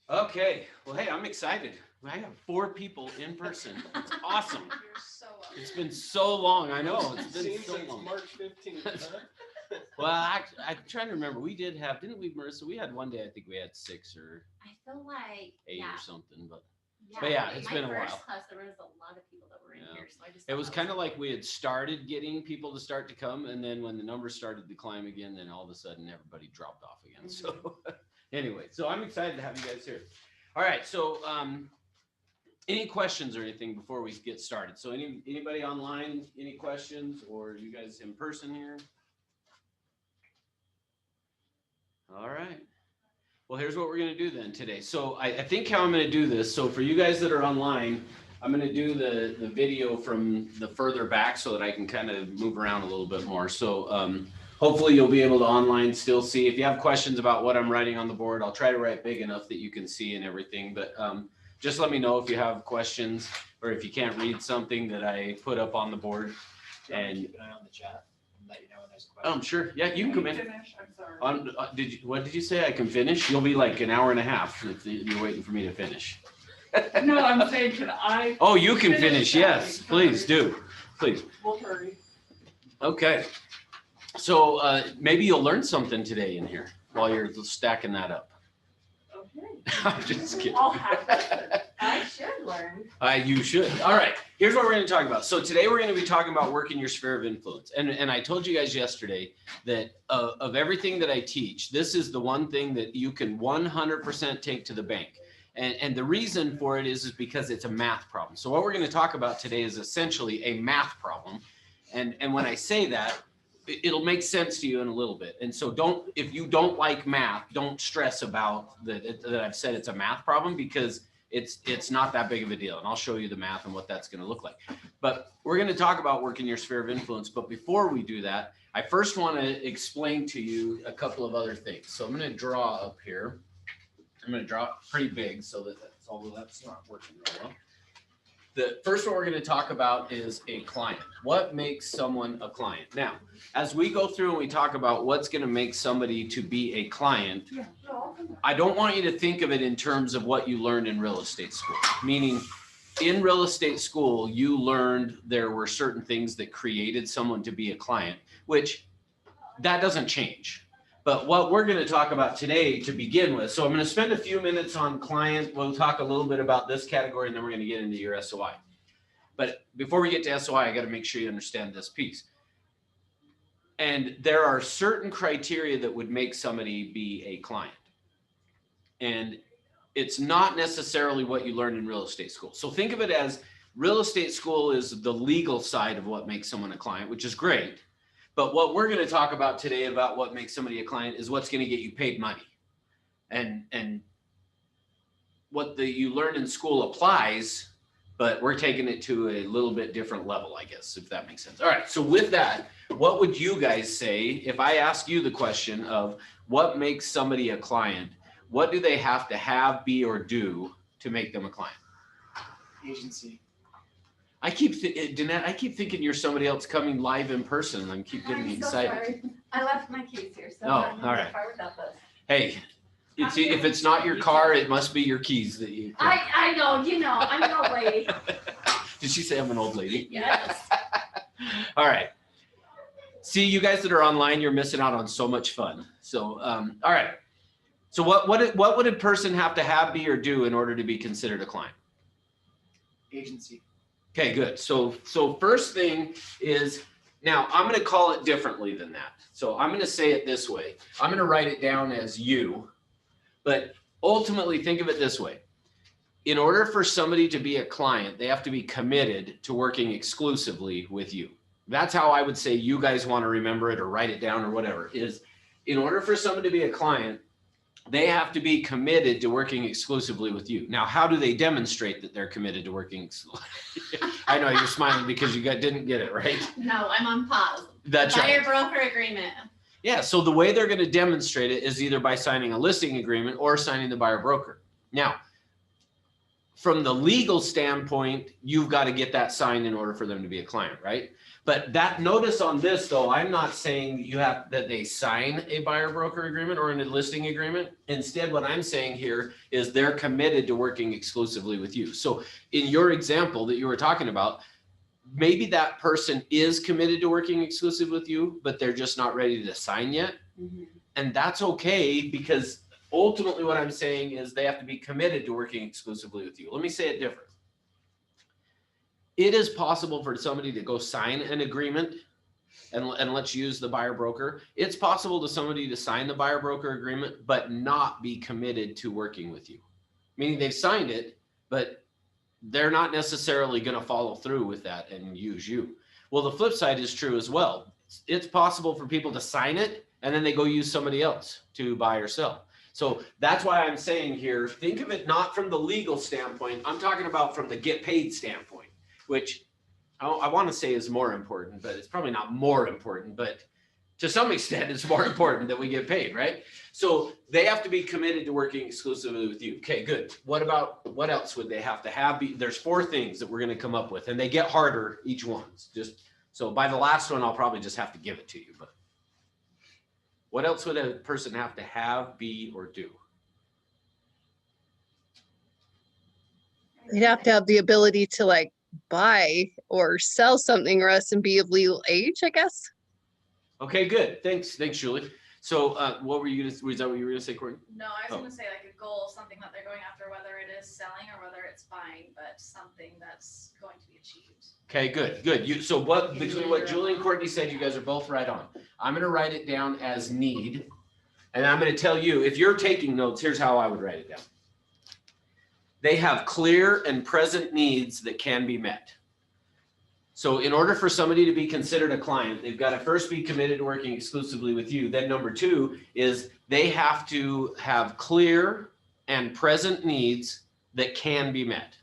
Okay. Well, hey, I'm excited. I have 4 people in person. It's awesome. You're so up. It's been so long. I know. It's been Seems so like it's long. March 15th, huh? Well, I'm trying to remember. We did have, didn't we, Marissa? We had one day, I think we had 6 or I feel like 8 yeah, or something. But yeah. it's my been a first while. class, there was a lot of people that were in Yeah. here, so I just It thought was that kind of like we had started getting people to start to come, and then when the numbers started to climb again, then all of a sudden everybody dropped off again. So anyway, so I'm excited to have you guys here. All right, so any questions or anything before we get started? So anybody online, any questions, or you guys in person here? All right. Well, here's what we're going to do then today. So I think how I'm going to do this. So for you guys that are online, I'm going to do the video from the further back so that I can kind of move around a little bit more. So hopefully you'll be able to online still see. If you have questions about what I'm writing on the board, I'll try to write big enough that you can see and everything. But just let me know if you have questions or if you can't read something that I put up on the board. And keep an eye on the chat and let you know when there's a question. sure. Yeah, you can come in. Finish. I'm sorry. What did you say? I can finish? You'll be like an hour and a half if you're waiting for me to finish. No, I'm saying, can I? Oh, you can finish. that? Yes, please do. Please. We'll hurry. Okay. So maybe you'll learn something today in here while you're stacking that up. Okay. I'm just kidding. I'll have to. I should learn. You should. All right. Here's what we're going to talk about. So today we're going to be talking about working your sphere of influence. And I told you guys yesterday that of everything that I teach, this is the one thing that you can 100% take to the bank. And the reason for it is because it's a math problem. So what we're going to talk about today is essentially a math problem. And when I say that, it'll make sense to you in a little bit. And so if you don't like math, don't stress about that I've said it's a math problem, because it's not that big of a deal. And I'll show you the math and what that's going to look like. But we're going to talk about working your sphere of influence. But before we do that, I first want to explain to you a couple of other things. So I'm going to draw up here. I'm going to draw it pretty big so that although that's not working very well. The first one we're going to talk about is a client. What makes someone a client? Now, as we go through and we talk about what's going to make somebody to be a client, I don't want you to think of it in terms of what you learned in real estate school. Meaning, in real estate school, you learned there were certain things that created someone to be a client, which that doesn't change. But what we're going to talk about today to begin with, so I'm going to spend a few minutes on client. We'll talk a little bit about this category, and then we're going to get into your SOI. But before we get to SOI, I got to make sure you understand this piece. And there are certain criteria that would make somebody be a client. And it's not necessarily what you learn in real estate school. So think of it as real estate school is the legal side of what makes someone a client, which is great. But what we're going to talk about today about what makes somebody a client is what's going to get you paid money. And what you learn in school applies, but we're taking it to a little bit different level, I guess, if that makes sense. All right. So with that, what would you guys say if I ask you the question of what makes somebody a client? What do they have to have, be, or do to make them a client? Agency. I keep thinking you're somebody else coming live in person, and I keep getting excited. Sorry. I left my keys here, so Oh, I'm all right. far without this. Hey, if it's not your car, it must be your keys that you. I know, I'm an old lady. Did she say I'm an old lady? Yes. All right. See, you guys that are online, you're missing out on so much fun. So, all right. So what would a person have to have, be, or do in order to be considered a client? Agency. Okay, good. So first thing is, now I'm going to call it differently than that. So I'm going to say it this way. I'm going to write it down as you, but ultimately think of it this way. In order for somebody to be a client, they have to be committed to working exclusively with you. That's how I would say you guys want to remember it or write it down or whatever, is in order for someone to be a client, they have to be committed to working exclusively with you. Now, how do they demonstrate that they're committed to working? I know you're smiling because you didn't get it, right? No, I'm on pause. That's right. Buyer-broker agreement. Yeah, so the way they're going to demonstrate it is either by signing a listing agreement or signing the buyer broker. Now, from the legal standpoint, you've got to get that signed in order for them to be a client, right? But that notice on this though, I'm not saying you have that they sign a buyer broker agreement or an listing agreement. Instead, what I'm saying here is they're committed to working exclusively with you. So in your example that you were talking about, maybe that person is committed to working exclusive with you, but they're just not ready to sign yet. Mhm. And that's okay, because ultimately what I'm saying is they have to be committed to working exclusively with you. Let me say it different. It is possible for somebody to go sign an agreement, and let's use the buyer broker. It's possible to somebody to sign the buyer broker agreement, but not be committed to working with you. Meaning they've signed it, but they're not necessarily going to follow through with that and use you. Well, the flip side is true as well. It's possible for people to sign it and then they go use somebody else to buy or sell. So that's why I'm saying here, think of it not from the legal standpoint. I'm talking about from the get paid standpoint, which I want to say is more important, but it's probably not more important, but to some extent it's more important that we get paid, right? So they have to be committed to working exclusively with you. Okay, good. What else would they have to have? There's 4 things that we're going to come up with, and they get harder each one. Just so by the last one, I'll probably just have to give it to you. But what else would a person have to have, be, or do? They'd have to have the ability to like buy or sell something or else and be of legal age, I guess. Okay, good. Thanks, Julie. So what were you going to, was that what you were going to say, Courtney? No, I was Oh. going to say like a goal, something that they're going after, whether it is selling or whether it's buying, but something that's going to be achieved. Okay, good. So what, between what Julie and Courtney said, you guys are both right on. I'm going to write it down as need. And I'm going to tell you, if you're taking notes, here's how I would write it down. They have clear and present needs that can be met. So in order for somebody to be considered a client, they've got to first be committed to working exclusively with you. Then number 2 is they have to have clear and present needs that can be met.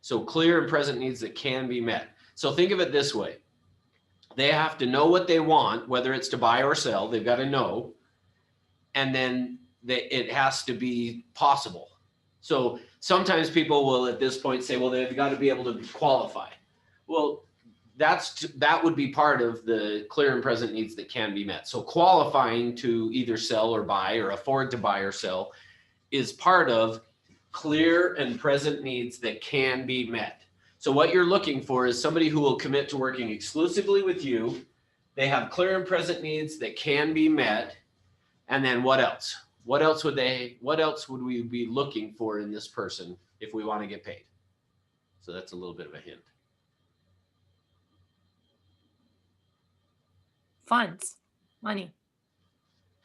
So clear and present needs that can be met. So think of it this way. They have to know what they want, whether it's to buy or sell, they've got to know. And then it has to be possible. So sometimes people will at this point say, well, they've got to be able to qualify. Well, that would be part of the clear and present needs that can be met. So qualifying to either sell or buy or afford to buy or sell is part of clear and present needs that can be met. So what you're looking for is somebody who will commit to working exclusively with you. They have clear and present needs that can be met. And then what else? What else would we be looking for in this person if we want to get paid? So that's a little bit of a hint. Funds, money.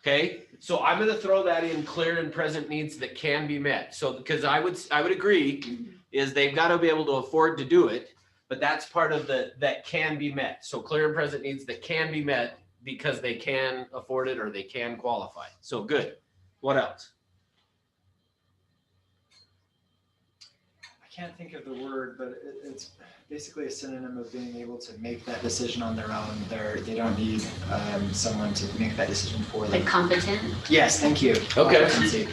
Okay, so I'm going to throw that in clear and present needs that can be met. So because I would agree is they've got to be able to afford to do it, but that's part of that can be met. So clear and present needs that can be met because they can afford it or they can qualify. So good. What else? I can't think of the word, but it's basically a synonym of being able to make that decision on their own. They don't need someone to make that decision for them. Like competent. Yes, thank you. Okay. Competency.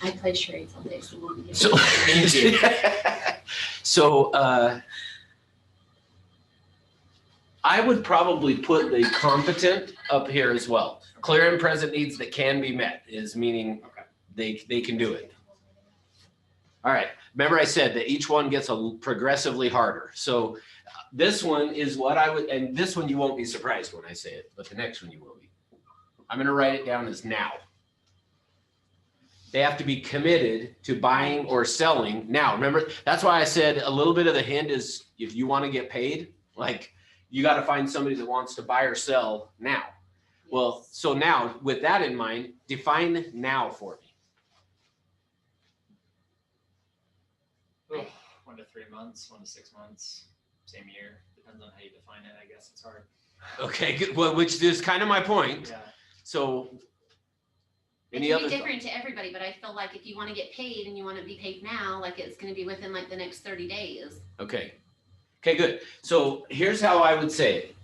I play charades all day, so we'll be So, Easy. so I would probably put the competent up here as well. Clear and present needs that can be met is meaning they can do it. All right. Remember I said that each one gets progressively harder. So this one is what I would, and this one you won't be surprised when I say it, but the next one you will be. I'm going to write it down as now. They have to be committed to buying or selling now. Remember, that's why I said a little bit of the hint is if you want to get paid, like you got to find somebody that wants to buy or sell now. Well, so now with that in mind, define now for me. 1 to 3 months, 1 to 6 months, same year. Depends on how you define it. I guess it's hard. Okay, good. Well, which is kind of my point. Yeah. So It any can other be different to everybody, but I feel like if you want to get paid and you want to be paid now, like it's going to be within like the next 30 days. Okay, good. So here's how I would say it.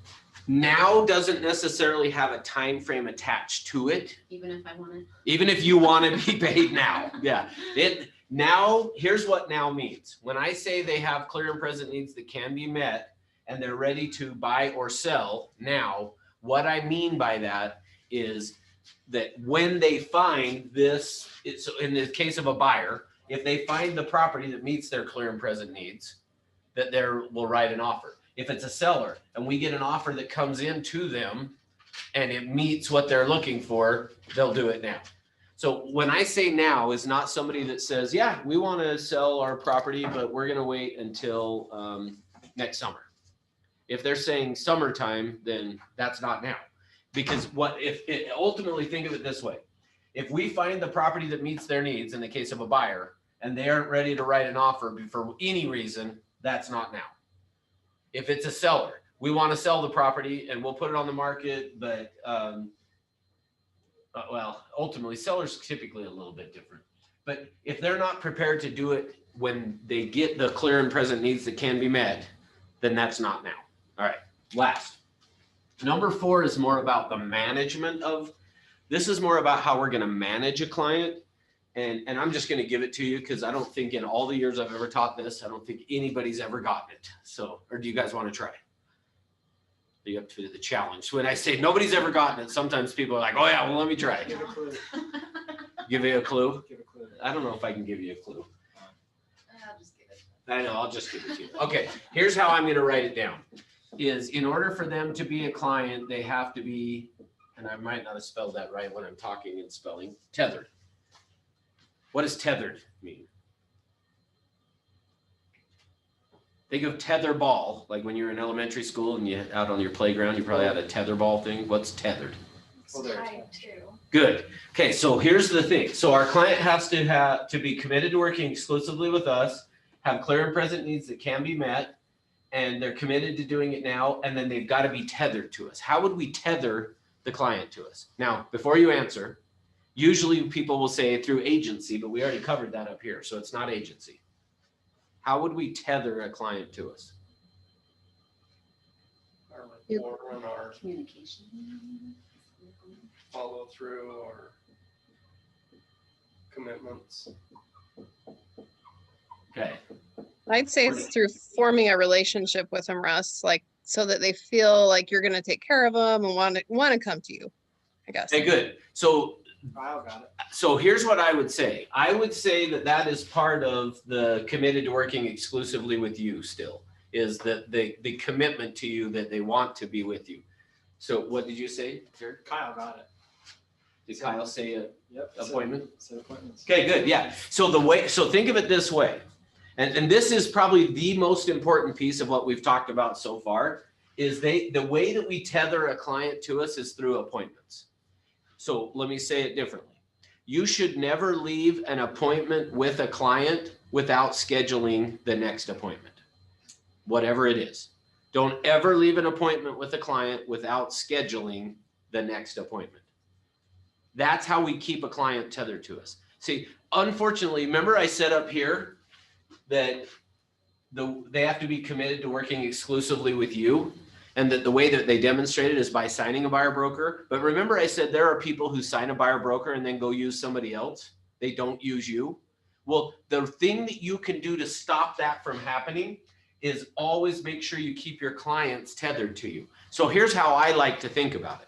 Now doesn't necessarily have a time frame attached to it. Even if I wanted. Even if you want to be paid now. Yeah. Now, here's what now means. When I say they have clear and present needs that can be met and they're ready to buy or sell now, what I mean by that is that when they find this, it's in the case of a buyer, if they find the property that meets their clear and present needs, that they will write an offer. If it's a seller and we get an offer that comes in to them and it meets what they're looking for, they'll do it now. So when I say now is not somebody that says, yeah, we want to sell our property, but we're going to wait until next summer. If they're saying summertime, then that's not now. Because what if it, ultimately think of it this way. If we find the property that meets their needs in the case of a buyer and they aren't ready to write an offer for any reason, that's not now. If it's a seller, we want to sell the property and we'll put it on the market, but well, ultimately sellers typically a little bit different. But if they're not prepared to do it when they get the clear and present needs that can be met, then that's not now. All right, last. Number 4 is more about the management of, this is more about how we're going to manage a client. And I'm just going to give it to you because I don't think in all the years I've ever taught this, I don't think anybody's ever gotten it. So, or do you guys want to try? You have to do the challenge. When I say nobody's ever gotten it, sometimes people are like, oh yeah, well, let me try. Give a clue. Give you a clue? Give a clue. I don't know if I can give you a clue. I'll just give it. I know, I'll just give it to you. Okay, here's how I'm going to write it down. Is in order for them to be a client, they have to be, and I might not have spelled that right when I'm talking and spelling, tethered. What does tethered mean? Think of tether ball, like when you're in elementary school and you out on your playground, you probably had a tether ball thing. What's tethered? Well, there. Tied to. Good. Okay, so here's the thing. So our client has to be committed to working exclusively with us, have clear and present needs that can be met, and they're committed to doing it now, and then they've got to be tethered to us. How would we tether the client to us? Now, before you answer, usually people will say through agency, but we already covered that up here, so it's not agency. How would we tether a client to us? Our You- rapport and our Communication. follow through or commitments. Okay. I'd say it's through forming a relationship with them, Russ, like so that they feel like you're going to take care of them and want to come to you, I guess. Okay, good. So Kyle got it. So here's what I would say. I would say that that is part of the committed to working exclusively with you still, is that the commitment to you that they want to be with you. So what did you say, Jared? Kyle got it. Did Kyle say a Yep. appointment? Set appointments. Okay, good. Yeah. So think of it this way. And this is probably the most important piece of what we've talked about so far is the way that we tether a client to us is through appointments. So let me say it differently. You should never leave an appointment with a client without scheduling the next appointment, whatever it is. Don't ever leave an appointment with a client without scheduling the next appointment. That's how we keep a client tethered to us. See, unfortunately, remember I said up here that they have to be committed to working exclusively with you, and that the way that they demonstrate it is by signing a buyer broker. But remember I said there are people who sign a buyer broker and then go use somebody else. They don't use you. Well, the thing that you can do to stop that from happening is always make sure you keep your clients tethered to you. So here's how I like to think about it.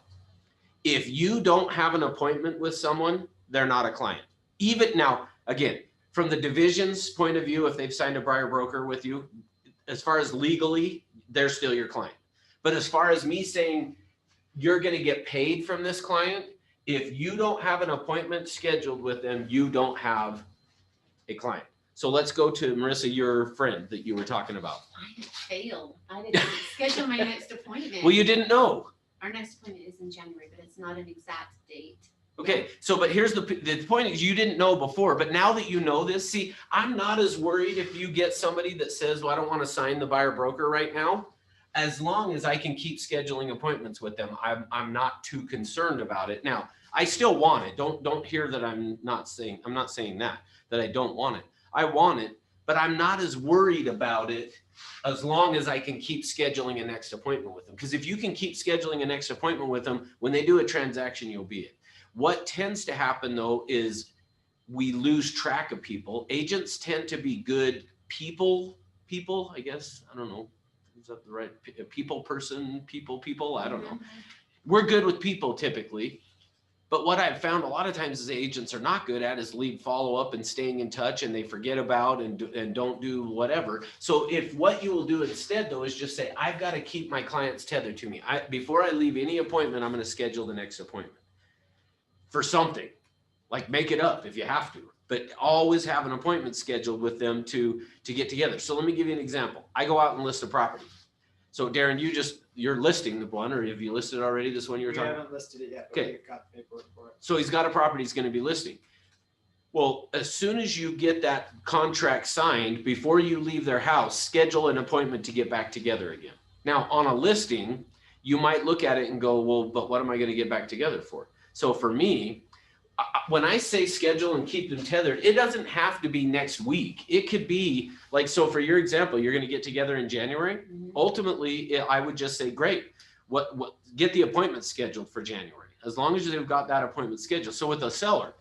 If you don't have an appointment with someone, they're not a client. Even now, again, from the division's point of view, if they've signed a buyer broker with you, as far as legally, they're still your client. But as far as me saying you're going to get paid from this client, if you don't have an appointment scheduled with them, you don't have a client. So let's go to Marissa, your friend that you were talking about. I failed. I didn't schedule my next appointment. Well, you didn't know. Our next appointment is in January, but it's not an exact date. Okay, so but here's the point is you didn't know before, but now that you know this, see, I'm not as worried if you get somebody that says, well, I don't want to sign the buyer broker right now. As long as I can keep scheduling appointments with them, I'm not too concerned about it. Now, I still want it. Don't hear that I'm not saying that I don't want it. I want it, but I'm not as worried about it as long as I can keep scheduling a next appointment with them. Because if you can keep scheduling a next appointment with them, when they do a transaction, you'll be it. What tends to happen though is we lose track of people. Agents tend to be good people, I guess. I don't know. Is that the right people person, people? I don't know. We're good with people typically. But what I've found a lot of times is agents are not good at is lead follow up and staying in touch, and they forget about and don't do whatever. So if what you will do instead though is just say, I've got to keep my clients tethered to me. Before I leave any appointment, I'm going to schedule the next appointment for something. Like make it up if you have to, but always have an appointment scheduled with them to get together. So let me give you an example. I go out and list a property. So Darren, you're listing the one, or have you listed already this one you were talking about? We haven't listed it yet, but Okay. we've got the paperwork for it. So he's got a property he's going to be listing. Well, as soon as you get that contract signed, before you leave their house, schedule an appointment to get back together again. Now, on a listing, you might look at it and go, well, but what am I going to get back together for? So for me, when I say schedule and keep them tethered, it doesn't have to be next week. It could be like, so for your example, you're going to get together in January. Ultimately, I would just say, great, what get the appointment scheduled for January, as long as they've got that appointment scheduled. So with a seller,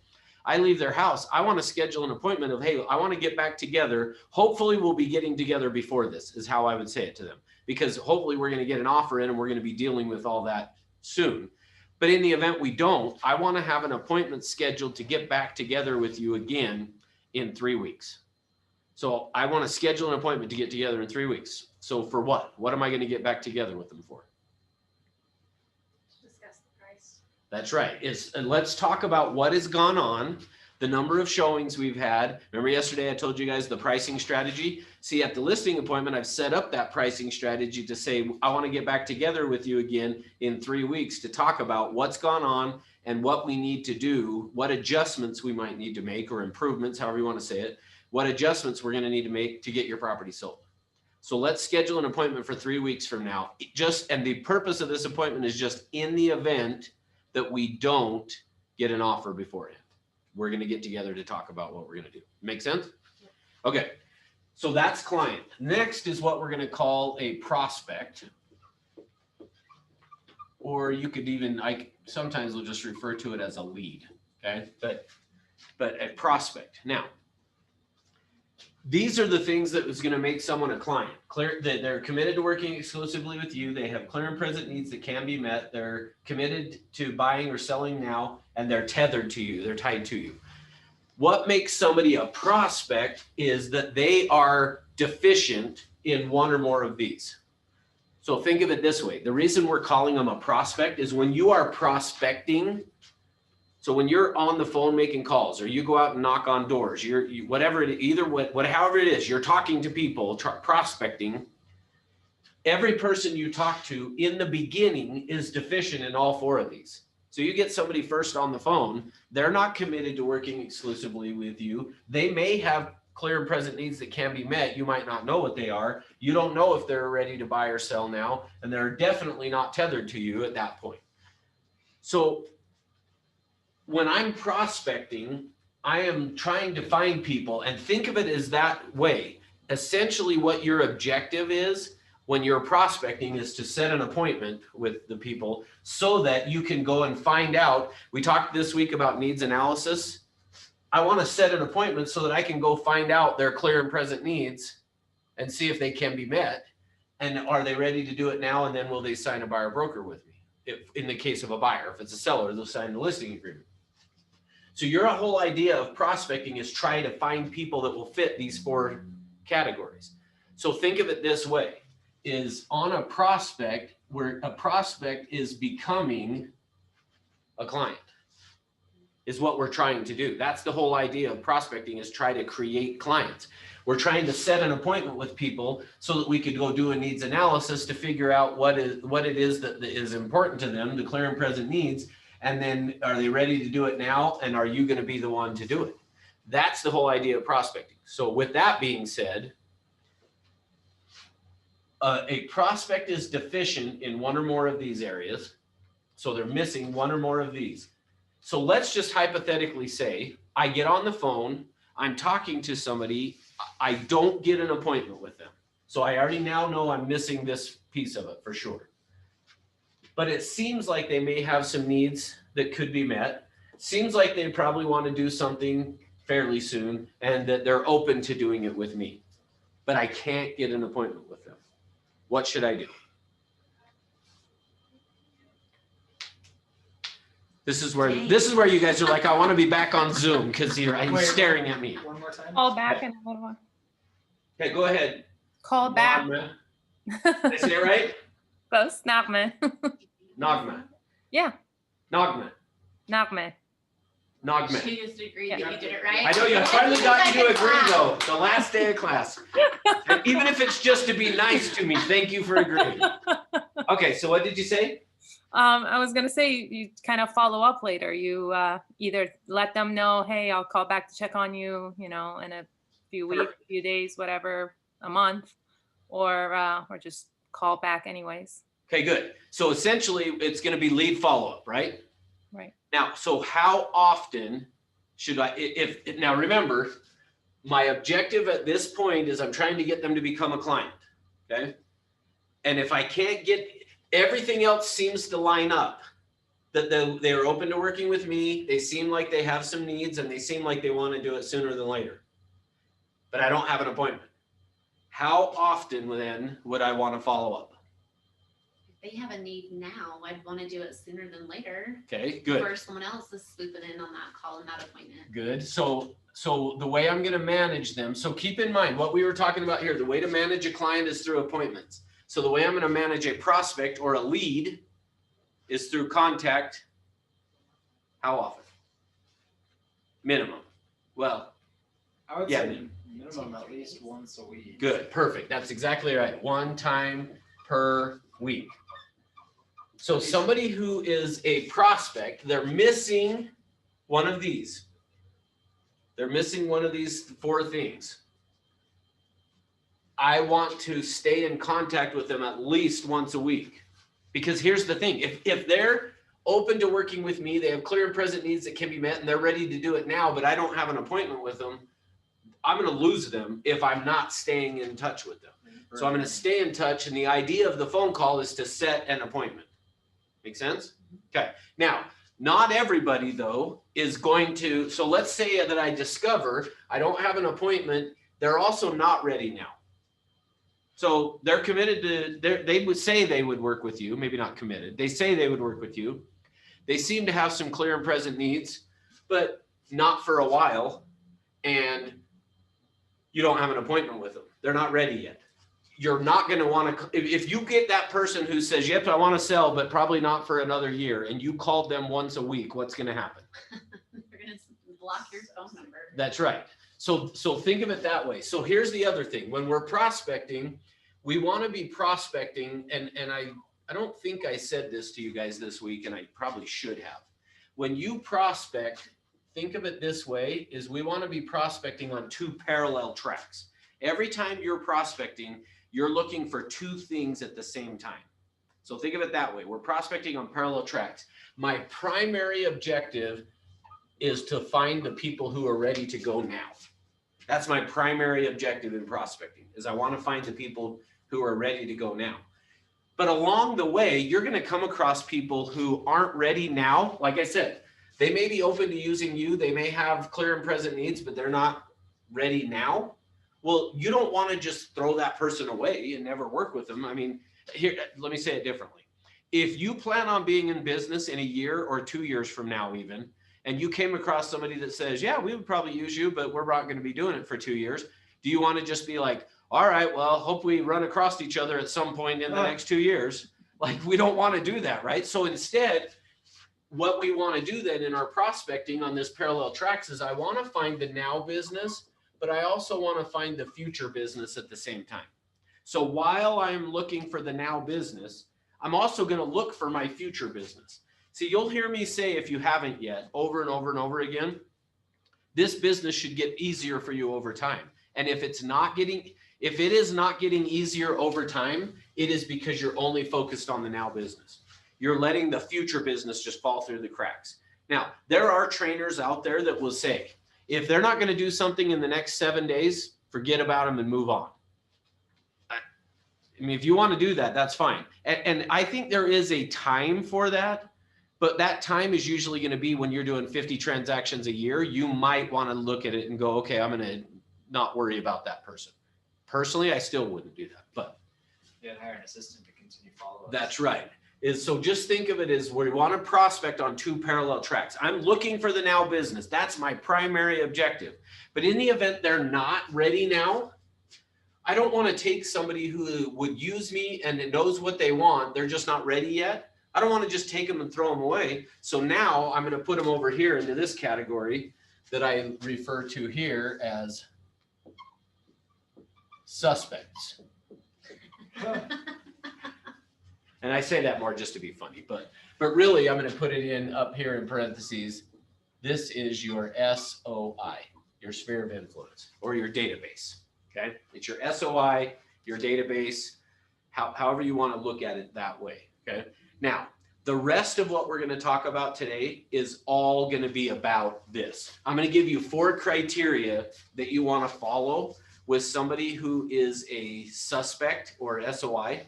I leave their house, I want to schedule an appointment of, hey, I want to get back together. Hopefully we'll be getting together before this, is how I would say it to them, because hopefully we're going to get an offer in and we're going to be dealing with all that soon. But in the event we don't, I want to have an appointment scheduled to get back together with you again in 3 weeks. So I want to schedule an appointment to get together in 3 weeks. So for what? What am I going to get back together with them for? Discuss the price. That's right. And let's talk about what has gone on, the number of showings we've had. Remember yesterday I told you guys the pricing strategy? See, at the listing appointment, I've set up that pricing strategy to say, I want to get back together with you again in 3 weeks to talk about what's gone on and what we need to do, what adjustments we might need to make, or improvements, however you want to say it, what adjustments we're going to need to make to get your property sold. So let's schedule an appointment for 3 weeks from now. And the purpose of this appointment is just in the event that we don't get an offer beforehand. We're going to get together to talk about what we're going to do. Make sense? Okay. So that's client. Next is what we're going to call a prospect. Or you could even, sometimes we'll just refer to it as a lead. Okay. But a prospect. Now, these are the things that is going to make someone a client. Clear that they're committed to working exclusively with you. They have clear and present needs that can be met. They're committed to buying or selling now, and they're tethered to you. They're tied to you. What makes somebody a prospect is that they are deficient in one or more of these. So think of it this way. The reason we're calling them a prospect is when you are prospecting. So when you're on the phone making calls, or you go out and knock on doors, however it is, you're talking to people, prospecting. Every person you talk to in the beginning is deficient in all four of these. So you get somebody first on the phone, they're not committed to working exclusively with you. They may have clear and present needs that can be met. You might not know what they are. You don't know if they're ready to buy or sell now, and they're definitely not tethered to you at that point. So when I'm prospecting, I am trying to find people, and think of it as that way. Essentially what your objective is when you're prospecting is to set an appointment with the people so that you can go and find out. We talked this week about needs analysis. I want to set an appointment so that I can go find out their clear and present needs and see if they can be met. And are they ready to do it now? And then will they sign a buyer broker with me? If in the case of a buyer, if it's a seller, they'll sign the listing agreement. So your whole idea of prospecting is try to find people that will fit these four categories. So think of it this way, is on a prospect, where a prospect is becoming a client, is what we're trying to do. That's the whole idea of prospecting, is try to create clients. We're trying to set an appointment with people so that we could go do a needs analysis to figure out what it is that is important to them, the clear and present needs. And then are they ready to do it now? And are you going to be the one to do it? That's the whole idea of prospecting. So with that being said, a prospect is deficient in one or more of these areas. So they're missing one or more of these. So let's just hypothetically say I get on the phone, I'm talking to somebody, I don't get an appointment with them. So I already now know I'm missing this piece of it for sure. But it seems like they may have some needs that could be met. Seems like they probably want to do something fairly soon and that they're open to doing it with me, but I can't get an appointment with them. What should I do? This is where you guys are like, I want to be back on Zoom because you're staring at me. One more time. Call back and another one. Okay, go ahead. Call back. Nagma. Did I say it right? Close. Nagme. Nagma. Yeah. Nagma. Nagme. Nagma. She just agreed Yeah. that you did it right. I know you finally got you to agree though. The last day of class. And even if it's just to be nice to me, thank you for agreeing. Okay, so what did you say? I was gonna say you kind of follow up later. You either let them know, hey, I'll call back to check on you, in a few weeks, Perfect. few days, whatever, a month, or just call back anyways. Okay, good. So essentially it's going to be lead follow-up, right? Right. Now, so how often should now remember, my objective at this point is I'm trying to get them to become a client. Okay. And if I can't get everything else seems to line up, that they're open to working with me. They seem like they have some needs and they seem like they want to do it sooner than later, but I don't have an appointment. How often then would I want to follow up? If they have a need now, I'd want to do it sooner than later. Okay, good. Or someone else is swooping in on that call and that appointment. Good. So the way I'm going to manage them. So keep in mind what we were talking about here. The way to manage a client is through appointments. So the way I'm going to manage a prospect or a lead is through contact. How often? Minimum. Well, I would Yeah. say minimum at least once a week. good. Perfect. That's exactly right. One time per week. So somebody who is a prospect, they're missing one of these. They're missing one of these 4 things. I want to stay in contact with them at least once a week. Because here's the thing, if they're open to working with me, they have clear and present needs that can be met and they're ready to do it now, but I don't have an appointment with them, I'm going to lose them if I'm not staying in touch with them. So I'm going to stay in touch, and the idea of the phone call is to set an appointment. Make sense? Okay. Now, not everybody though is going to, so let's say that I discover I don't have an appointment. They're also not ready now. So they're committed to, they would say they would work with you, maybe not committed. They say they would work with you. They seem to have some clear and present needs, but not for a while. And you don't have an appointment with them. They're not ready yet. You're not going to want to, if you get that person who says, yep, I want to sell, but probably not for another year, and you called them once a week, what's going to happen? They're going to block your phone number. That's right. So think of it that way. So here's the other thing. When we're prospecting, we want to be prospecting. And I don't think I said this to you guys this week, and I probably should have. When you prospect, think of it this way, is we want to be prospecting on 2 parallel tracks. Every time you're prospecting, you're looking for 2 things at the same time. So think of it that way. We're prospecting on parallel tracks. My primary objective is to find the people who are ready to go now. That's my primary objective in prospecting, is I want to find the people who are ready to go now. But along the way, you're going to come across people who aren't ready now. Like I said, they may be open to using you. They may have clear and present needs, but they're not ready now. Well, you don't want to just throw that person away and never work with them. I mean, here, let me say it differently. If you plan on being in business in a year or 2 years from now even, and you came across somebody that says, yeah, we would probably use you, but we're not going to be doing it for 2 years. Do you want to just be like, all right, well, hope we run across each other at some point in the next 2 years? Like, we don't want to do that, right? So instead, what we want to do then in our prospecting on this parallel tracks is I want to find the now business, but I also want to find the future business at the same time. So while I'm looking for the now business, I'm also going to look for my future business. See, you'll hear me say, if you haven't yet, over and over and over again, this business should get easier for you over time. And if it is not getting easier over time, it is because you're only focused on the now business. You're letting the future business just fall through the cracks. Now, there are trainers out there that will say, if they're not going to do something in the next 7 days, forget about them and move on. I mean, if you want to do that, that's fine. And I think there is a time for that. But that time is usually going to be when you're doing 50 transactions a year. You might want to look at it and go, okay, I'm going to not worry about that person. Personally, I still wouldn't do that, but Yeah, hire an assistant to continue follow-ups. that's right. So just think of it as we want to prospect on two parallel tracks. I'm looking for the now business. That's my primary objective. But in the event they're not ready now, I don't want to take somebody who would use me and knows what they want. They're just not ready yet. I don't want to just take them and throw them away. So now I'm going to put them over here into this category that I refer to here as suspects. And I say that more just to be funny, but really I'm going to put it in up here in parentheses. This is your SOI, your sphere of influence, or your database. Okay, it's your SOI, your database, however you want to look at it that way. Okay, now the rest of what we're going to talk about today is all going to be about this. I'm going to give you 4 criteria that you want to follow with somebody who is a suspect or SOI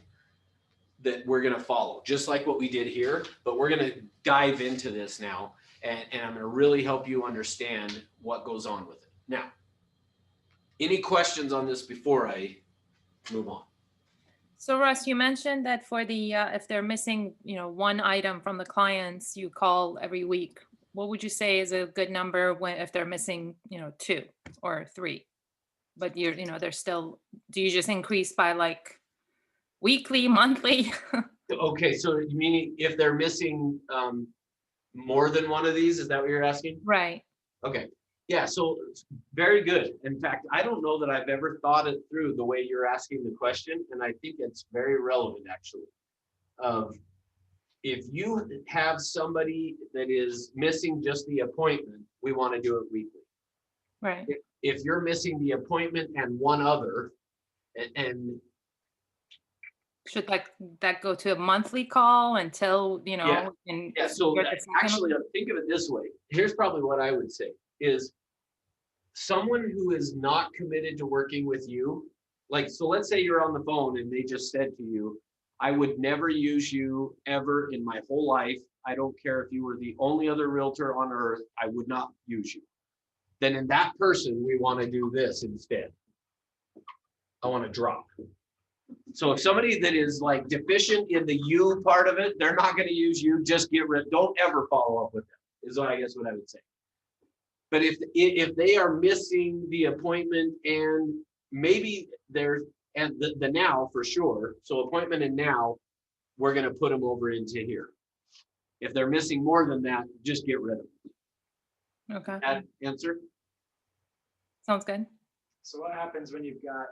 that we're going to follow, just like what we did here, but we're going to dive into this now, and I'm going to really help you understand what goes on with it. Now, any questions on this before I move on? So Russ, you mentioned that for the if they're missing, one item from the clients, you call every week. What would you say is a good number when if they're missing, 2 or 3? But they're still, do you just increase by like weekly, monthly? Okay, so you mean if they're missing more than one of these, is that what you're asking? Right. Okay, yeah, so very good. In fact, I don't know that I've ever thought it through the way you're asking the question, and I think it's very relevant actually. If you have somebody that is missing just the appointment, we want to do it weekly. Right. If you're missing the appointment and one other, and should that go to a monthly call until, Yeah. and yeah, so get the second actually one? think of it this way. Here's probably what I would say is someone who is not committed to working with you, like, so let's say you're on the phone and they just said to you, I would never use you ever in my whole life. I don't care if you were the only other realtor on earth, I would not use you. Then in that person, we want to do this instead. I want to drop. So if somebody that is like deficient in the you part of it, they're not going to use you, just get rid, don't ever follow up with them, is what I guess what I would say. But if they are missing the appointment and maybe they're, and the now for sure, so appointment and now, we're going to put them over into here. If they're missing more than that, just get rid of them. Okay. That answer? Sounds good. So what happens when you've got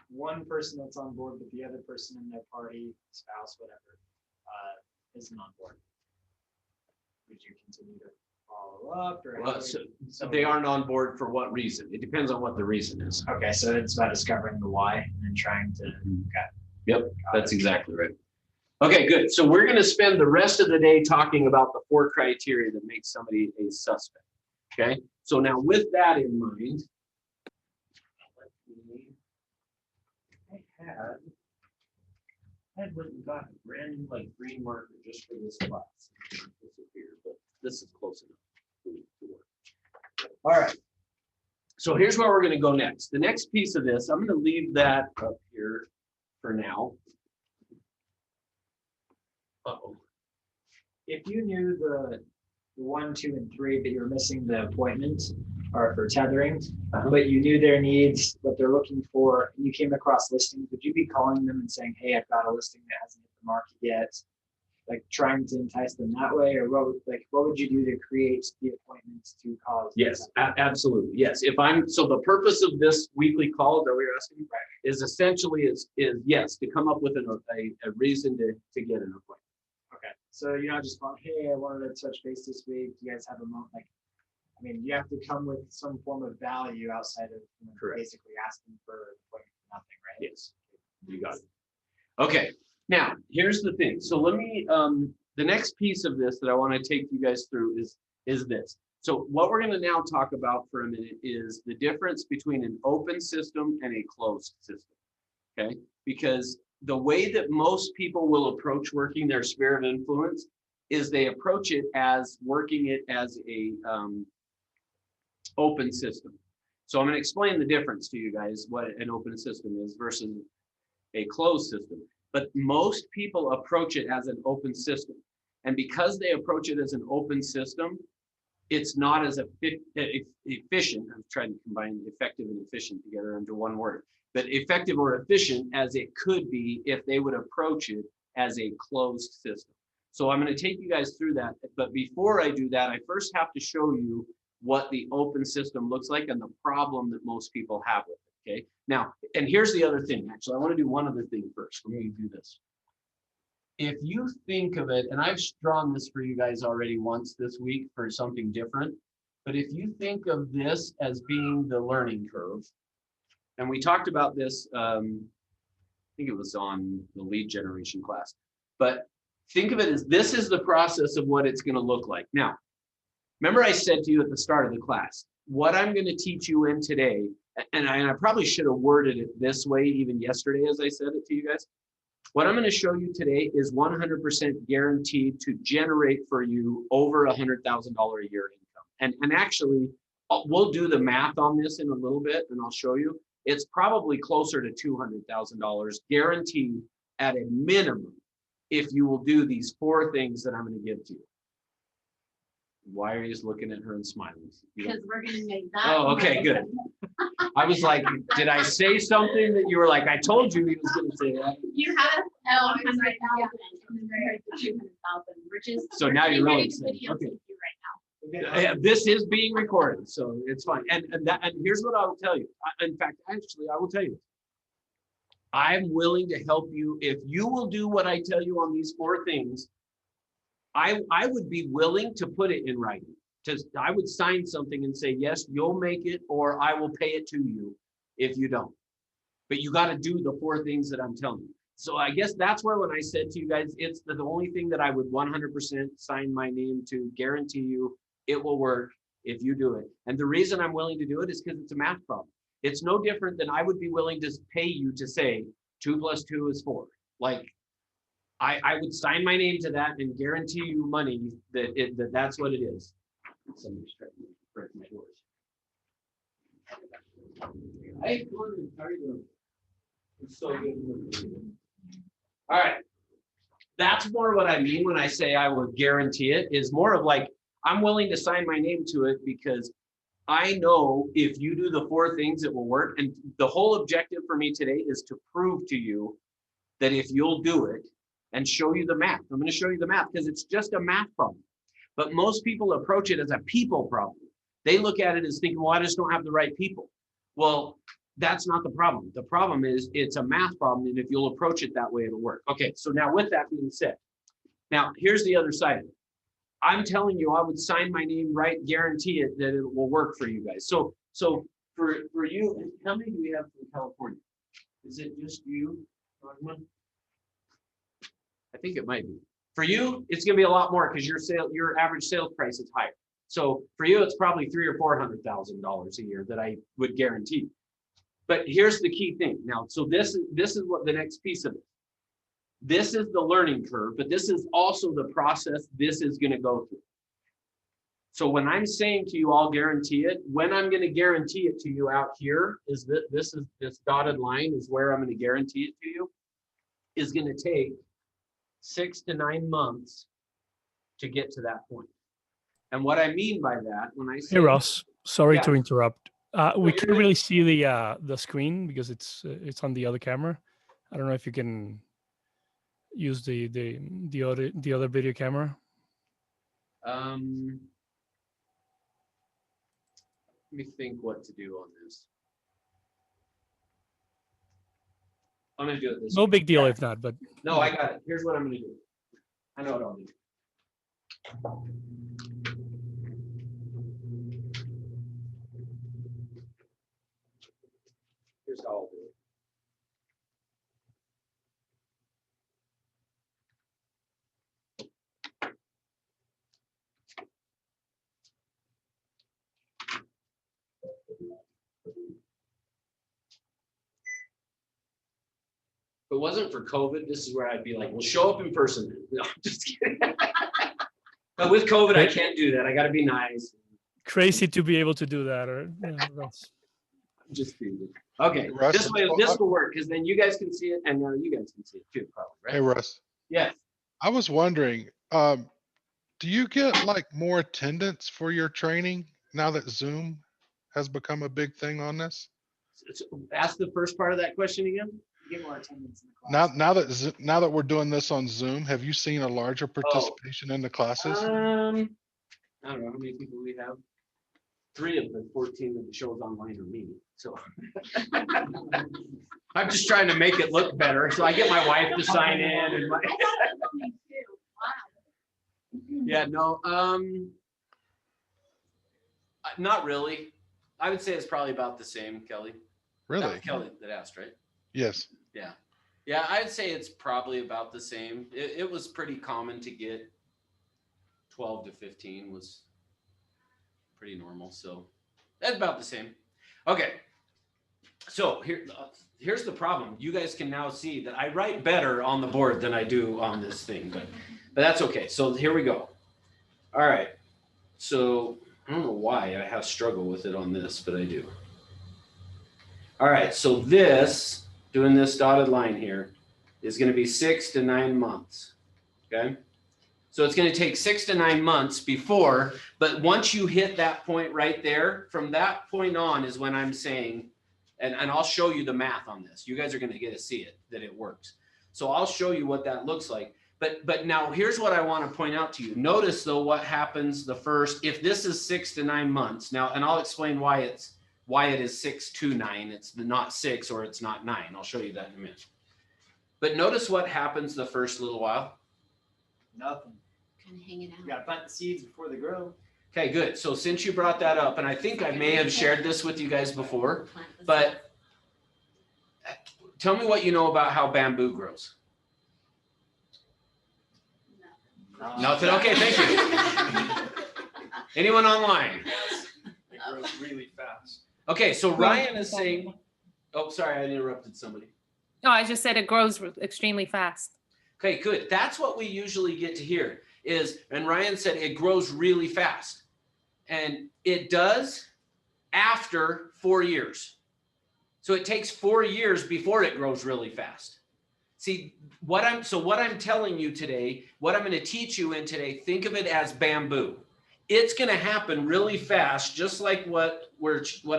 one person that's on board, but the other person in their party, spouse, whatever, isn't on board? Would you continue to follow up, or Well, so they aren't on board for what reason? It depends on what the reason is. okay, so it's about discovering the why and then trying to. Okay. Yep, that's exactly right. Okay, good. So we're going to spend the rest of the day talking about the 4 criteria that make somebody a suspect. Okay, so now with that in mind, I had went and got a brand new like green marker just for this class. But this is close enough to work. All right. So here's where we're going to go next. The next piece of this, I'm going to leave that up here for now. Uh-oh. If you knew the 1, 2, and 3, but you were missing the appointment or for tethering, but you knew their needs, what they're looking for, and you came across listings, would you be calling them and saying, hey, I've got a listing that hasn't hit the market yet? Like trying to entice them that way, or what would you do to create the appointments to cause? Yes, absolutely. Yes. So the purpose of this weekly call that we're asking is essentially is yes, to come up with a reason to get an appointment. Okay. So you're not just going, hey, I wanted to touch base this week. Do you guys have a moment? You have to come with some form of value outside of basically asking for an appointment for nothing, right? Yes, you got it. Okay, now here's the thing. So let me, the next piece of this that I want to take you guys through is this. So what we're going to now talk about for a minute is the difference between an open system and a closed system. Okay, because the way that most people will approach working their sphere of influence is they approach it as working it as a open system. So I'm going to explain the difference to you guys, what an open system is versus a closed system. But most people approach it as an open system. And because they approach it as an open system, it's not as efficient. I'm trying to combine effective and efficient together into one word, but effective or efficient as it could be if they would approach it as a closed system. So I'm going to take you guys through that. But before I do that, I first have to show you what the open system looks like and the problem that most people have with it. Okay. Now, and here's the other thing. Actually, I want to do one other thing first. Let me do this. If you think of it, and I've drawn this for you guys already once this week for something different, but if you think of this as being the learning curve, and we talked about this, I think it was on the lead generation class, but think of it as this is the process of what it's going to look like. Now, remember I said to you at the start of the class, what I'm going to teach you in today, and I probably should have worded it this way even yesterday as I said it to you guys. What I'm going to show you today is 100% guaranteed to generate for you over $100,000 a year income. And actually, we'll do the math on this in a little bit, and I'll show you. It's probably closer to $200,000 guaranteed at a minimum if you will do these 4 things that I'm going to give to you. Why are you just looking at her and smiling? Because we're gonna make that. Oh, okay, good. I was like, did I say something that you were like, I told you he was going to say that? You have 100,000 and then there's 200,000, which is. So now you're really excited. excited. Okay. Right now. This is being recorded, so it's fine. And here's what I will tell you. In fact, actually, I will tell you. I'm willing to help you if you will do what I tell you on these 4 things. I would be willing to put it in writing. I would sign something and say, yes, you'll make it, or I will pay it to you if you don't. But you got to do the 4 things that I'm telling you. So I guess that's where when I said to you guys, it's the only thing that I would 100% sign my name to guarantee you it will work if you do it. And the reason I'm willing to do it is because it's a math problem. It's no different than I would be willing to pay you to say 2 + 2 is 4. Like, I would sign my name to that and guarantee you money that's what it is. Somebody's trying to break my doors. Hey, Gordon, how are you doing? It's so good. All right. That's more what I mean when I say I will guarantee it, is more of like, I'm willing to sign my name to it because I know if you do the 4 things, it will work. And the whole objective for me today is to prove to you that if you'll do it, and show you the math. I'm going to show you the math because it's just a math problem. But most people approach it as a people problem. They look at it as thinking, well, I just don't have the right people. Well, that's not the problem. The problem is it's a math problem. And if you'll approach it that way, it'll work. Okay, so now with that being said, now here's the other side of it. I'm telling you, I would sign my name, right, guarantee it that it will work for you guys. So for you, how many do we have from California? Is it just you, Norman? I think it might be. For you, it's going to be a lot more because your average sales price is higher. So for you, it's probably $300,000 or $400,000 a year that I would guarantee. But here's the key thing. Now, so this is what the next piece of it. This is the learning curve, but this is also the process this is going to go through. So when I'm saying to you, I'll guarantee it, when I'm going to guarantee it to you out here is that this dotted line is where I'm going to guarantee it to you, is going to take 6 to 9 months to get to that point. And what I mean by that, when I say— Hey Ross, sorry Yeah. to interrupt. We you're can't good. really see the screen because it's on the other camera. I don't know if you can use the other video camera. Let me think what to do on this. I'm going to do it this No way. big deal if not, but No, I got it. Here's what I'm going to do. I know what I'll do. Here's how I'll do it. If it wasn't for COVID, this is where I'd be like, we'll show up in person. No, I'm just kidding. But with COVID, I can't do that. I got to be nice. Crazy to be able to do that, or that's Just kidding. Okay, Russ, this way, this will work because then you guys can see it and now you guys can see it too, probably, right? Hey, Russ, Yes. I was wondering, do you get like more attendance for your training now that Zoom has become a big thing on this? So ask the first part of that question again. You get more attendance in the class. Now that we're doing this on Zoom, have you seen a larger participation in the classes? I don't know how many people we have. 3 of the 14 that shows online are me. So I'm just trying to make it look better. So I get my wife to sign in and my I thought it was only 2. Wow. yeah, no, not really. I would say it's probably about the same, Kelly. That Really? was Kelly that asked, right? Yes. Yeah. Yeah, I'd say it's probably about the same. It was pretty common to get 12 to 15 was pretty normal. So that's about the same. Okay. So here's the problem. You guys can now see that I write better on the board than I do on this thing, but that's okay. So here we go. All right. So I don't know why I have struggle with it on this, but I do. All right. So doing this dotted line here is going to be 6 to 9 months. Okay. So it's going to take 6 to 9 months before, but once you hit that point right there, from that point on is when I'm saying, and I'll show you the math on this. You guys are going to get to see it, that it works. So I'll show you what that looks like. But now here's what I want to point out to you. Notice though what happens if this is 6 to 9 months now, and I'll explain why it is 6 to 9. It's not 6 or it's not 9. I'll show you that in a minute. But notice what happens the first little while. Nothing. Kind of hanging out. You gotta plant the seeds before they grow. Okay, good. So since you brought that up, and I think I may have shared this with you guys before, but tell me what you know about how bamboo grows. Nothing. Okay, thank you. Anyone online? It grows really fast. Okay, so Ryan is saying, oh, sorry, I interrupted somebody. No, I just said it grows extremely fast. Okay, good. That's what we usually get to hear and Ryan said it grows really fast. And it does after 4 years. So it takes 4 years before it grows really fast. See, what I'm telling you today, what I'm going to teach you in today, think of it as bamboo. It's going to happen really fast, just like what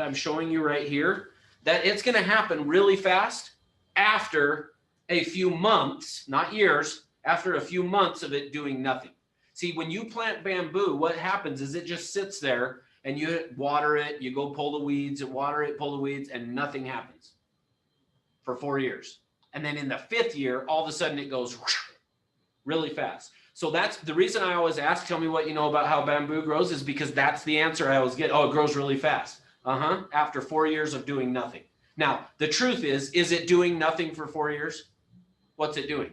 I'm showing you right here, that it's going to happen really fast after a few months, not years, after a few months of it doing nothing. See, when you plant bamboo, what happens is it just sits there and you water it, you go pull the weeds, and water it, pull the weeds, and nothing happens for 4 years. And then in the 5th year, all of a sudden it goes really fast. So that's the reason I always ask, tell me what you know about how bamboo grows, is because that's the answer I always get. Oh, it grows really fast. After 4 years of doing nothing. Now, the truth is it doing nothing for 4 years? What's it doing?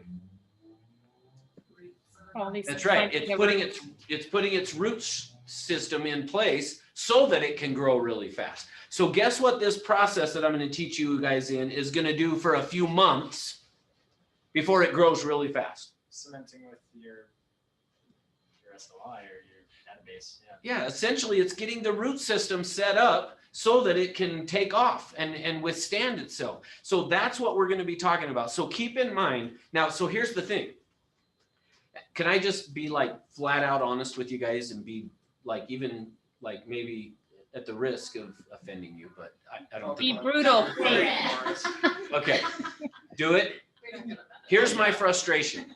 That's right. It's putting its roots system in place so that it can grow really fast. So guess what this process that I'm going to teach you guys in is going to do for a few months before it grows really fast. Cementing with your SOI or your database. Yeah, essentially it's getting the root system set up so that it can take off and withstand itself. So that's what we're going to be talking about. So keep in mind now, so here's the thing. Can I just be like flat out honest with you guys and be like, even like maybe at the risk of offending you, but I don't Be think. brutal. Okay, do it. Here's my frustration.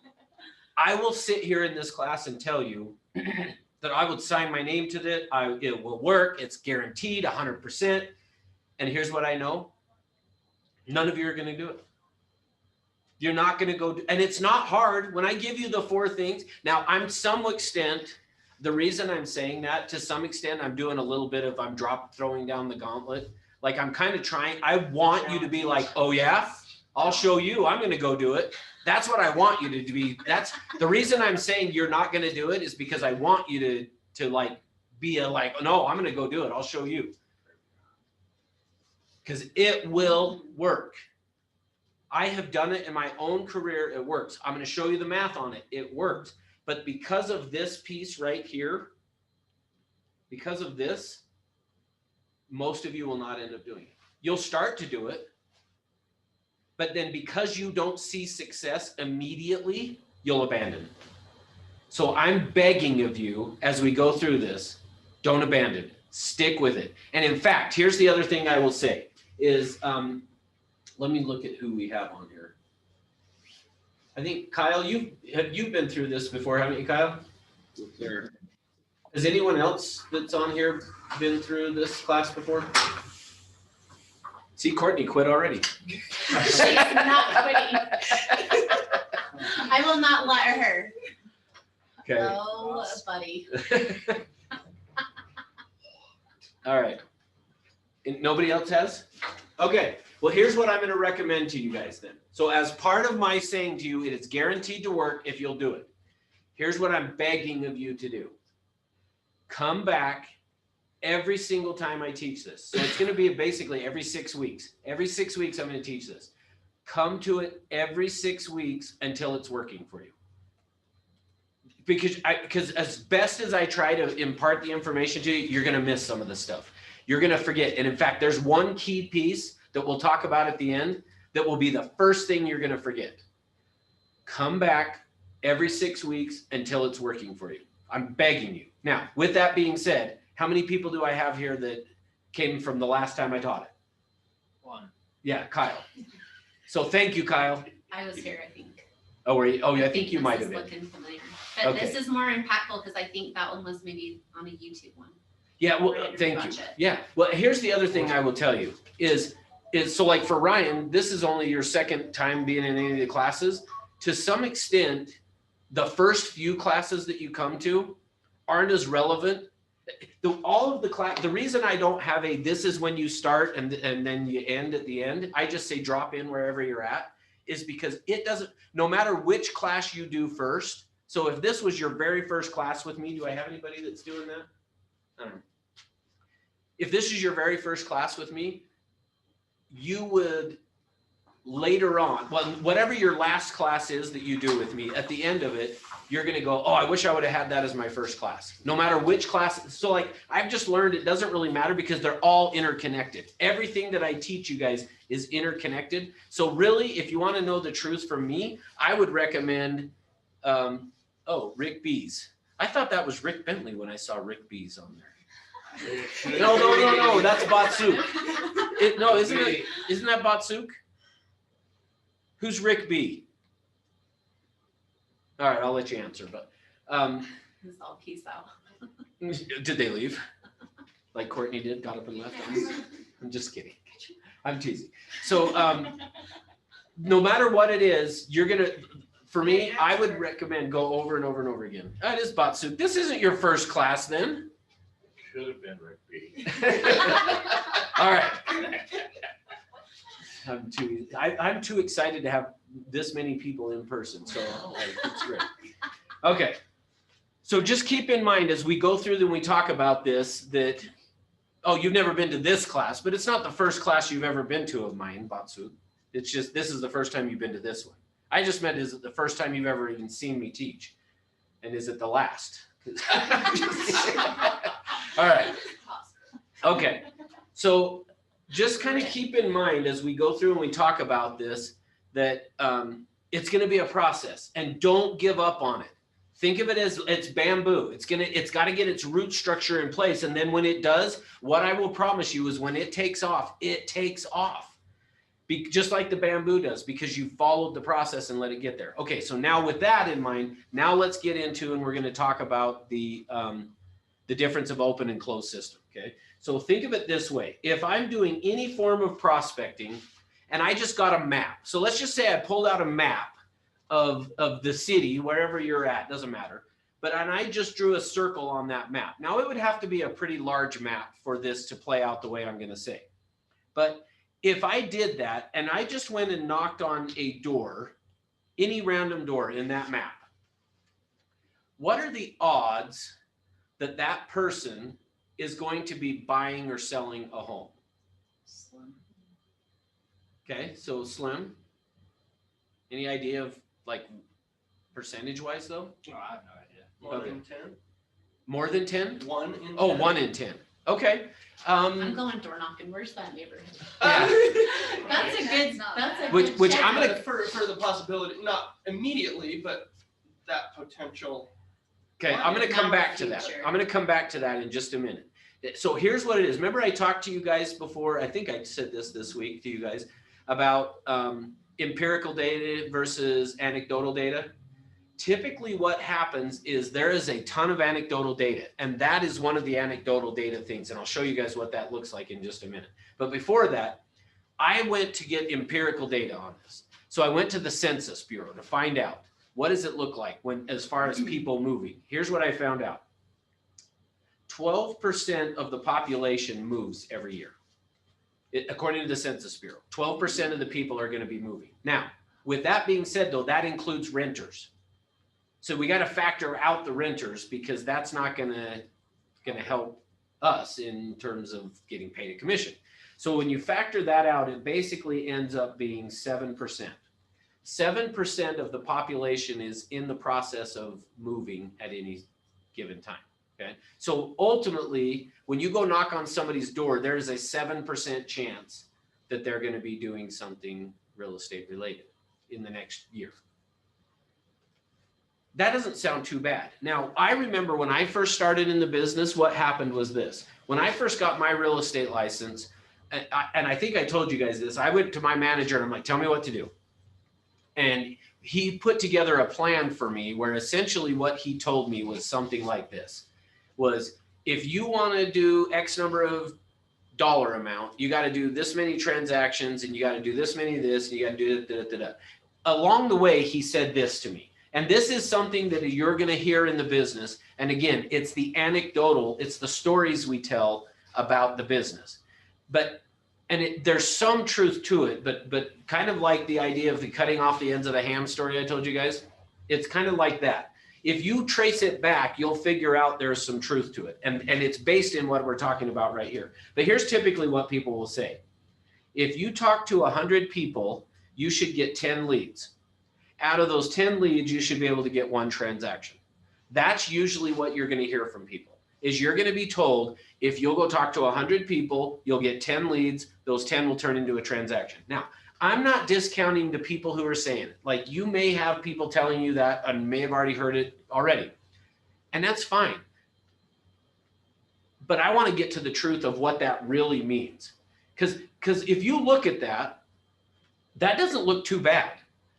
I will sit here in this class and tell you that I would sign my name to it. It will work. It's guaranteed 100%. And here's what I know. None of you are going to do it. You're not going to go, and it's not hard. When I give you the 4 things, now I'm some extent, the reason I'm saying that to some extent, I'm doing a little bit of, I'm throwing down the gauntlet. Like I'm kind of trying, I want you to be like, oh yeah, I'll show you, I'm going to go do it. That's what I want you to be. That's the reason I'm saying you're not going to do it is because I want you to like be like, no, I'm going to go do it. I'll show you. Because it will work. I have done it in my own career. It works. I'm going to show you the math on it. It works. But because of this piece right here, because of this, most of you will not end up doing it. You'll start to do it, but then because you don't see success immediately, you'll abandon it. So I'm begging of you as we go through this, don't abandon it. Stick with it. And in fact, here's the other thing I will say is, let me look at who we have on here. I think Kyle, you've been through this before, haven't you, Kyle? There. Has anyone else that's on here been through this class before? See, Courtney quit already. She's not quitting. I will not let her. Okay. Oh, buddy. All right. And nobody else has? Okay. Well, here's what I'm going to recommend to you guys then. So as part of my saying to you, it is guaranteed to work if you'll do it. Here's what I'm begging of you to do. Come back every single time I teach this. So it's going to be basically every 6 weeks. Every 6 weeks, I'm going to teach this. Come to it every 6 weeks until it's working for you. Because as best as I try to impart the information to you, you're going to miss some of the stuff. You're going to forget. And in fact, there's one key piece that we'll talk about at the end that will be the first thing you're going to forget. Come back every 6 weeks until it's working for you. I'm begging you. Now, with that being said, how many people do I have here that came from the last time I taught it? One. Yeah, Kyle. So thank you, Kyle. I was here, I think. Oh, were you? Oh, yeah, I think you this might is have been. looking familiar. But Okay. this is more impactful because I think that one was maybe on a YouTube one. Yeah, well, Ryan, thank you. budget. Yeah, well, here's the other thing I will tell you is so like for Ryan, this is only your second time being in any of the classes. To some extent, the first few classes that you come to aren't as relevant. All of the class, the reason I don't have a this is when you start and then you end at the end, I just say drop in wherever you're at, is because it doesn't, no matter which class you do first. So if this was your very first class with me, do I have anybody that's doing that? I don't know. If this is your very first class with me, you would later on, well, whatever your last class is that you do with me, at the end of it, you're going to go, oh, I wish I would have had that as my first class. No matter which class. So like, I've just learned it doesn't really matter because they're all interconnected. Everything that I teach you guys is interconnected. So really, if you want to know the truth from me, I would recommend, Rick Bees. I thought that was Rick Bentley when I saw Rick Bees on there. No, that's Batsuk. Isn't that Batsuk? Who's Rick B? All right, I'll let you answer, but It's all peace out. did they leave? Like Courtney did, got up and left? I'm just kidding. I'm teasing. So no matter what it is, you're gonna, for me, I would recommend go over and over and over again. That is Batsuk. This isn't your first class then. Should have been Rick B. All right. I'm too excited to have this many people in person, so it's great. Okay, so just keep in mind as we go through and we talk about this that, oh, you've never been to this class, but it's not the first class you've ever been to of mine, Batsu. It's just this is the first time you've been to this one. I just meant, is it the first time you've ever even seen me teach? And is it the last? All right. Okay. So just kind of keep in mind as we go through and we talk about this, that it's going to be a process, and don't give up on it. Think of it as it's bamboo. It's got to get its root structure in place. And then when it does, what I will promise you is when it takes off, just like the bamboo does, because you followed the process and let it get there. Okay. So now with that in mind, now let's get into, and we're going to talk about the difference of open and closed system. Okay. So think of it this way. If I'm doing any form of prospecting and I just got a map. So let's just say I pulled out a map of the city, wherever you're at, doesn't matter. And I just drew a circle on that map. Now it would have to be a pretty large map for this to play out the way I'm going to say. But if I did that and I just went and knocked on a door, any random door in that map, what are the odds that that person is going to be buying or selling a home? Slim. Okay, so slim. Any idea of like percentage wise though? Oh, I have no idea. 1 in 10. More than 10? 1 in 10. Oh, 1 in 10. Okay. I'm going door knocking. Where's that neighborhood? Yeah. That's a good, that's a Which- good which check. I'm gonna- for the possibility, not immediately, but that potential. Okay, I'm gonna come Not back to the that. future. I'm gonna come back to that in just a minute. So here's what it is. Remember I talked to you guys before, I think I said this week to you guys, about empirical data versus anecdotal data? Typically what happens is there is a ton of anecdotal data, and that is one of the anecdotal data things, and I'll show you guys what that looks like in just a minute. But before that, I went to get empirical data on this. So I went to the Census Bureau to find out, what does it look like when, as far as people moving? Here's what I found out. 12% of the population moves every year. According to the Census Bureau, 12% of the people are going to be moving. Now, with that being said, though, that includes renters. So we got to factor out the renters because that's not going to help us in terms of getting paid a commission. So when you factor that out, it basically ends up being 7%. 7% of the population is in the process of moving at any given time. Okay. So ultimately, when you go knock on somebody's door, there is a 7% chance that they're going to be doing something real estate related in the next year. That doesn't sound too bad. Now, I remember when I first started in the business, what happened was this. When I first got my real estate license, and I think I told you guys this, I went to my manager and I'm like, tell me what to do. And he put together a plan for me where essentially what he told me was something like this, was if you want to do X number of dollar amount, you got to do this many transactions and you got to do this many of this, and you got to do that. Along the way, he said this to me. And this is something that you're going to hear in the business. And again, it's the anecdotal, it's the stories we tell about the business. There's some truth to it, but kind of like the idea of the cutting off the ends of the ham story I told you guys, it's kind of like that. If you trace it back, you'll figure out there's some truth to it. And it's based in what we're talking about right here. But here's typically what people will say. If you talk to 100 people, you should get 10 leads. Out of those 10 leads, you should be able to get 1 transaction. That's usually what you're going to hear from people, is you're going to be told, if you'll go talk to 100 people, you'll get 10 leads. Those 10 will turn into a transaction. Now, I'm not discounting the people who are saying it. Like, you may have people telling you that and may have already heard it already. And that's fine. But I want to get to the truth of what that really means. Because if you look at that, that doesn't look too bad.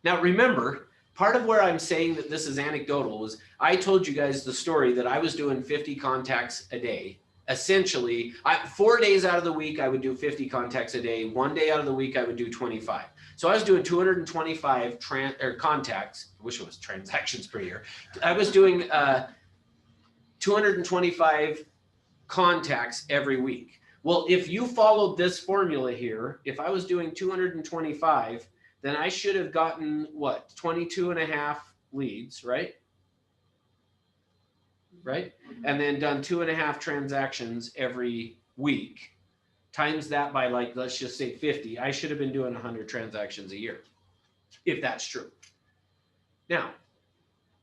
Now, remember, part of where I'm saying that this is anecdotal is I told you guys the story that I was doing 50 contacts a day. Essentially, 4 days out of the week, I would do 50 contacts a day. 1 day out of the week, I would do 25. So I was doing 225 contacts. I wish it was transactions per year. I was doing 225 contacts every week. Well, if you followed this formula here, if I was doing 225, then I should have gotten what, 22 and a half leads, right? Right? And then done 2.5 transactions every week, times that by, like, let's just say 50. I should have been doing 100 transactions a year, if that's true. Now,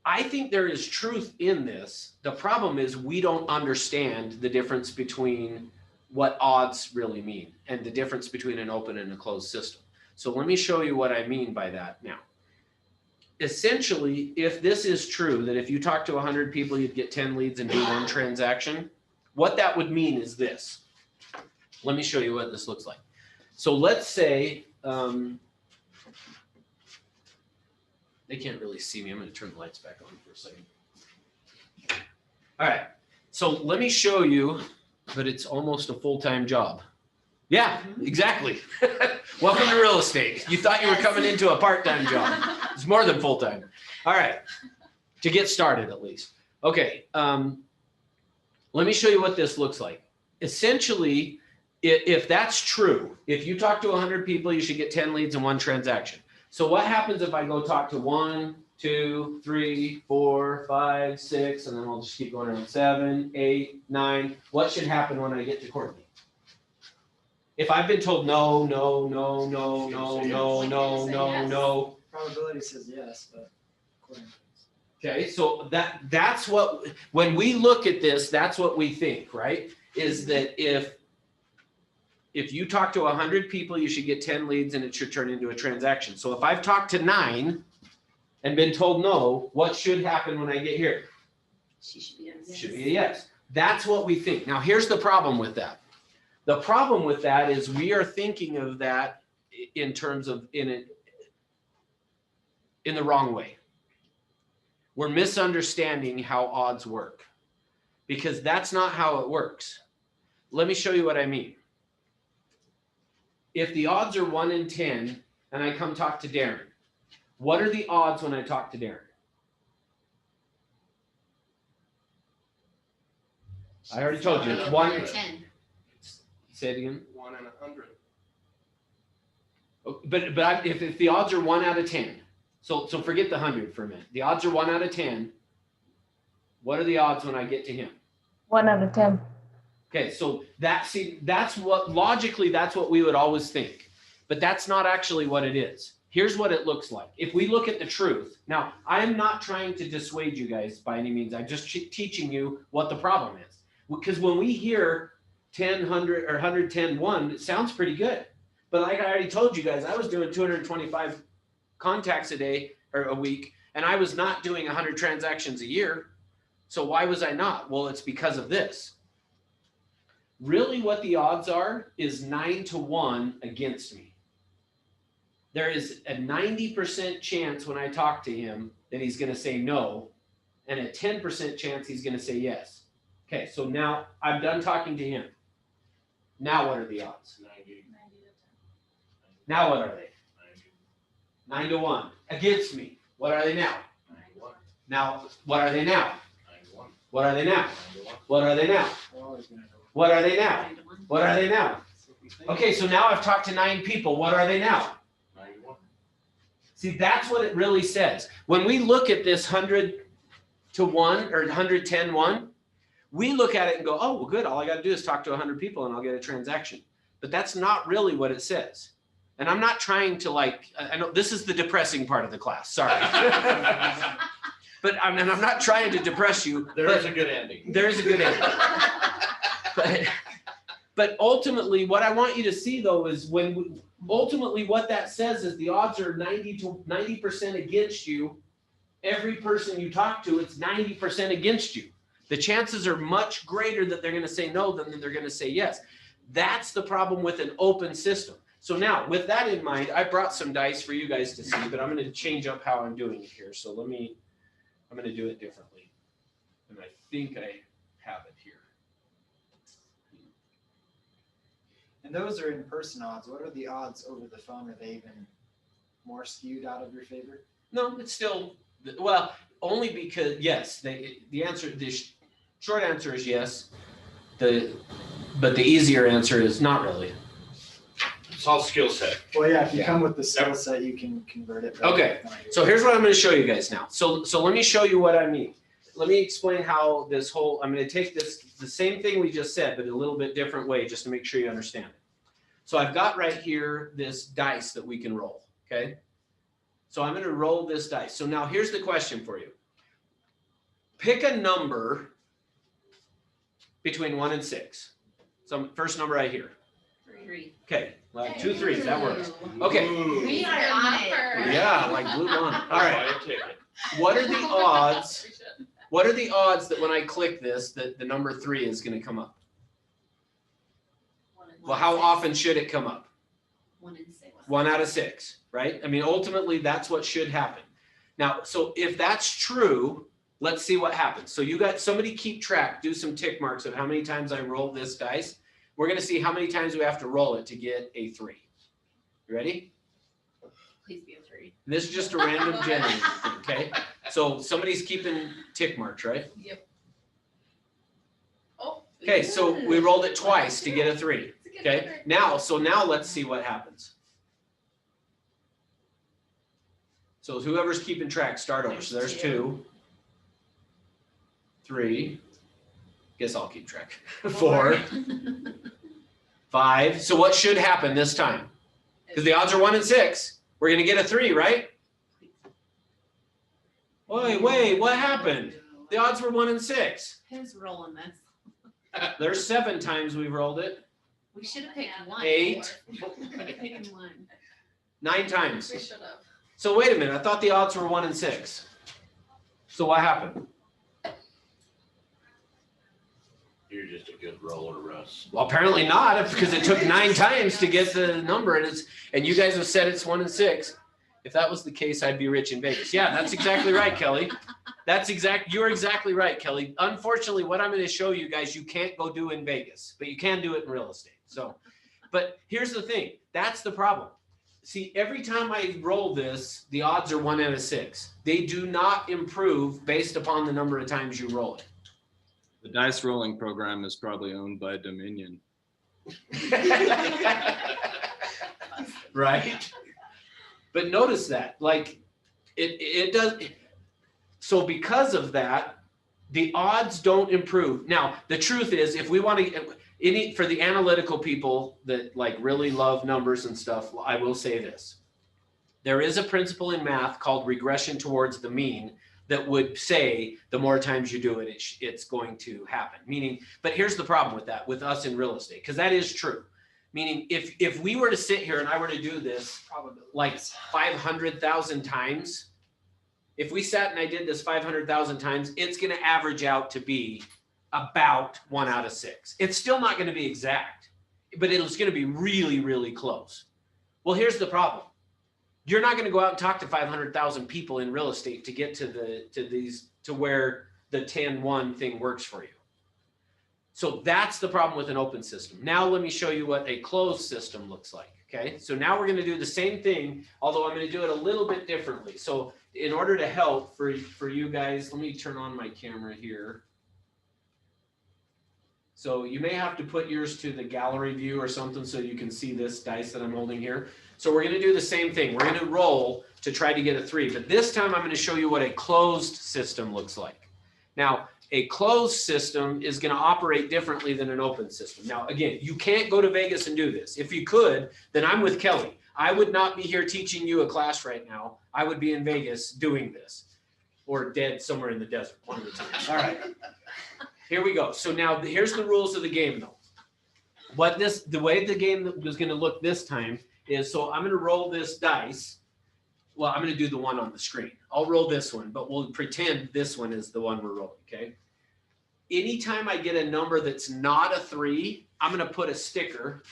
I think there is truth in this. The problem is we don't understand the difference between what odds really mean and the difference between an open and a closed system. So let me show you what I mean by that now. Essentially, if this is true, that if you talk to 100 people, you'd get 10 leads and do 1 transaction, what that would mean is this. Let me show you what this looks like. So let's say, they can't really see me. I'm going to turn the lights back on for a second. All right. So let me show you, but it's almost a full-time job. Yeah, exactly. Welcome to real estate. You thought you were coming into a part-time job. It's more than full-time. All right, to get started at least. Okay, let me show you what this looks like. Essentially, if that's true, if you talk to 100 people, you should get 10 leads and 1 transaction. So what happens if I go talk to 1, 2, 3, 4, 5, 6, and then I'll just keep going around 7, 8, 9. What should happen when I get to Courtney? If I've been told no, no, no, no, no, no, no, no, no. Probability says yes, but. Okay, so that's what, when we look at this, that's what we think, right? Is that if you talk to 100 people, you should get 10 leads and it should turn into a transaction. So if I've talked to 9 and been told no, what should happen when I get here? She should be a yes. Should be a yes. That's what we think. Now, here's the problem with that. The problem with that is we are thinking of that in terms of in the wrong way. We're misunderstanding how odds work because that's not how it works. Let me show you what I mean. If the odds are 1 in 10 and I come talk to Darren, what are the odds when I talk to Darren? I already told you, it's 1 in 10. Say it again. 1 in 100. But if the odds are 1 out of 10, so forget the 100 for a minute. The odds are 1 out of 10. What are the odds when I get to him? 1 out of 10. Okay, so that's what logically that's what we would always think, but that's not actually what it is. Here's what it looks like. If we look at the truth, now I am not trying to dissuade you guys by any means. I'm just teaching you what the problem is. Because when we hear 10, 100, or 110, 1, it sounds pretty good. But like I already told you guys, I was doing 225 contacts a day or a week, and I was not doing 100 transactions a year. So why was I not? Well, it's because of this. Really what the odds are is 9 to 1 against me. There is a 90% chance when I talk to him that he's going to say no, and a 10% chance he's going to say yes. Okay, so now I'm done talking to him. Now what are the odds? 90. Now what are they? 9 to 1 against me. What are they now? 91. Now, what are they now? 91. What are they now? 91. What are they now? What are they now? What are they now? Okay, so now I've talked to 9 people. What are they now? 91. See, that's what it really says. When we look at this 100 to 1 or 110 1, we look at it and go, oh, well, good. All I got to do is talk to 100 people and I'll get a transaction. But that's not really what it says. And I'm not trying to I know this is the depressing part of the class. Sorry. But I'm not trying to depress you. There is a good ending. There is a good ending. But ultimately, what I want you to see, though, is ultimately what that says is the odds are 90% against you. Every person you talk to, it's 90% against you. The chances are much greater that they're going to say no than they're going to say yes. That's the problem with an open system. So now, with that in mind, I brought some dice for you guys to see, but I'm going to change up how I'm doing it here. So I'm going to do it differently. And I think I have it here. And those are in-person odds. What are the odds over the phone? Are they even more skewed out of your favor? No, it's still, well, only because, yes, the short answer is yes. But the easier answer is not really. It's all skill set. Well, yeah, if you come with the skill set, you can convert it. Okay, so here's what I'm going to show you guys now. So let me show you what I mean. Let me explain how this whole, I'm going to take the same thing we just said, but a little bit different way, just to make sure you understand it. So I've got right here this dice that we can roll, okay? So I'm going to roll this dice. So now here's the question for you. Pick a number between 1 and 6. So first number I hear. 3. Okay, well, 2 3s, that works. Okay. We are on it. Yeah, like blue on. All right. What are the odds? What are the odds that when I click this, that the number 3 is going to come up? Well, how often should it come up? 1 in 6. 1 out of 6, right? I mean, ultimately, that's what should happen. Now, so if that's true, let's see what happens. So you got somebody keep track, do some tick marks of how many times I roll this dice. We're going to see how many times we have to roll it to get a 3. You ready? Please be a 3. This is just a random generator thing, okay? So somebody's keeping tick marks, right? Yep. Oh. Okay, so we rolled it twice to get a 3. Okay, now let's see what happens. So whoever's keeping track, start over. So there's 2, 3. Guess I'll keep track. 4, 5. So what should happen this time? Because the odds are 1 in 6. We're going to get a 3, right? Wait, what happened? The odds were 1 in 6. Who's rolling this? There's 7 times we've rolled it. We should have picked one. 8. We could have picked one. 9 times. We should have. So wait a minute, I thought the odds were 1 in 6. So what happened? You're just a good roller, Russ. Well, apparently not, because it took 9 times to get the number, and you guys have said it's 1 in 6. If that was the case, I'd be rich in Vegas. Yeah, that's exactly right, Kelly. You're exactly right, Kelly. Unfortunately, what I'm going to show you guys, you can't go do in Vegas, but you can do it in real estate. So, but here's the thing. That's the problem. See, every time I roll this, the odds are 1 out of 6. They do not improve based upon the number of times you roll it. The dice rolling program is probably owned by Dominion. Right? But notice that, like, it does. So because of that, the odds don't improve. Now, the truth is, if we want to, for the analytical people that like really love numbers and stuff, I will say this. There is a principle in math called regression towards the mean that would say the more times you do it, it's going to happen. Meaning, but here's the problem with that, with us in real estate, because that is true. Meaning, if we were to sit here and I were to do this like 500,000 times, if we sat and I did this 500,000 times, it's going to average out to be about 1 out of 6. It's still not going to be exact, but it's going to be really, really close. Well, here's the problem. You're not going to go out and talk to 500,000 people in real estate to get to where the 10-1 thing works for you. So that's the problem with an open system. Now let me show you what a closed system looks like. Okay, so now we're going to do the same thing, although I'm going to do it a little bit differently. So in order to help for you guys, let me turn on my camera here. So you may have to put yours to the gallery view or something so you can see this dice that I'm holding here. So we're going to do the same thing. We're going to roll to try to get a 3, but this time I'm going to show you what a closed system looks like. Now, a closed system is going to operate differently than an open system. Now, again, you can't go to Vegas and do this. If you could, then I'm with Kelly. I would not be here teaching you a class right now. I would be in Vegas doing this, or dead somewhere in the desert, one of the two. All right, here we go. So now here's the rules of the game, though. The way the game was going to look this time is, so I'm going to roll this dice. Well, I'm going to do the one on the screen. I'll roll this one, but we'll pretend this one is the one we're rolling, okay? Anytime I get a number that's not a 3, I'm going to put a sticker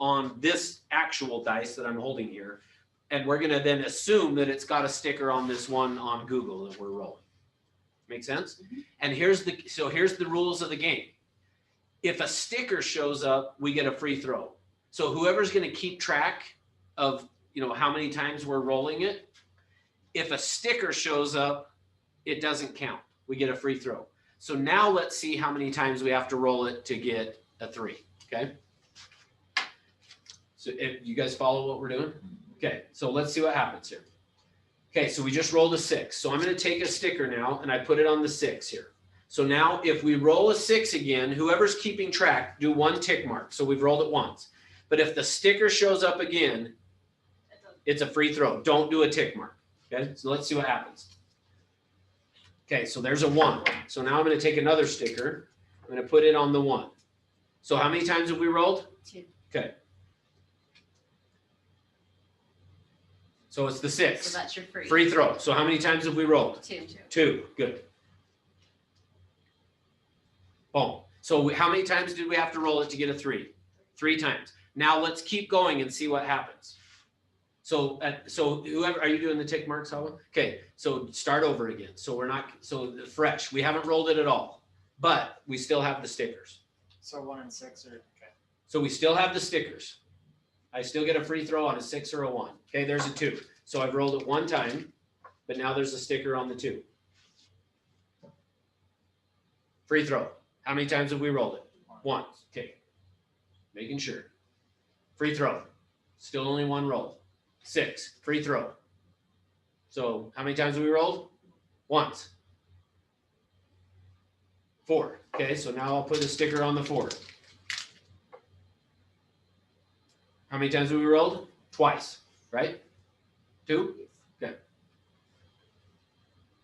on this actual dice that I'm holding here. And we're going to then assume that it's got a sticker on this one on Google that we're rolling. Make sense? Mm-hmm. And here's the rules of the game. If a sticker shows up, we get a free throw. So whoever's going to keep track of how many times we're rolling it, if a sticker shows up, it doesn't count. We get a free throw. So now let's see how many times we have to roll it to get a 3, okay? So if you guys follow what we're doing? Okay, so let's see what happens here. Okay, so we just rolled a 6. So I'm going to take a sticker now, and I put it on the 6 here. So now if we roll a 6 again, whoever's keeping track, do 1 tick mark. So we've rolled it once. But if the sticker shows up again, it's a free throw. Don't do a tick mark. Okay, so let's see what happens. Okay, so there's a 1. So now I'm going to take another sticker. I'm going to put it on the 1. So how many times have we rolled? 2. Okay. So it's the 6. So that's your free. Free throw. So how many times have we rolled? 2. 2. Good. Boom. So how many times did we have to roll it to get a 3? 3 times. Now let's keep going and see what happens. So whoever, are you doing the tick marks, Hawa? Okay, so start over again. So fresh. We haven't rolled it at all, but we still have the stickers. So 1 and 6 are okay. So we still have the stickers. I still get a free throw on a 6 or a 1. Okay, there's a 2. So I've rolled it 1 time, but now there's a sticker on the 2. Free throw. How many times have we rolled it? 1. Okay, making sure. Free throw. Still only 1 roll. 6, free throw. So how many times have we rolled? Once. 4. Okay, so now I'll put a sticker on the 4. How many times have we rolled? Twice, right? 2? Okay.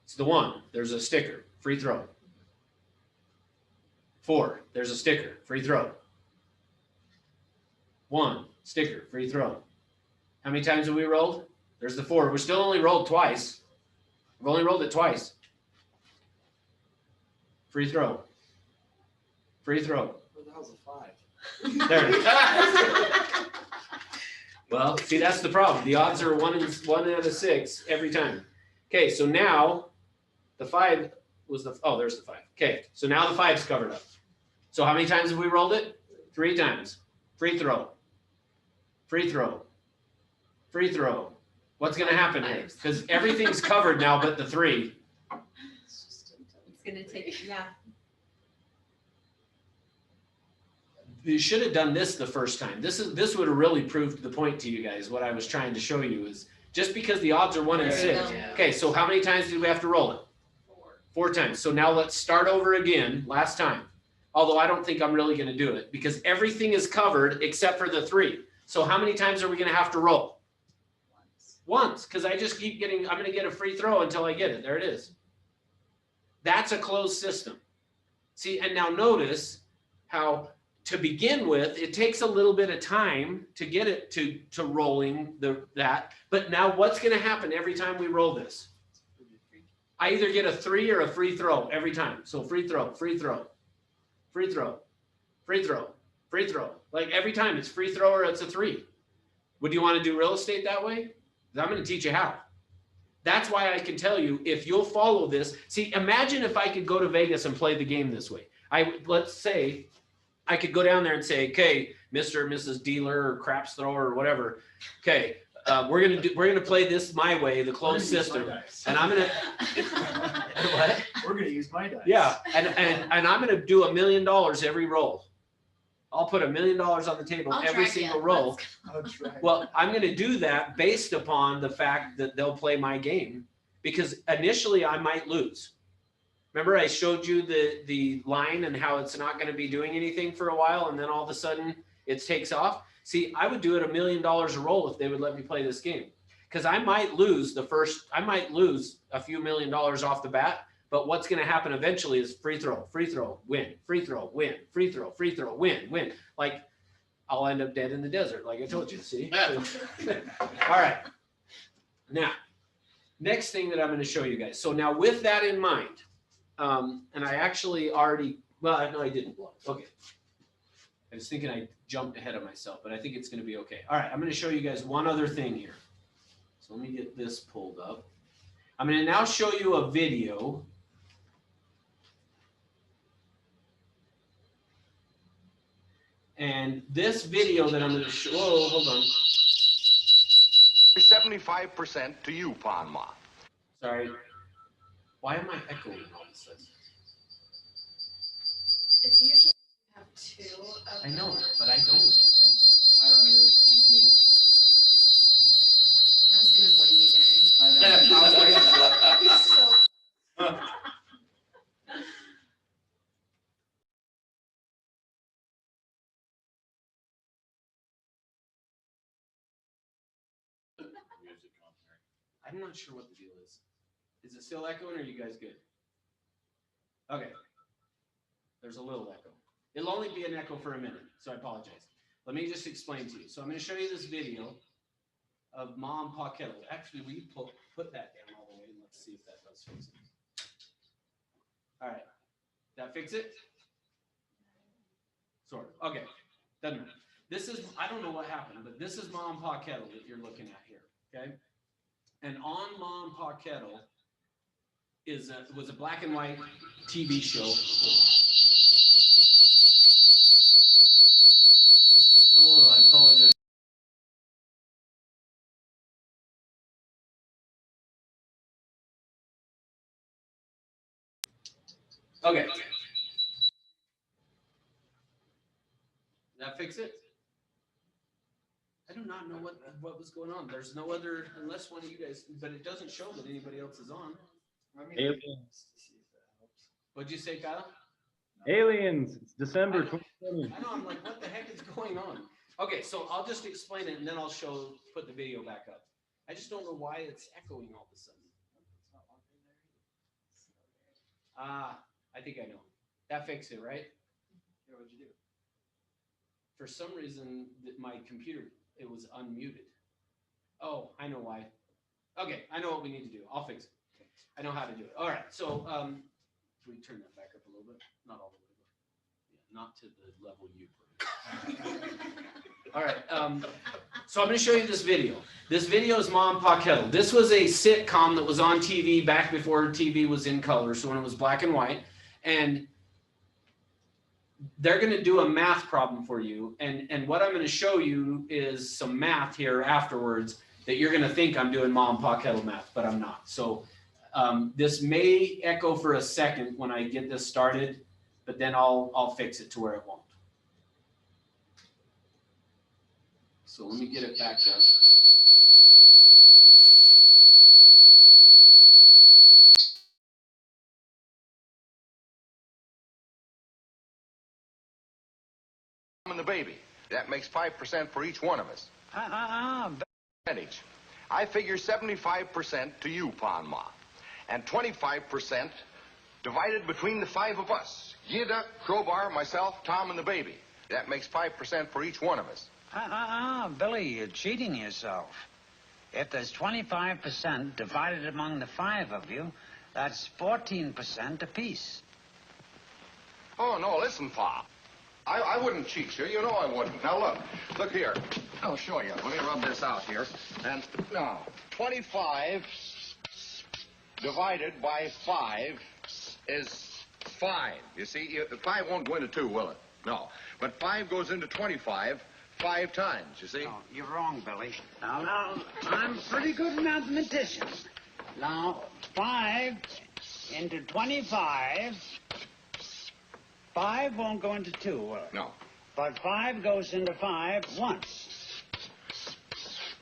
It's the 1. There's a sticker. Free throw. 4. There's a sticker. Free throw. 1. Sticker. Free throw. How many times have we rolled? There's the 4. We still only rolled twice. We've only rolled it twice. Free throw. Free throw. What the hell's a 5? There it is. Well, see, that's the problem. The odds are 1 out of 6 every time. Okay, so now the 5 was the, oh, there's the 5. Okay, so now the 5's covered up. So how many times have we rolled it? 3 times. Free throw. Free throw. Free throw. What's going to happen here? Because everything's covered now but the 3. It's gonna take, yeah. You should have done this the first time. This would have really proved the point to you guys. What I was trying to show you is just because the odds are 1 in 6. Okay, so how many times did we have to roll it? 4 times. So now let's start over again. Last time. Although I don't think I'm really going to do it because everything is covered except for the 3. So how many times are we going to have to roll? Once, because I just keep getting, I'm going to get a free throw until I get it. There it is. That's a closed system. See, and now notice how to begin with, it takes a little bit of time to get it to rolling that. But now what's going to happen every time we roll this? I either get a 3 or a free throw every time. So free throw, free throw, free throw, free throw, free throw. Like every time it's free throw or it's a 3. Would you want to do real estate that way? I'm going to teach you how. That's why I can tell you if you'll follow this. See, imagine if I could go to Vegas and play the game this way. Let's say I could go down there and say, okay, Mr. or Mrs. Dealer or craps thrower or whatever. Okay, we're gonna play this my way, the closed system, and I'm gonna. What? We're gonna use my dice. Yeah, and I'm gonna do $1 million every roll. I'll put $1 million on the table every single roll. Well, I'm going to do that based upon the fact that they'll play my game because initially I might lose. Remember I showed you the line and how it's not going to be doing anything for a while and then all of a sudden it takes off. See, I would do it $1 million a roll if they would let me play this game because I might lose a few $1 million off the bat. But what's going to happen eventually is free throw, win, free throw, win, free throw, win. Like I'll end up dead in the desert, like I told you. See? All right. Now, next thing that I'm going to show you guys. So now with that in mind, and I actually already, well, no, I didn't blow it. Okay. I was thinking I jumped ahead of myself, but I think it's going to be okay. All right. I'm going to show you guys one other thing here. So let me get this pulled up. I'm going to now show you a video. And this video that I'm going to show, oh, hold on. 75% to you, Panma. Sorry. Why am I echoing all of a sudden? It's usually you have 2 of I know, them. but I don't. I don't either. Mine's muted. I was gonna blame you, Darren. I know. I was waiting for that. So I'm not sure what the deal is. Is it still echoing or are you guys good? Okay. There's a little echo. It'll only be an echo for a minute, so I apologize. Let me just explain to you. So I'm going to show you this video of Mom Pa Kettle. Actually, will you put that down all the way and let's see if that does fix it. All right. That fix it? Sort of. Okay. Doesn't matter. This is, I don't know what happened, but this is Mom Pa Kettle that you're looking at here. Okay. And on Mom Pa Kettle was a black and white TV show. Oh, I apologize. Okay. Did that fix it? I do not know what was going on. There's no other, unless one of you guys, but it doesn't show that anybody else is on. Aliens. What'd you say, Kyle? Aliens. It's December 2020. I know, I'm like, what the heck is going on? Okay, so I'll just explain it and then I'll put the video back up. I just don't know why it's echoing all of a sudden. Ah, I think I know. That fixed it, right? Yeah, what'd you do? For some reason, my computer, it was unmuted. Oh, I know why. Okay, I know what we need to do. I'll fix it. I know how to do it. All right, so can we turn that back up a little bit? Not all the way, but yeah, not to the level you put it. All right, so I'm going to show you this video. This video is Ma and Pa Kettle. This was a sitcom that was on TV back before TV was in color, so when it was black and white. And they're going to do a math problem for you. And what I'm going to show you is some math here afterwards that you're going to think I'm doing Ma and Pa Kettle math, but I'm not. So this may echo for a second when I get this started, but then I'll fix it to where it won't. So let me get it back up. And the baby. That makes 5% for each one of us. Percentage. I figure 75% to you, Pa and Ma, and 25% divided between the 5 of us. Yida, Crowbar, myself, Tom, and the baby. That makes 5% for each one of us. Billy, you're cheating yourself. If there's 25% divided among the 5 of you, that's 14% apiece. Oh, no, listen, Pa. I wouldn't cheat you. You know I wouldn't. Now, look here. I'll show you. Let me rub this out here. And now, 25 divided by 5 is 5. You see, 5 won't go into 2, will it? No. But 5 goes into 25 5 times, you see? No, you're wrong, Billy. Now, I'm a pretty good mathematician. Now, 5 into 25... 5 won't go into 2, will it? No. But 5 goes into 5 once.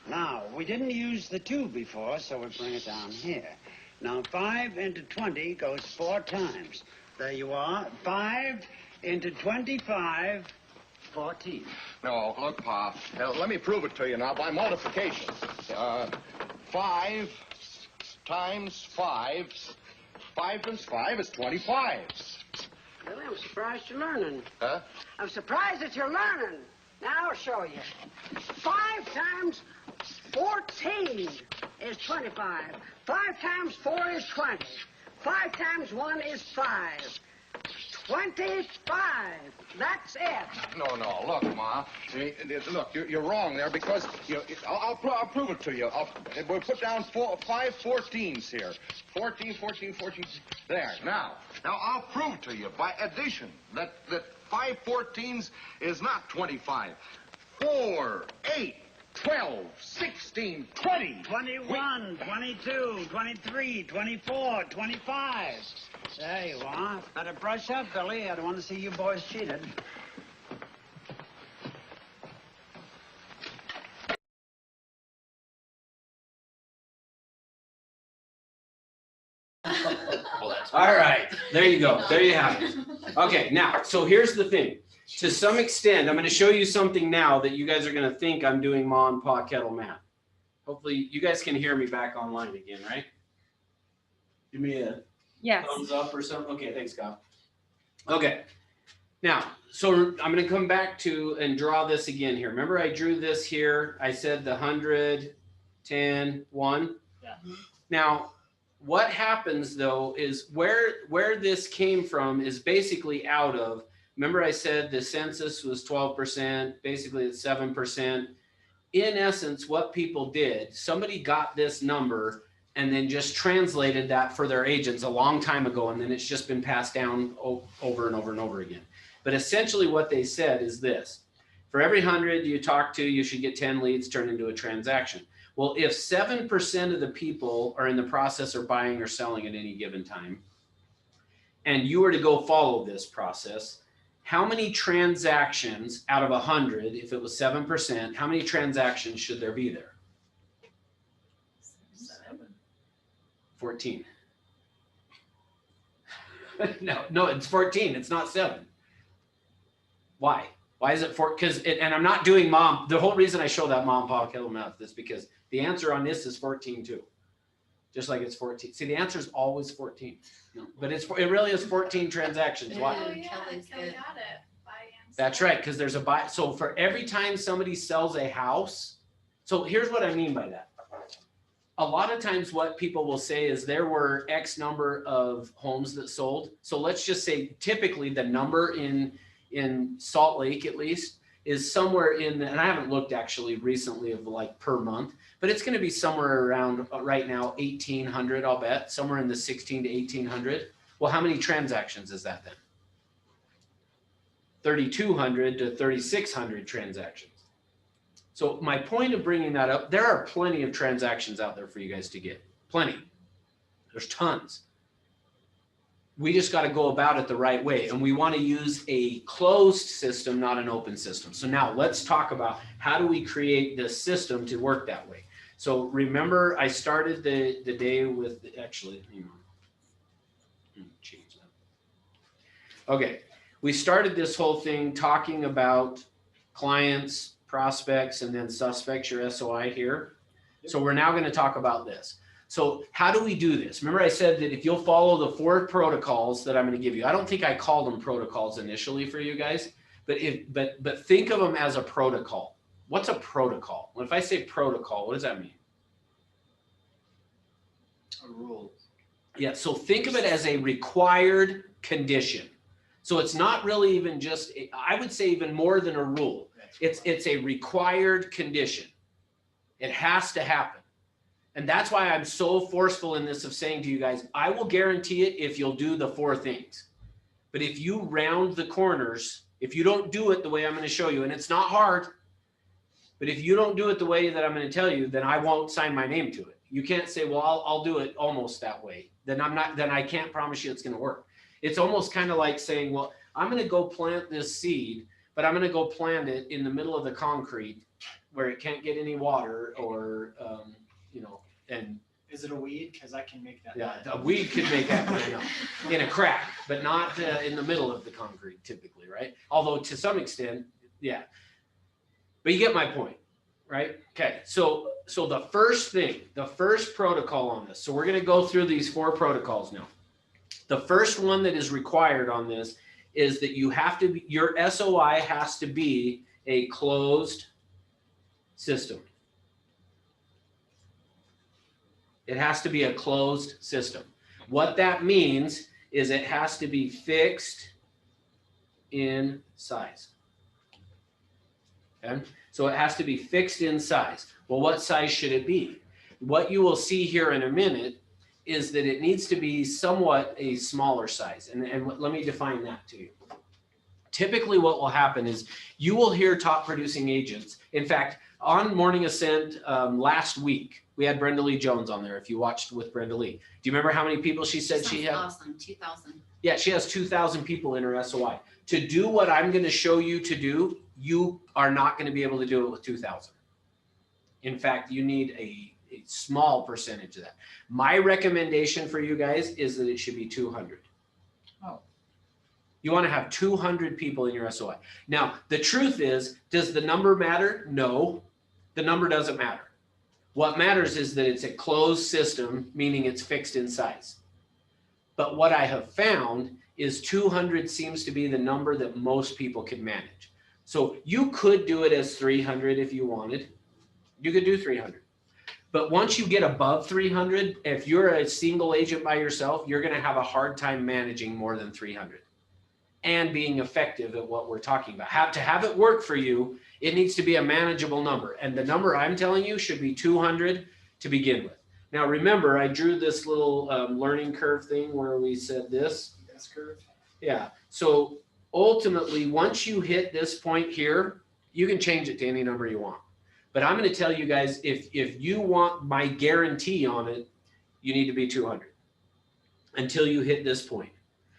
Now, we didn't use the 2 before, so we bring it down here. Now, 5 into 20 goes 4 times. There you are. 5 into 25, 14. No, look, Pa. Let me prove it to you now by multiplication. 5 times 5. 5 times 5 is 25. Billy, I'm surprised you're learning. Huh? I'm surprised that you're learning. Now I'll show you. 5 times 14 is 25. 5 times 4 is 20. 5 times 1 is 5. 25. That's it. No, look, Ma. Look, you're wrong there because I'll prove it to you. We'll put down 5 14s here. 14, 14, 14. There. Now I'll prove to you by addition that 5 14s is not 25. 4, 8, 12, 16, 20. 21, 22, 23, 24, 25. There you are. Better brush up, Billy. I don't want to see you boys cheated. All right, there you go. There you have it. Okay, now, so here's the thing. To some extent, I'm going to show you something now that you guys are going to think I'm doing Ma and Pa Kettle math. Hopefully, you guys can hear me back online again, right? Give me a thumbs up or something. Okay, thanks, Kyle. Okay, now, so I'm going to come back to and draw this again here. Remember, I drew this here. I said the 100, 10, 1. Yeah. Now, what happens though is where this came from is basically out of, remember I said the census was 12%, basically it's 7%. In essence, what people did, somebody got this number and then just translated that for their agents a long time ago, and then it's just been passed down over and over and over again. But essentially what they said is this: for every 100 you talk to, you should get 10 leads turned into a transaction. Well, if 7% of the people are in the process of buying or selling at any given time, and you were to go follow this process, how many transactions out of 100, if it was 7%, how many transactions should there be there? 14. No, it's 14. It's not 7. Why? Why is it 4? Because and I'm not doing the whole reason I show that Ma and Pa Kettle math is because the answer on this is 14 too. just like it's 14. See, the answer is always 14, but it really is 14 transactions. Why? Oh, yeah, Kelly's Kelly good. got it. Buy and That's sell. right, because there's a buy. So for every time somebody sells a house, so here's what I mean by that. A lot of times what people will say is there were X number of homes that sold. So let's just say typically the number in Salt Lake at least is somewhere in, and I haven't looked actually recently of like per month, but it's going to be somewhere around right now 1,800, I'll bet, somewhere in the 16 to 1,800. Well, how many transactions is that then? 3,200 to 3,600 transactions. So my point of bringing that up, there are plenty of transactions out there for you guys to get. Plenty. There's tons. We just got to go about it the right way. And we want to use a closed system, not an open system. So now let's talk about how do we create this system to work that way. So remember, I started the day with, actually, change that. Okay. We started this whole thing talking about clients, prospects, and then suspects, your SOI here. So we're now going to talk about this. So how do we do this? Remember I said that if you'll follow the 4 protocols that I'm going to give you, I don't think I called them protocols initially for you guys, but think of them as a protocol. What's a protocol? Well, if I say protocol, what does that mean? A rule. Yeah, so think of it as a required condition. So it's not really even just, I would say even more than a rule. It's a required condition. It has to happen. And that's why I'm so forceful in this of saying to you guys, I will guarantee it if you'll do the 4 things. But if you round the corners, if you don't do it the way I'm going to show you, and it's not hard, but if you don't do it the way that I'm going to tell you, then I won't sign my name to it. You can't say, well, I'll do it almost that way. Then I can't promise you it's going to work. It's almost kind of like saying, well, I'm going to go plant this seed, but I'm going to go plant it in the middle of the concrete where it can't get any water or, and Is it a weed? Because I can make that. yeah, a weed could make that, I know, in a crack, but not in the middle of the concrete typically, right? Although to some extent, yeah. But you get my point, right? Okay, so the first thing, the first protocol on this, so we're going to go through these 4 protocols now. The first one that is required on this is that you have to be, your SOI has to be a closed system. It has to be a closed system. What that means is it has to be fixed in size. Okay? So it has to be fixed in size. Well, what size should it be? What you will see here in a minute is that it needs to be somewhat a smaller size. And let me define that to you. Typically what will happen is you will hear top producing agents. In fact, on Morning Ascent last week, we had Brenda Lee Jones on there. If you watched with Brenda Lee, do you remember how many people she said she had? Awesome, 2,000. Yeah, she has 2,000 people in her SOI. To do what I'm going to show you to do, you are not going to be able to do it with 2,000. In fact, you need a small percentage of that. My recommendation for you guys is that it should be 200. Oh. You want to have 200 people in your SOI. Now, the truth is, does the number matter? No, the number doesn't matter. What matters is that it's a closed system, meaning it's fixed in size. But what I have found is 200 seems to be the number that most people can manage. So you could do it as 300 if you wanted. You could do 300. But once you get above 300, if you're a single agent by yourself, you're going to have a hard time managing more than 300 and being effective at what we're talking about. To have it work for you, it needs to be a manageable number. And the number I'm telling you should be 200 to begin with. Now, remember, I drew this little learning curve thing where we said this. S curve. Yeah. So ultimately, once you hit this point here, you can change it to any number you want. But I'm going to tell you guys, if you want my guarantee on it, you need to be 200 until you hit this point.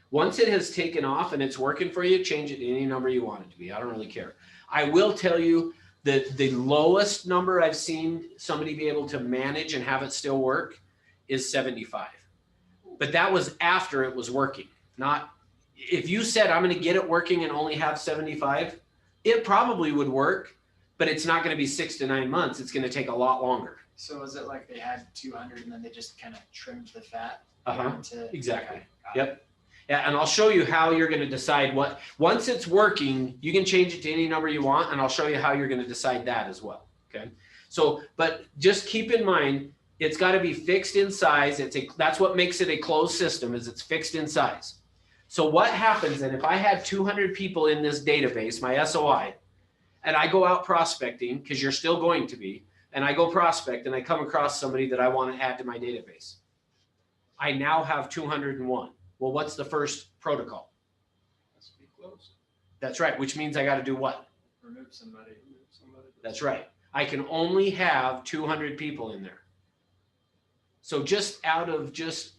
Once it has taken off and it's working for you, change it to any number you want it to be. I don't really care. I will tell you that the lowest number I've seen somebody be able to manage and have it still work is 75. But that was after it was working. Not if you said, I'm going to get it working and only have 75, it probably would work. But it's not going to be 6 to 9 months. It's going to take a lot longer. So is it like they had 200 and then they just kind of trimmed the fat? Uh-huh. To, Exactly. okay, got it. Yep. Yeah, and I'll show you how you're going to decide what, once it's working, you can change it to any number you want, and I'll show you how you're going to decide that as well. Okay. So, but just keep in mind, it's got to be fixed in size. That's what makes it a closed system, is it's fixed in size. So what happens then if I had 200 people in this database, my SOI, and I go out prospecting, because you're still going to be, and I go prospect and I come across somebody that I want to add to my database. I now have 201. Well, what's the first protocol? Has to be closed. That's right, which means I got to do what? Remove somebody. That's right. I can only have 200 people in there. So just out of just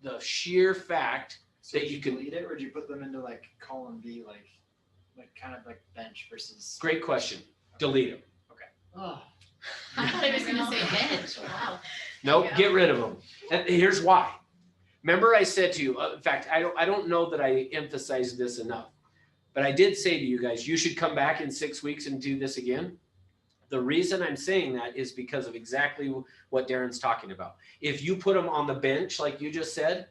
the sheer fact So that did you you can, delete it, or did you put them into like column B, like kind of like bench versus? great question, delete them. Oh. I thought he was gonna say bench, wow. Nope, Yeah. get rid of them. And here's why. Remember I said to you, in fact, I don't know that I emphasized this enough, but I did say to you guys, you should come back in 6 weeks and do this again. The reason I'm saying that is because of exactly what Darren's talking about. If you put them on the bench, like you just said,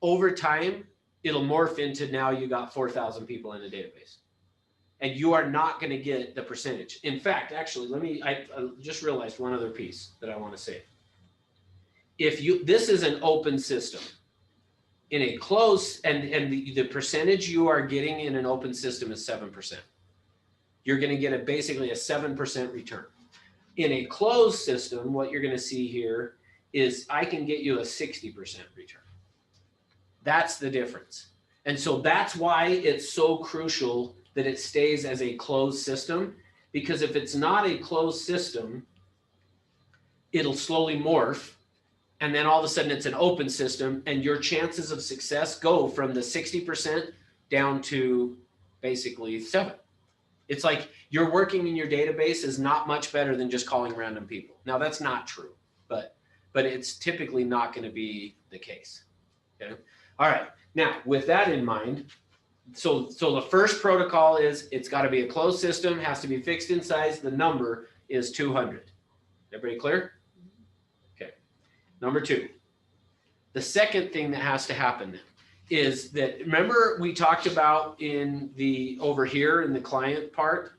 over time, it'll morph into now you got 4,000 people in a database. And you are not going to get the percentage. In fact, actually, I just realized one other piece that I want to say. This is an open system. In a closed, and the percentage you are getting in an open system is 7%. You're going to get basically a 7% return. In a closed system, what you're going to see here is I can get you a 60% return. That's the difference. And so that's why it's so crucial that it stays as a closed system, because if it's not a closed system, it'll slowly morph. And then all of a sudden it's an open system, and your chances of success go from the 60% down to basically 7. It's like you're working in your database is not much better than just calling random people. Now that's not true, but it's typically not going to be the case. Okay. All right. Now with that in mind, so the first protocol is it's got to be a closed system, has to be fixed in size. The number is 200. Everybody clear? Okay. Number 2. The second thing that has to happen then is that, remember we talked about over here in the client part,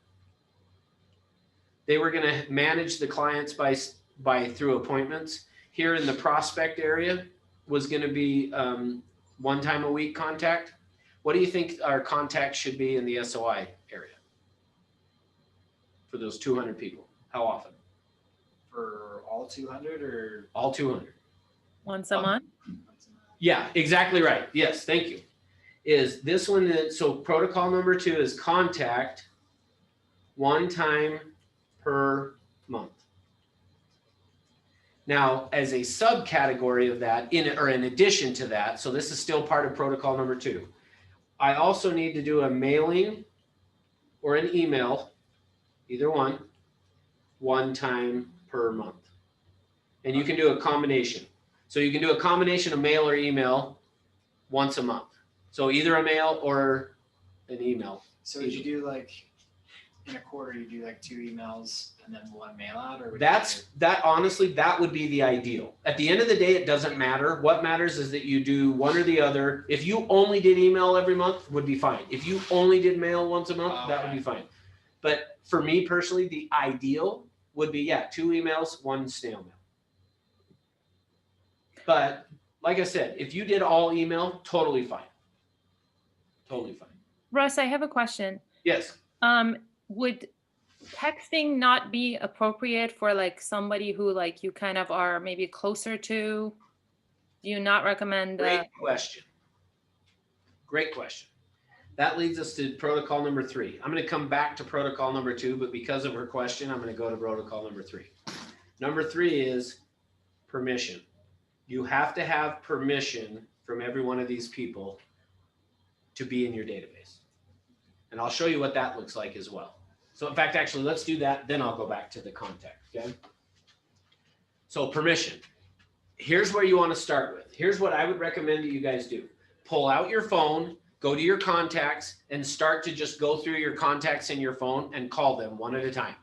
they were going to manage the clients by through appointments. Here in the prospect area was going to be 1 time a week contact. What do you think our contact should be in the SOI area for those 200 people? How often? For all 200 or? All 200. Once a month? Yeah, exactly right. Yes, thank you. Is this one, so protocol number 2 is contact 1 time per month. Now, as a subcategory of that, in addition to that, so this is still part of protocol number 2, I also need to do a mailing or an email, either one, 1 time per month. And you can do a combination. So you can do a combination of mail or email once a month. So either a mail or an email. So would you do like in a quarter, you do like 2 emails and then 1 mail out, or honestly, that would be the ideal. At the end of the day, it doesn't matter. What matters is that you do one or the other. If you only did email every month, would be fine. If you only did mail once a month, that would be fine. But for me personally, the ideal would be 2 emails, 1 snail mail. But like I said, if you did all email, totally fine. Totally fine. Russ, I have a question. Yes. Would texting not be appropriate for like somebody who like you kind of are maybe closer to? Do you not recommend? Great question. Great question. That leads us to protocol number 3. I'm going to come back to protocol number 2, but because of her question, I'm going to go to protocol number 3. Number 3 is permission. You have to have permission from every one of these people to be in your database. And I'll show you what that looks like as well. So in fact, actually, let's do that. Then I'll go back to the contact, okay? So permission. Here's where you want to start with. Here's what I would recommend that you guys do. Pull out your phone, go to your contacts, and start to just go through your contacts in your phone and call them one at a time.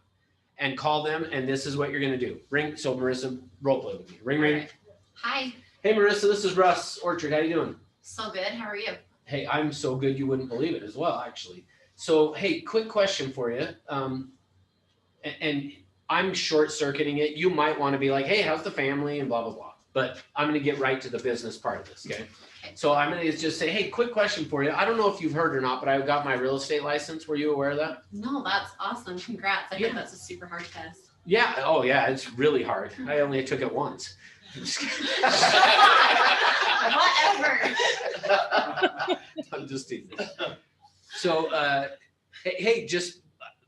and call them. And this is what you're going to do. Ring. So Marissa, role play with me. Ring, ring. Hi. Hey, Marissa, this is Russ Orchard. How you doing? So good. How are you? Hey, I'm so good you wouldn't believe it as well, actually. So, hey, quick question for you. And I'm short circuiting it. You might want to be like, hey, how's the family and blah, blah, blah. But I'm going to get right to the business part of this, okay? So I'm going to just say, hey, quick question for you. I don't know if you've heard or not, but I got my real estate license. Were you aware of that? No, that's awesome. Congrats. I heard that's a super hard test. Yeah. Oh, yeah. It's really hard. I only took it once. Whatever. I'm just teasing. So, hey, just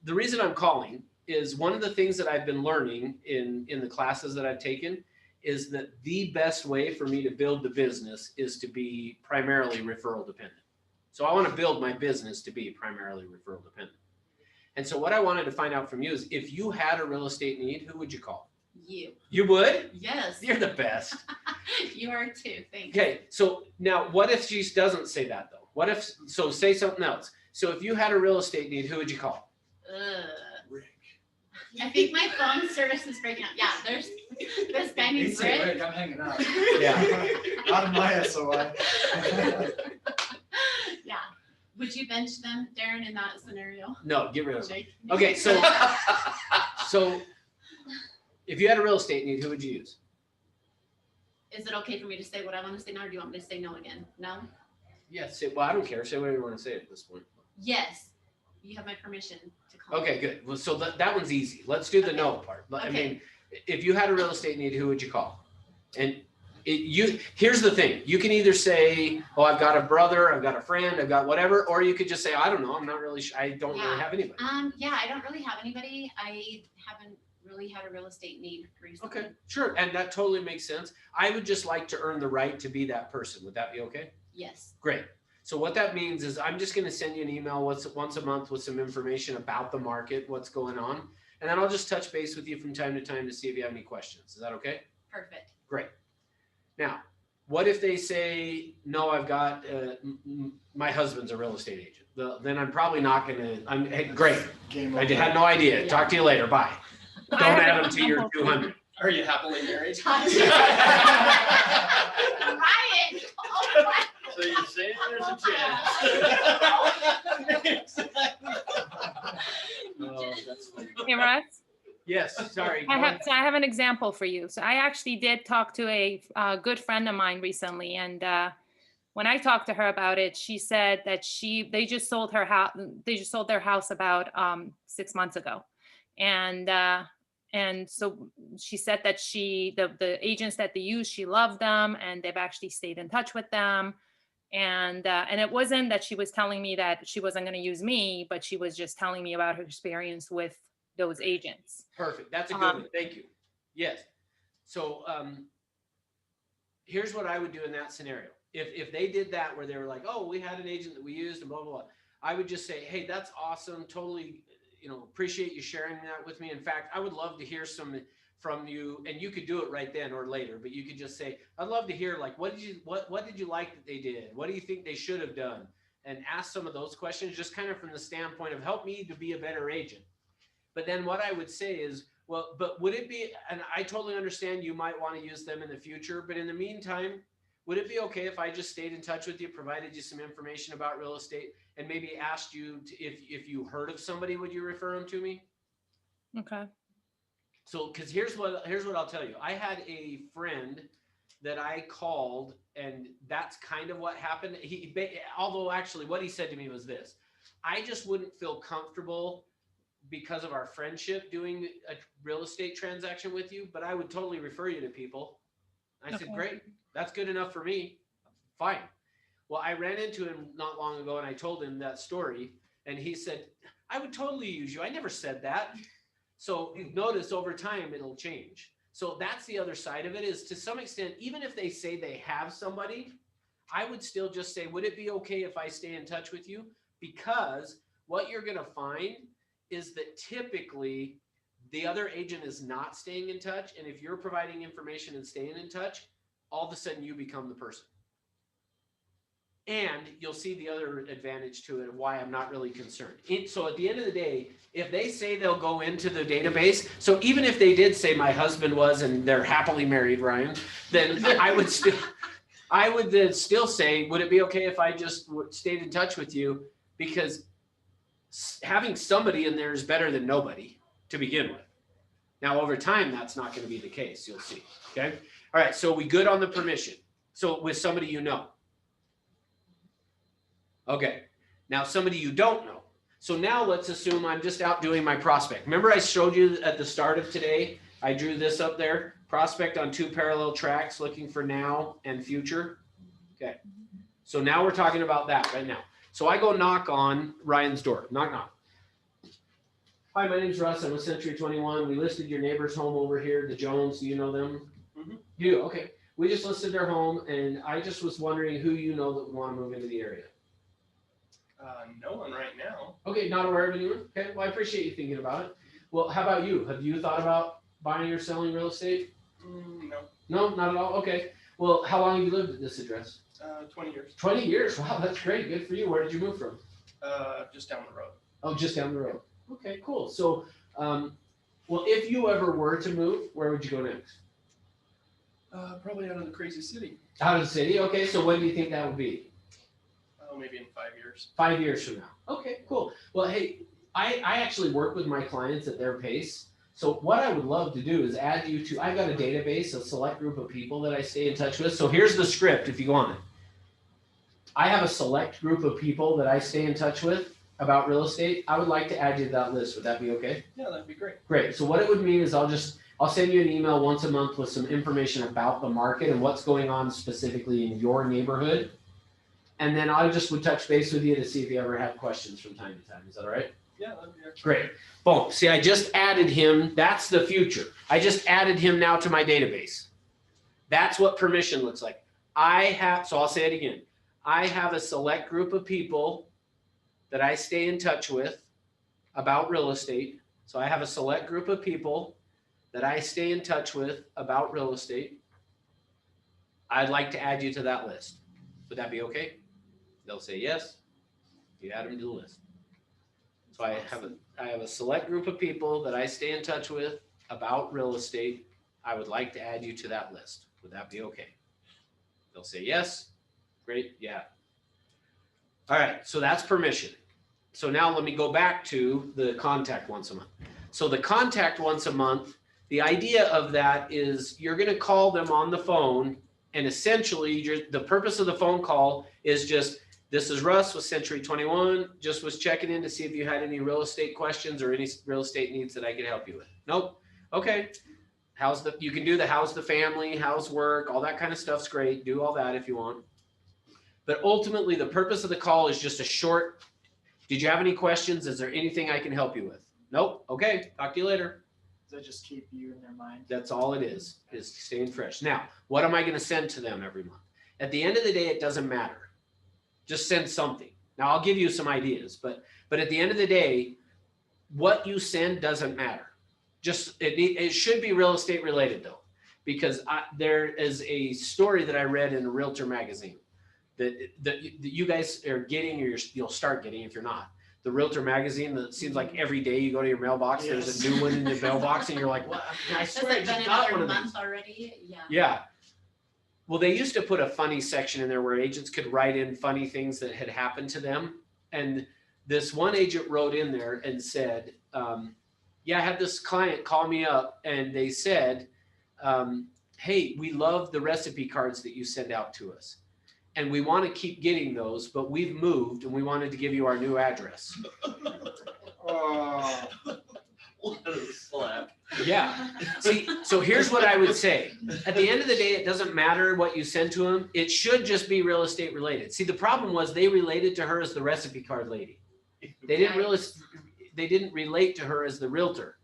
the reason I'm calling is one of the things that I've been learning in the classes that I've taken is that the best way for me to build the business is to be primarily referral dependent. So I want to build my business to be primarily referral dependent. And so what I wanted to find out from you is if you had a real estate need, who would you call? You. You would? Yes. You're the best. You are too. Thanks. Okay. So now what if she doesn't say that though? What if, so say something else. So if you had a real estate need, who would you call? Rick. I think my phone service is breaking up. Yeah, there's this guy named Rick. I'm hanging out. Yeah. Not in my SOI. Yeah. Would you bench them, Darren, in that scenario? No, get rid of them. Okay, so if you had a real estate need, who would you use? Is it okay for me to say what I want to say now, or do you want me to say no again? No? Yes. Well, I don't care. Say whatever you want to say at this point. Yes. You have my permission to call. Okay, good. Well, so that one's easy. Let's do the no part. I mean, if you had a real estate need, who would you call? And here's the thing. You can either say, oh, I've got a brother, I've got a friend, I've got whatever, or you could just say, I don't know. I'm not really sure. I don't really have anybody. Yeah, I don't really have anybody. I haven't really had a real estate need recently. Okay, sure. And that totally makes sense. I would just like to earn the right to be that person. Would that be okay? Yes. Great. So what that means is I'm just going to send you an email once a month with some information about the market, what's going on. And then I'll just touch base with you from time to time to see if you have any questions. Is that okay? Perfect. Great. Now, what if they say, no, I've got, my husband's a real estate agent. Then I'm probably not going to, hey, great. I had no idea. Talk to you later. Bye. Don't add them to your 200. Are you happily married? Ryan! Oh my. So you're saying there's a chance. Oh, that's funny. Hey, Russ? Yes, sorry. I have an example for you. So I actually did talk to a good friend of mine recently, and when I talked to her about it, she said that they just sold her house. They just sold their house about 6 months ago, and so she said that the agents that they use, she loved them, and they've actually stayed in touch with them. And it wasn't that she was telling me that she wasn't going to use me, but she was just telling me about her experience with those agents. Perfect. That's a good one. Thank you. Yes. So here's what I would do in that scenario. If they did that where they were like, oh, we had an agent that we used and blah, blah, blah. I would just say, hey, that's awesome. Totally, appreciate you sharing that with me. In fact, I would love to hear some from you, and you could do it right then or later, but you could just say, I'd love to hear, like, what did you like that they did? What do you think they should have done? And ask some of those questions, just kind of from the standpoint of help me to be a better agent. But then what I would say is, well, but would it be, and I totally understand you might want to use them in the future, but in the meantime, would it be okay if I just stayed in touch with you, provided you some information about real estate, and maybe asked you if you heard of somebody, would you refer them to me? Okay. So, because here's what I'll tell you. I had a friend that I called, and that's kind of what happened. Although actually what he said to me was this: I just wouldn't feel comfortable because of our friendship doing a real estate transaction with you, but I would totally refer you to people. I said, great, that's good enough for me. Fine. Well, I ran into him not long ago, and I told him that story, and he said, I would totally use you. I never said that. So notice over time, it'll change. So that's the other side of it, is to some extent, even if they say they have somebody, I would still just say, would it be okay if I stay in touch with you? Because what you're going to find is that typically the other agent is not staying in touch. And if you're providing information and staying in touch, all of a sudden you become the person. And you'll see the other advantage to it of why I'm not really concerned. So at the end of the day, if they say they'll go into the database, so even if they did say my husband was and they're happily married, Ryan, then I would then still say, would it be okay if I just stayed in touch with you? Because having somebody in there is better than nobody to begin with. Now, over time, that's not going to be the case. You'll see. Okay. All right. So we good on the permission. So with somebody you know. Okay. Now somebody you don't know. So now let's assume I'm just out doing my prospect. Remember I showed you at the start of today, I drew this up there, prospect on 2 parallel tracks, looking for now and future. Okay. So now we're talking about that right now. So I go knock on Ryan's door. Knock, knock. Hi, my name's Russ. I'm with Century 21. We listed your neighbor's home over here, the Jones. Do you know them? Mm-hmm. You do? Okay. We just listed their home, and I just was wondering who you know that would want to move into the area. No one right now. Okay, not aware of anyone? Okay, well, I appreciate you thinking about it. Well, how about you? Have you thought about buying or selling real estate? No. No, not at all? Okay. Well, how long have you lived at this address? 20 years. 20 years? Wow, that's great. Good for you. Where did you move from? Just down the road. Oh, just down the road. Okay, cool. So, well, if you ever were to move, where would you go next? Probably out of the crazy city. Out of the city? Okay, so when do you think that would be? Oh, maybe in 5 years. 5 years from now. Okay, cool. Well, hey, I actually work with my clients at their pace. So what I would love to do is add you to, I've got a database, a select group of people that I stay in touch with. So here's the script if you want it. I have a select group of people that I stay in touch with about real estate. I would like to add you to that list. Would that be okay? Yeah, that'd be great. Great. So what it would mean is I'll send you an email once a month with some information about the market and what's going on specifically in your neighborhood. And then I just would touch base with you to see if you ever have questions from time to time. Is that all right? Yeah, that'd be excellent. Great. Boom. See, I just added him. That's the future. I just added him now to my database. That's what permission looks like. So I'll say it again. I have a select group of people that I stay in touch with about real estate. So I have a select group of people that I stay in touch with about real estate. I'd like to add you to that list. Would that be okay? They'll say yes. You add them to the list. So I have a select group of people that I stay in touch with about real estate. I would like to add you to that list. Would that be okay? They'll say yes. Great. Yeah. All right. So that's permission. So now let me go back to the contact once a month. So the contact once a month, the idea of that is you're going to call them on the phone, and essentially the purpose of the phone call is just, this is Russ with Century 21. Just was checking in to see if you had any real estate questions or any real estate needs that I could help you with. Nope. Okay. You can do the how's the family, how's work, all that kind of stuff's great. Do all that if you want. But ultimately, the purpose of the call is just a short, did you have any questions? Is there anything I can help you with? Nope. Okay. Talk to you later. Does that just keep you in their mind? That's all it is staying fresh. Now, what am I going to send to them every month? At the end of the day, it doesn't matter. Just send something. Now, I'll give you some ideas, but at the end of the day, what you send doesn't matter. Just it should be real estate related though, because there is a story that I read in a realtor magazine that you guys are getting, or you'll start getting if you're not. The realtor magazine that seems like every day you go to your mailbox, yes, there's a new one in your mailbox, and you're like, "What? I swear I just got one of these." Already? Yeah. Yeah. Well, they used to put a funny section in there where agents could write in funny things that had happened to them. And this one agent wrote in there and said, yeah, I had this client call me up and they said, hey, we love the recipe cards that you send out to us. And we want to keep getting those, but we've moved and we wanted to give you our new address. Oh, what a slap. Yeah. See, so here's what I would say. At the end of the day, it doesn't matter what you send to them. It should just be real estate related. See, the problem was they related to her as the recipe card lady. They didn't relate to her as the realtor.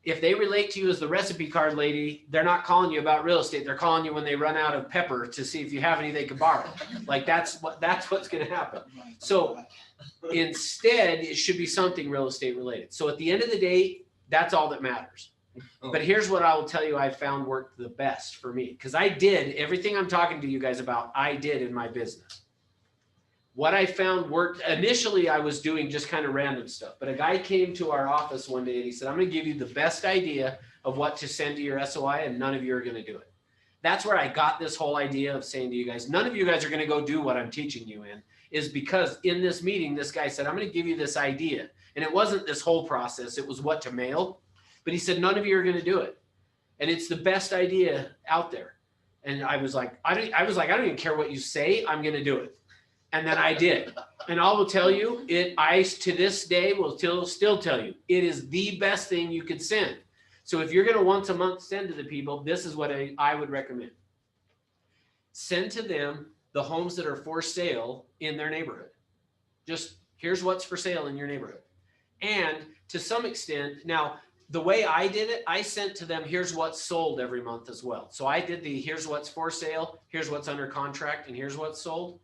If they relate to you as the recipe card lady, they're not calling you about real estate. They're calling you when they run out of pepper to see if you have any they can borrow. Like that's what's going to happen. So instead, it should be something real estate related. So at the end of the day, that's all that matters. But here's what I will tell you I found worked the best for me. Because I did everything I'm talking to you guys about, I did in my business. what I found worked. Initially, I was doing just kind of random stuff, but a guy came to our office one day and he said, I'm going to give you the best idea of what to send to your SOI, and none of you are going to do it. That's where I got this whole idea of saying to you guys, none of you guys are going to go do what I'm teaching you in, is because in this meeting, this guy said, I'm going to give you this idea. And it wasn't this whole process. It was what to mail. But he said, none of you are going to do it. And it's the best idea out there. And I was like, I don't even care what you say. I'm going to do it. And then I did. And I will tell you, I to this day will still tell you, it is the best thing you could send. So if you're going to once a month send to the people, this is what I would recommend. Send to them the homes that are for sale in their neighborhood. Just here's what's for sale in your neighborhood. And to some extent, now the way I did it, I sent to them, here's what's sold every month as well. So I did here's what's for sale, here's what's under contract, and here's what's sold.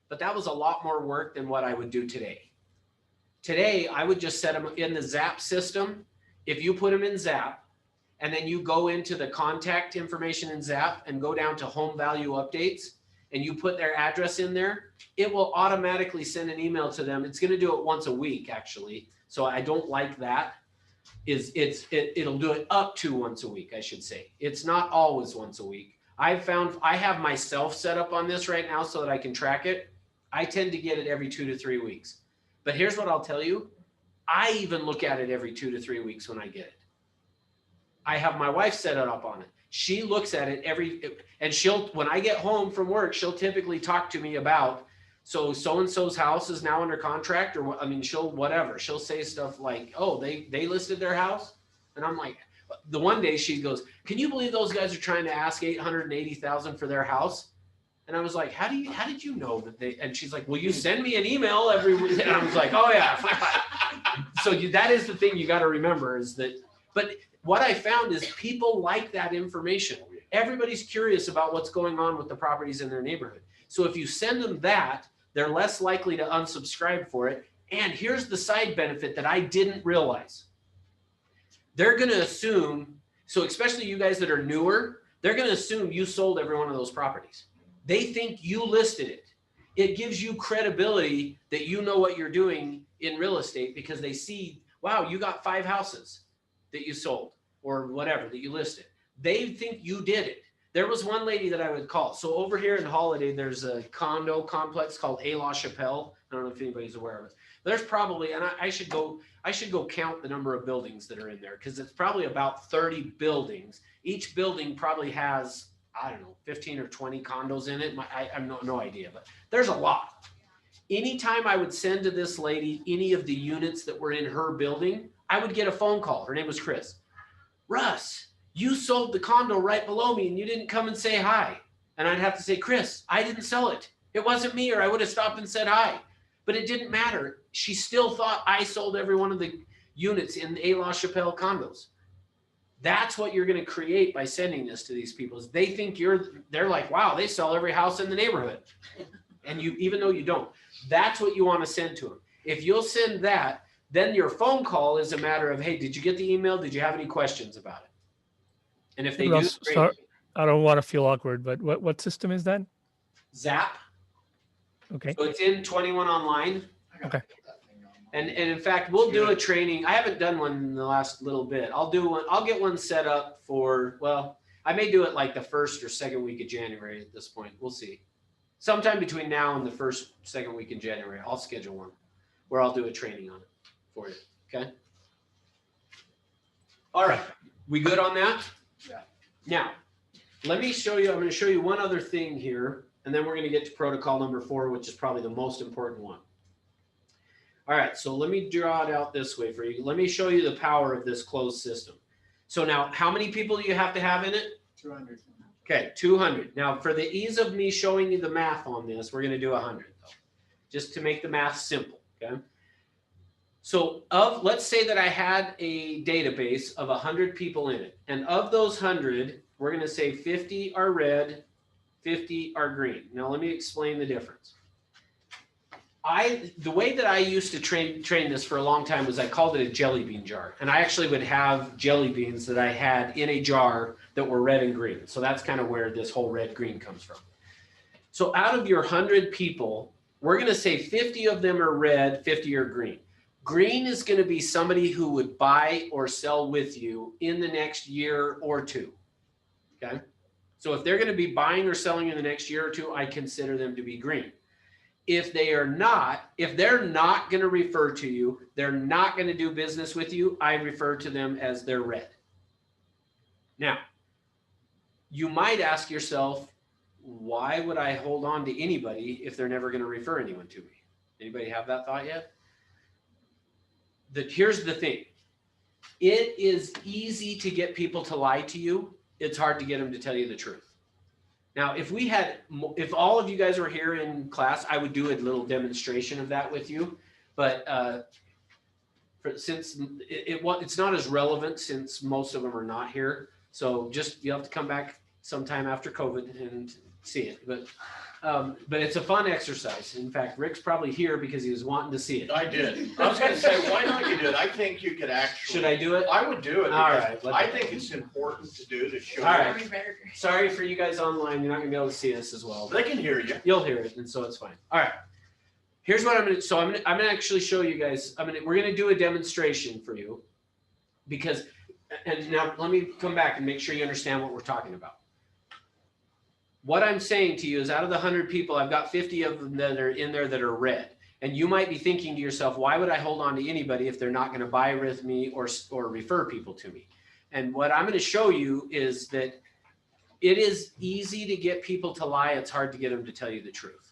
But that was a lot more work than what I would do today. Today, I would just set them in the Zap system. If you put them in Zap, and then you go into the contact information in Zap and go down to home value updates, and you put their address in there, it will automatically send an email to them. It's going to do it once a week, actually. So I don't like that. It'll do it up to once a week, I should say. It's not always once a week. I have myself set up on this right now so that I can track it. I tend to get it every 2 to 3 weeks. But here's what I'll tell you. I even look at it every 2 to 3 weeks when I get it. I have my wife set it up on it. She looks at it and when I get home from work, she'll typically talk to me about, so-and-so's house is now under contract, or she'll say stuff like, oh, they listed their house. And I'm like, the one day she goes, can you believe those guys are trying to ask $880,000 for their house? And I was like, how did you know that they, and she's like, well, you send me an email every week. And I was like, oh yeah. So that is the thing you got to remember is that, but what I found is people like that information. Everybody's curious about what's going on with the properties in their neighborhood. So if you send them that, they're less likely to unsubscribe for it. And here's the side benefit that I didn't realize. They're going to assume, so especially you guys that are newer, they're going to assume you sold every one of those properties. They think you listed it. It gives you credibility that you know what you're doing in real estate because they see, wow, you got 5 houses that you sold or whatever that you listed. They think you did it. There was one lady that I would call. So over here in Holiday, there's a condo complex called A La Chapelle. I don't know if anybody's aware of it. There's probably, and I should go count the number of buildings that are in there because it's probably about 30 buildings. Each building probably has, I don't know, 15 or 20 condos in it. I have no idea, but there's a lot. Anytime I would send to this lady any of the units that were in her building, I would get a phone call. Her name was Chris. Russ, you sold the condo right below me and you didn't come and say hi. And I'd have to say, Chris, I didn't sell it. It wasn't me, or I would have stopped and said hi. But it didn't matter. She still thought I sold every one of the units in the A La Chapelle condos. That's what you're going to create by sending this to these people. Is they think they're like, wow, they sell every house in the neighborhood. And even though you don't, that's what you want to send to them. If you'll send that, then your phone call is a matter of, hey, did you get the email? Did you have any questions about it? And if they do, great. I don't want to feel awkward, but what system is that? Zap. Okay. So it's in 21 Online. Okay. And in fact, we'll do a training. I haven't done one in the last little bit. I'll do one. I'll get one set up for, well, I may do it like the 1st or 2nd week of January at this point. We'll see. Sometime between now and the 1st, 2nd week in January, I'll schedule one where I'll do a training on it for you. Okay. All right. We good on that? Yeah. Now, let me show you. I'm going to show you one other thing here, and then we're going to get to protocol number 4, which is probably the most important one. All right, so let me draw it out this way for you. Let me show you the power of this closed system. So now, how many people do you have to have in it? 200. Okay, 200. Now, for the ease of me showing you the math on this, we're going to do 100, though, just to make the math simple, okay? So let's say that I had a database of 100 people in it, and of those 100, we're going to say 50 are red, 50 are green. Now, let me explain the difference. The way that I used to train this for a long time was I called it a jelly bean jar. And I actually would have jelly beans that I had in a jar that were red and green. So that's kind of where this whole red green comes from. So out of your 100 people, we're going to say 50 of them are red, 50 are green. Green is going to be somebody who would buy or sell with you in the next year or two. Okay. So if they're going to be buying or selling in the next year or two, I consider them to be green. If they're not going to refer to you, they're not going to do business with you, I refer to them as they're red. Now, you might ask yourself, why would I hold on to anybody if they're never going to refer anyone to me? Anybody have that thought yet? Here's the thing. It is easy to get people to lie to you. It's hard to get them to tell you the truth. Now, if all of you guys were here in class, I would do a little demonstration of that with you. But since it's not as relevant since most of them are not here. So you'll have to come back sometime after COVID and see it. But it's a fun exercise. In fact, Rick's probably here because he was wanting to see it. I did. I was going to say, why not you do it? I think you could actually. Should I do it? I would do it. All right. I think it's important to do to show. All right. Sorry for you guys online. You're not going to be able to see this as well. They can hear you. You'll hear it, and so it's fine. All right. Here's what I'm going to. So I'm going to actually show you guys. We're going to do a demonstration for you, because, and now let me come back and make sure you understand what we're talking about. What I'm saying to you is out of the 100 people, I've got 50 of them that are in there that are red. And you might be thinking to yourself, why would I hold on to anybody if they're not going to buy with me or refer people to me? And what I'm going to show you is that it is easy to get people to lie. It's hard to get them to tell you the truth.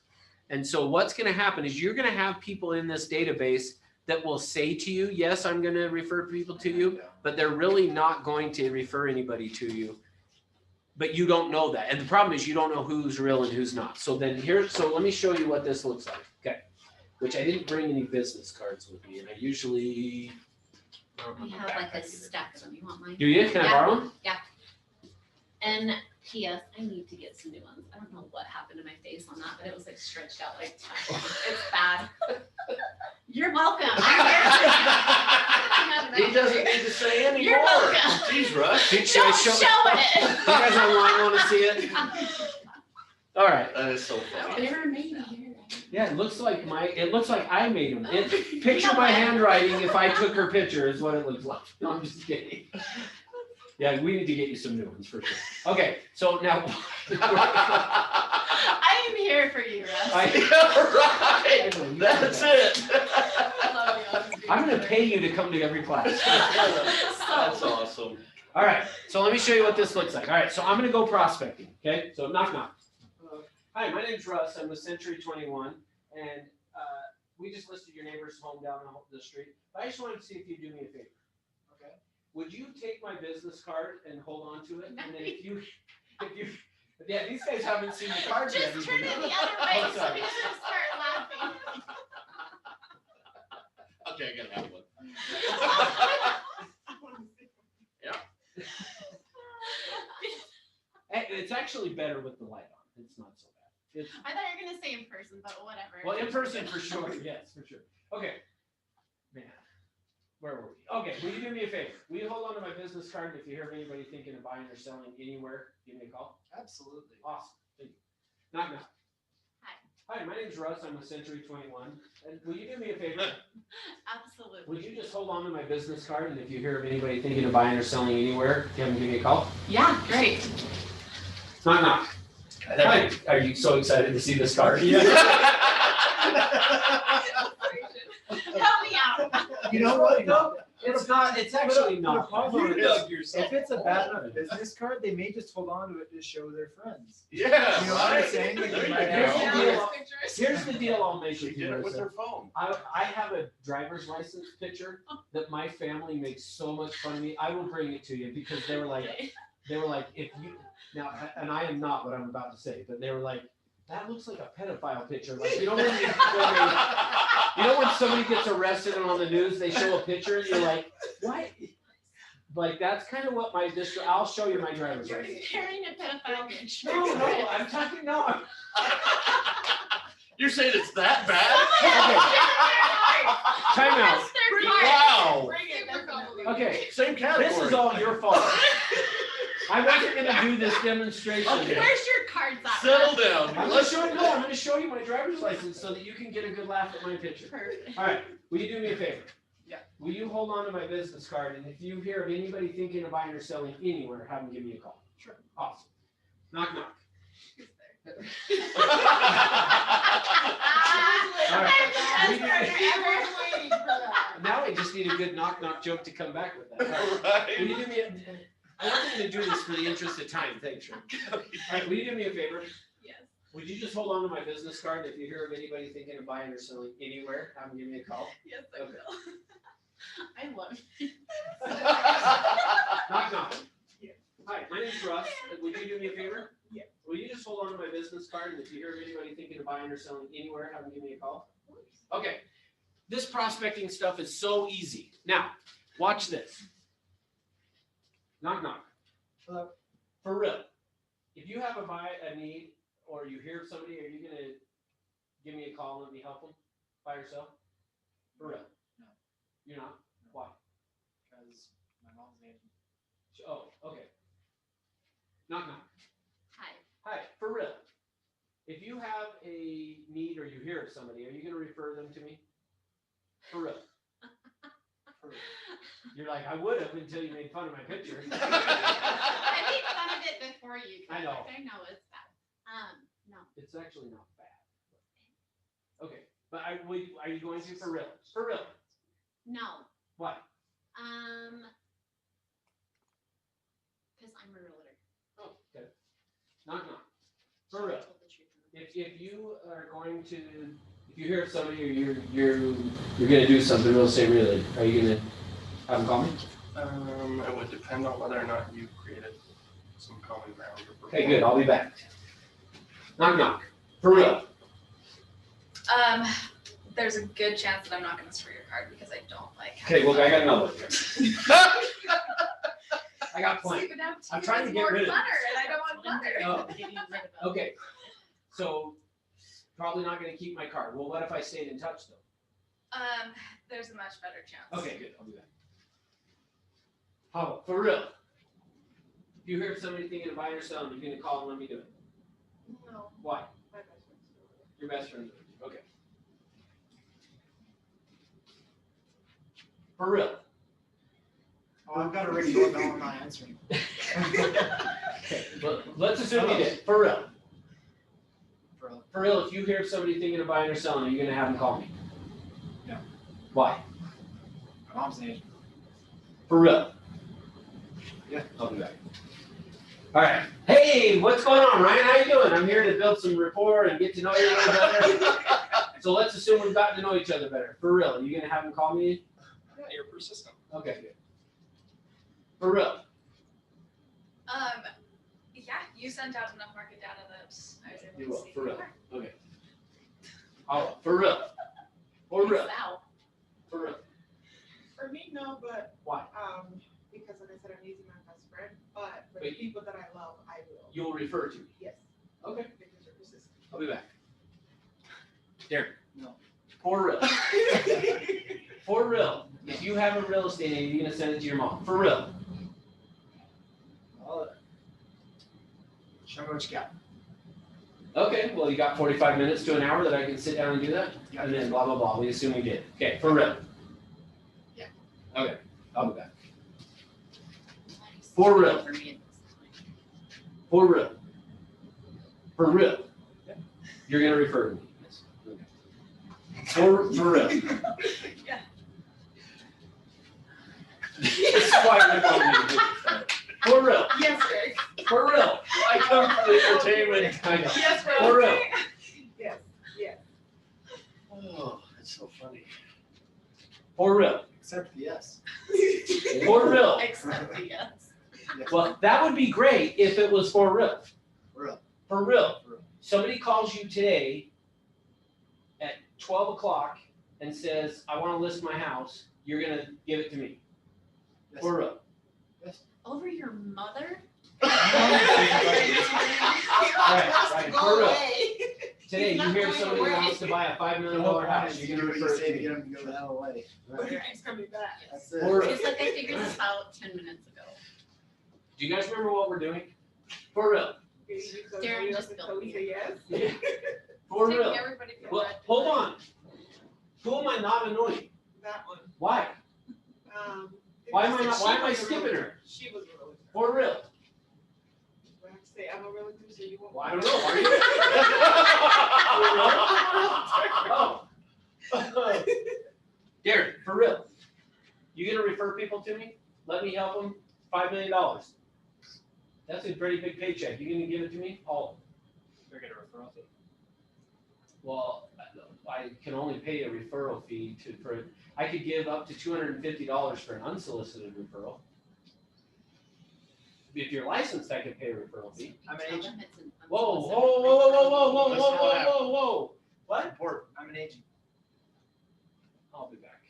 And so what's going to happen is you're going to have people in this database that will say to you, yes, I'm going to refer people to you, but they're really not going to refer anybody to you. But you don't know that. And the problem is you don't know who's real and who's not. So let me show you what this looks like. Okay. Which I didn't bring any business cards with me. And I usually. We have like a stack of them. You want mine? Do you? Can I borrow them? Yeah. And P.S. I need to get some new ones. I don't know what happened to my face on that, but it was like stretched out like time. It's bad. You're welcome. He doesn't need to say anymore. You're welcome. Jeez, Russ. Don't show it. You guys online want to see it? All right. That is so funny. They were made here. Yeah, it looks like I made them. Picture my handwriting if I took her picture is what it looks like. No, I'm just kidding. Yeah, we need to get you some new ones for sure. Okay, so now. I am here for you, Russ. Right. That's it. I love you. I'm going to pay you to come to every class. That's awesome. All right, so let me show you what this looks like. All right, so I'm going to go prospecting. Okay, so knock knock. Hi, my name's Russ. I'm with Century 21, and we just listed your neighbor's home down the street. But I just wanted to see if you'd do me a favor. Okay. Would you take my business card and hold on to it? And then if you, yeah, these guys haven't seen the card yet. Just turn it the other way so we can start laughing. Okay, I gotta have one. Yeah. It's actually better with the light on. It's not so bad. I thought you were gonna say in person, but whatever. Well, in person for sure. Yes, for sure. Okay. Man, where were we? Okay, will you do me a favor? Will you hold on to my business card? And if you hear of anybody thinking of buying or selling anywhere, give me a call. Absolutely. Awesome. Thank you. Knock knock. Hi, my name's Russ. I'm with Century 21. And will you do me a favor? Absolutely. Would you just hold on to my business card? And if you hear of anybody thinking of buying or selling anywhere, have them give me a call. Yeah, great. Knock knock. Hi. Are you so excited to see this card? Help me out. You know what? No, it's not. It's actually not. You dug yourself. If it's a bad enough business card, they may just hold on to it to show their friends. Yeah. You know what I'm saying? Like, they might have- Here's the deal I'll make She with did you. it with Marissa. her phone. I have a driver's license picture that my family makes so much fun of me. I will bring it to you because they were like, if you now, and I am not what I'm about to say, but they were like, that looks like a pedophile picture. Like, you know when somebody gets arrested and on the news they show a picture and you're like, what? Like that's kind of what my district. I'll show you my driver's You're license. carrying a pedophile picture. No, I'm talking no. You're saying it's that bad? Time out. Wow. Okay, Same category. this is all your fault. I wasn't gonna do this demonstration. Okay, where's your cards at? Settle Russ? down. I'm gonna show you, no, I'm gonna show you my driver's license so that you can get a good laugh at my picture. Perfect. All right, will you do me a favor? Yeah. Will you hold on to my business card, and if you hear of anybody thinking of buying or selling anywhere, have them give me a call. Sure. Awesome. Knock, knock. All right. We need- Now I just need a good knock, knock joke to come back with that. All right. Will you do me a, I'm not gonna do this for the interest of time, thanks, Sharon. All right, will you do me a favor? Yes. Would you just hold on to my business card? If you hear of anybody thinking of buying or selling anywhere, have them give me a call. Yes, I Okay. will. I love you. Knock, knock. Hi, my name's Russ. Would you do me a favor? Yeah. Will you just hold on to my business card, and if you hear of anybody thinking of buying or selling anywhere, have them give me a call? Okay. This prospecting stuff is so easy. Now, watch this. Knock, knock. Hello. For real. If you have a need, or you hear of somebody, are you gonna give me a call and let me help them buy or sell? For real? No. You're not? Why? Because my mom's the agent. Oh, okay. Knock, knock. Hi. Hi, for real. If you have a need or you hear of somebody, are you gonna refer them to me? For real. For real. You're like, I would have until you made fun of my picture. I made fun of it before you. I know. I know it's bad. No. It's actually not bad. Okay, but are you going to for real? For real? No. Why? Because I'm a realtor. Oh, okay. Knock, knock. For real. If you are going to, if you hear of somebody or you're gonna do something real estate related, are you gonna have them call me? It would depend on whether or not you created some common ground. Okay, good. I'll be back. Knock, knock. For real. There's a good chance that I'm not gonna store your card because I don't like. Okay, well, I got another one. I got plenty. Sleeping out I'm trying to is get more rid of clutter, and I don't want clutter. Oh. Okay, so probably not gonna keep my card. Well, what if I stayed in touch though? There's a much better chance. Okay, good. I'll be back. How, for real? If you hear of somebody thinking of buying or selling, you're gonna call and let me do it. No. Why? My best friend's doing it. Your best friend. Okay. For real. Oh, I've got a ring doorbell. I'm not answering. Okay, well, let's assume you did. For real. For real, if you hear of somebody thinking of buying or selling, are you gonna have them call me? No. Why? My mom's the agent. For real. Yeah. I'll be back. All right. Hey, what's going on, Ryan? How you doing? I'm here to build some rapport and get to know you a little better. So let's assume we've gotten to know each other better. For real, are you gonna have them call me? Yeah, you're persistent. Okay, good. For real. Yeah, you sent out enough market data that I was able You to will. see. For real. Okay. Oh, for real. For real. For real. For me, no, but Why? because like I said, I'm using my best friend, but for But the people that I love, I will. You'll refer to me. Yes. Okay. Because you're persistent. I'll be back. Darren. No. For real. For real. If you have a real estate agent, you're gonna send it to your mom. For real. Show me what you got. Okay, well, you got 45 minutes to an hour that I can sit down and do that? Yeah. And then blah, blah, blah. We assume we did. Okay, for real. Yeah. Okay, I'll be back. For real. For real. For real. Yeah. You're gonna refer to me. Yes. Okay. For real. Yeah. This is why we're calling you. For real. Yes, Greg. For real. I come for the entertainment. I know. Yes, Greg. For real. Yes, yes. Oh, that's so funny. For real. Except the yes. For real. Except the yes. Well, that would be great if it was for real. For real. For real. For real. Somebody calls you today at 12 o'clock and says, I want to list my house. You're going to give it to me. Yes. For real. Over your mother? All right, for real. Today, you hear somebody wants to buy a $5 million house, you're going to refer say to to get me. him to go the hell away. But your ex coming back. That's it. For real. It's like I figured this out 10 minutes ago. Did Do you guys remember what we're doing? For real. Darren just spilled beer. Yes. For Taking real. everybody for Well, granted. hold on. Who am I not annoying? That one. Why? Why am I skipping her? She was a realtor. For real. I have to say, I'm a realtor, so you won't. Well, I don't know. Are you? Oh. Darren, for real. You gonna refer people to me? Let me help them. $5 million. That's a pretty big paycheck. You gonna give it to me? All. They're gonna referral fee. Well, I can only pay a referral fee I could give up to $250 for an unsolicited referral. If you're licensed, I could pay a referral fee. I'm an agent. Whoa, whoa, whoa, whoa, whoa, whoa, whoa, whoa, whoa, whoa. What? I'm an agent. I'll be back.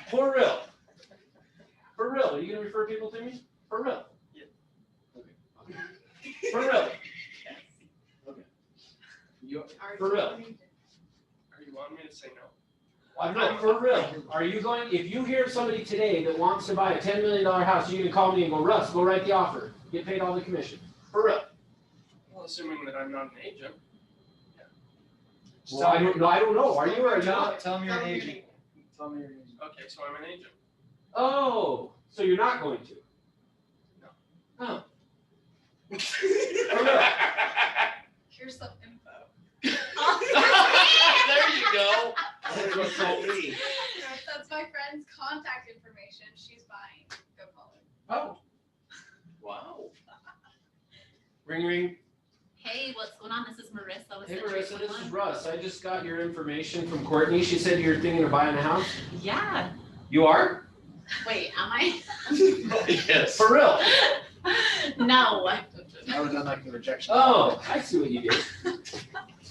For real. For real. Are you gonna refer people to me? For real. Yeah. Okay. For real. Okay. For real. Are you wanting me to say no? I'm not for real. Are you going, if you hear somebody today that wants to buy a $10 million house, you can call me and go, Russ, go write the offer. Get paid all the commission. For real. Well, assuming that I'm not an agent. Well, I don't know. Are you or are you not? Tell them you're an agent. Tell them you're an agent. Okay, so I'm an agent. Oh, so you're not going to? No. Oh. Here's some info. There you go. That's what told me. That's my friend's contact information. She's buying. Go call her. Oh. Wow. Ring, ring. Hey, what's going on? This is Marissa with Hey, Century Marissa, this 21. is Russ. I just got your information from Courtney. She said you're thinking of buying a house. Yeah. You are? Wait, am I? Yes. For real? No. I would have done like the rejection. Oh, I see what you did.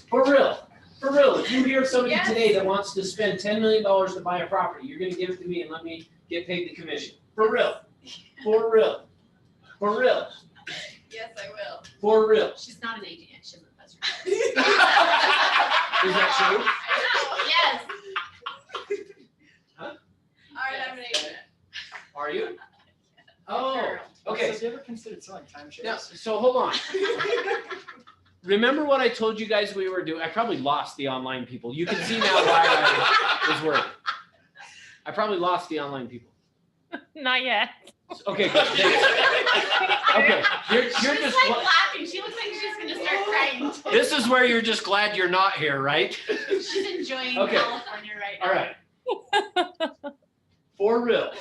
For real. For real. If you hear somebody Yes. today that wants to spend $10 million to buy a property, you're going to give it to me and let me get paid the commission. For real. For real. For real. Yes, I will. For real. She's not an agent yet. She hasn't best Is that true? Yes. Huh? All right, I'm an agent. Are you? Oh, okay. So have you ever considered selling timeshares? Now, so hold on. Remember what I told you guys we were doing? I probably lost the online people. You can see now why I was worried. I probably lost the online people. Not yet. Okay, good. Thanks. Okay, you're She's just. like laughing. She looks like she's gonna start crying. This is where you're just glad you're not here, right? She's enjoying Okay. California right now. All right. For real.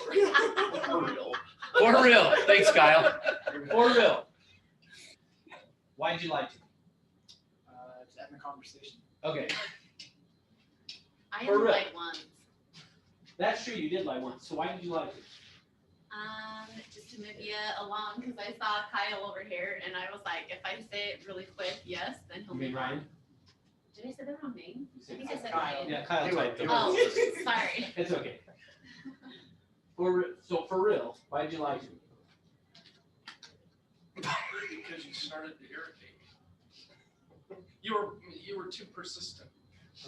For real. For real. Thanks, Kyle. For real. Why did you lie to me? It's having a conversation. Okay, I For only real. lied once. that's true. You did lie once. So why did you lie to me? Just to move you along because I saw Kyle over here and I was like, if I say it really quick, yes, then he'll You mean move on. Ryan? Did I say the wrong name? You I said think I said Kyle. Ryan. Yeah, Kyle typed it. Oh, sorry. It's okay. So for real, why did you lie to me? Because you started to irritate me. You were too persistent.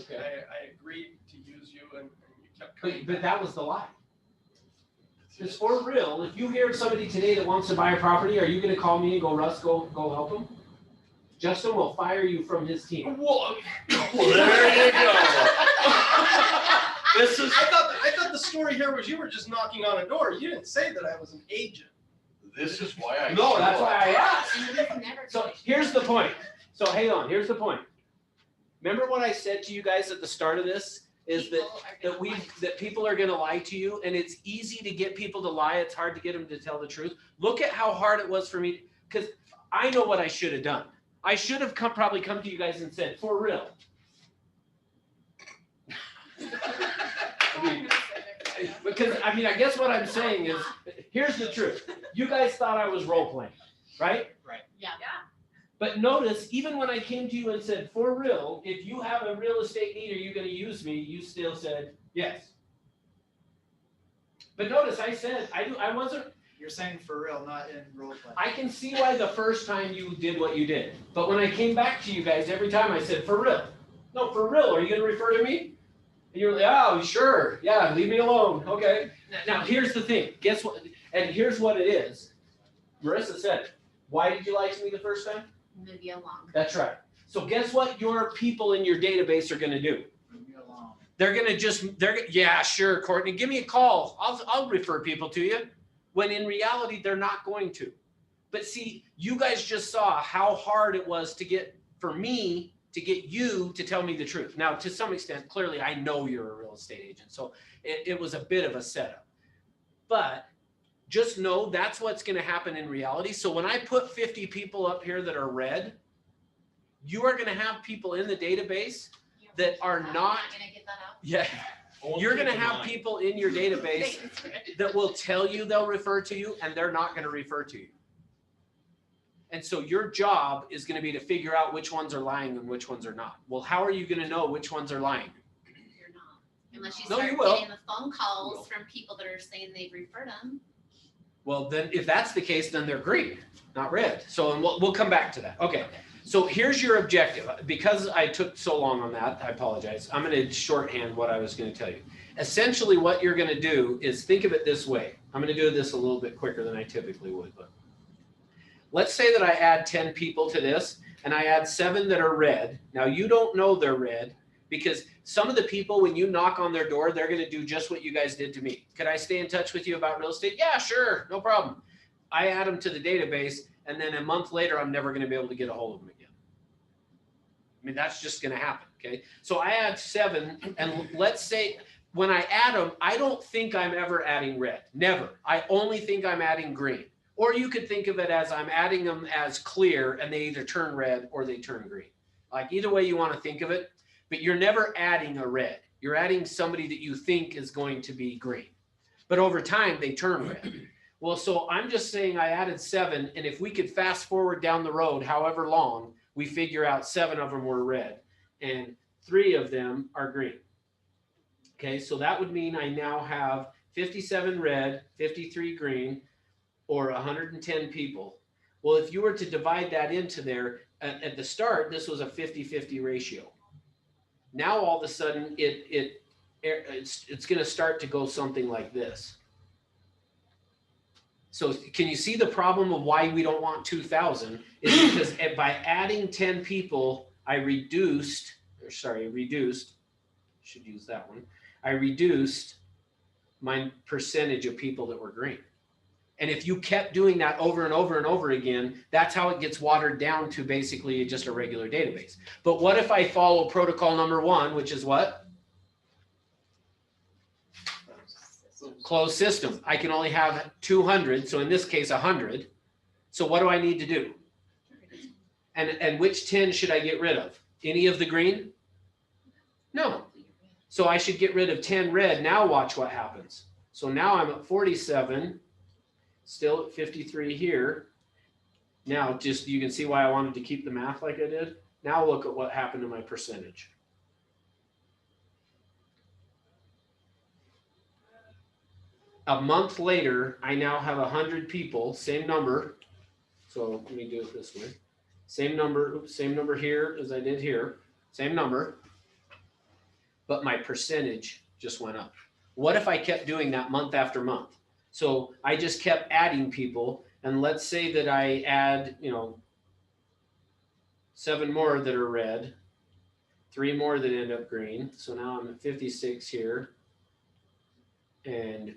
Okay. I agreed to use you and you kept coming. But that was the lie. It's for real. If you hear somebody today that wants to buy a property, are you going to call me and go, Russ, go help him? Justin will fire you from his team. Whoa. There you go. This is. I thought the story here was you were just knocking on a door. You didn't say that I was an agent. This is why I. No, that's why I asked. And he's never So here's the point. So hang on, here's the point. Remember what I said to you guys at the start of this? Is that people are gonna lie to you, and it's easy to get people to lie. It's hard to get them to tell the truth. Look at how hard it was for me, because I know what I should have done. I should have probably come to you guys and said, for real. Because I guess what I'm saying is, here's the truth. You guys thought I was role playing, right? Yeah. But notice, even when I came to you and said, for real, if you have a real estate need, are you going to use me? You still said yes. But notice, I said I wasn't. You're saying for real, not in role play. I can see why the first time you did what you did. But when I came back to you guys, every time I said, for real. No, for real. Are you going to refer to me? And you're like, oh, sure. Yeah, leave me alone. Okay. Now, here's the thing. Guess what? And here's what it is. Marissa said it. Why did you lie to me the first time? Move you along. That's right. So guess what your people in your database are going to do? They're going to yeah, sure, Courtney, give me a call. I'll refer people to you. When in reality, they're not going to. But see, you guys just saw how hard it was for me to get you to tell me the truth. Now, to some extent, clearly, I know you're a real estate agent. So it was a bit of a setup. But just know that's what's going to happen in reality. So when I put 50 people up here that are red, you are going to have people in the database that are not. Going to get that out? Yeah. You're going to have people in your database that will tell you they'll refer to you, and they're not going to refer to you. And so your job is going to be to figure out which ones are lying and which ones are not. Well, how are you going to know which ones are lying? You're not. Unless you No, start you will. getting the phone calls from people that are saying they've referred them. Well, then if that's the case, then they're green, not red. So and we'll come back to that. Okay. So here's your objective. Because I took so long on that, I apologize. I'm going to shorthand what I was going to tell you. Essentially, what you're going to do is think of it this way. I'm going to do this a little bit quicker than I typically would, but let's say that I add 10 people to this and I add 7 that are red. Now you don't know they're red because some of the people, when you knock on their door, they're going to do just what you guys did to me. Could I stay in touch with you about real estate? Yeah, sure. No problem. I add them to the database and then a month later, I'm never going to be able to get a hold of them again. I mean, that's just going to happen. Okay. So I add 7 and let's say when I add them, I don't think I'm ever adding red. Never. I only think I'm adding green. Or you could think of it as I'm adding them as clear and they either turn red or they turn green. Like either way you want to think of it, but you're never adding a red. You're adding somebody that you think is going to be green. But over time they turn red. Well, so I'm just saying I added 7 and if we could fast forward down the road, however long, we figure out 7 of them were red and 3 of them are green. Okay, so that would mean I now have 57 red, 53 green, or 110 people. Well, if you were to divide that into there, at the start, this was a 50-50 ratio. Now, all of a sudden, it's going to start to go something like this. So can you see the problem of why we don't want 2,000? Is because by adding 10 people, I reduced, should use that one. I reduced my percentage of people that were green. And if you kept doing that over and over and over again, that's how it gets watered down to basically just a regular database. But what if I follow protocol number 1, which is what? Closed system. I can only have 200. So in this case, 100. So what do I need to do? And which 10 should I get rid of? Any of the green? No. So I should get rid of 10 red. Now watch what happens. So now I'm at 47. Still at 53 here. Now, just you can see why I wanted to keep the math like I did. Now look at what happened to my percentage. A month later, I now have 100 people, same number. So let me do it this way. Same number here as I did here, same number. But my percentage just went up. What if I kept doing that month after month? So I just kept adding people, and let's say that I add, 7 more that are red, 3 more that end up green. So now I'm at 56 here. And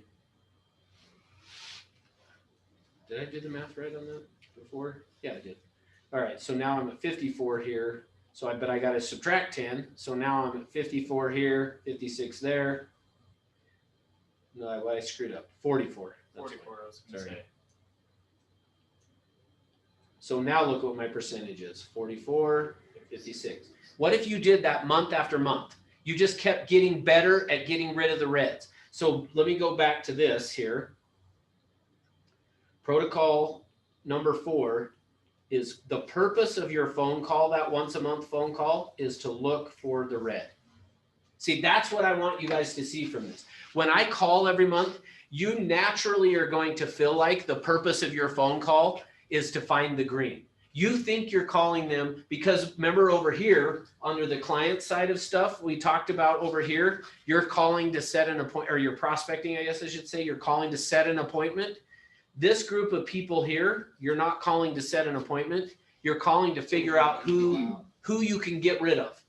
did I do the math right on that before? Yeah, I did. All right, so now I'm at 54 here. But I got to subtract 10. So now I'm at 54 here, 56 there. No, I screwed up. 44. 44, I was going to say. So now look what my percentage is. 44, 56. What if you did that month after month? You just kept getting better at getting rid of the reds. So let me go back to this here. Protocol number 4 is the purpose of your phone call, that once a month phone call, is to look for the red. See, that's what I want you guys to see from this. When I call every month, you naturally are going to feel like the purpose of your phone call is to find the green. You think you're calling them because remember over here under the client side of stuff we talked about over here, you're calling to set an appointment, or you're prospecting, I guess I should say, you're calling to set an appointment. This group of people here, you're not calling to set an appointment. You're calling to figure out who you can get rid of.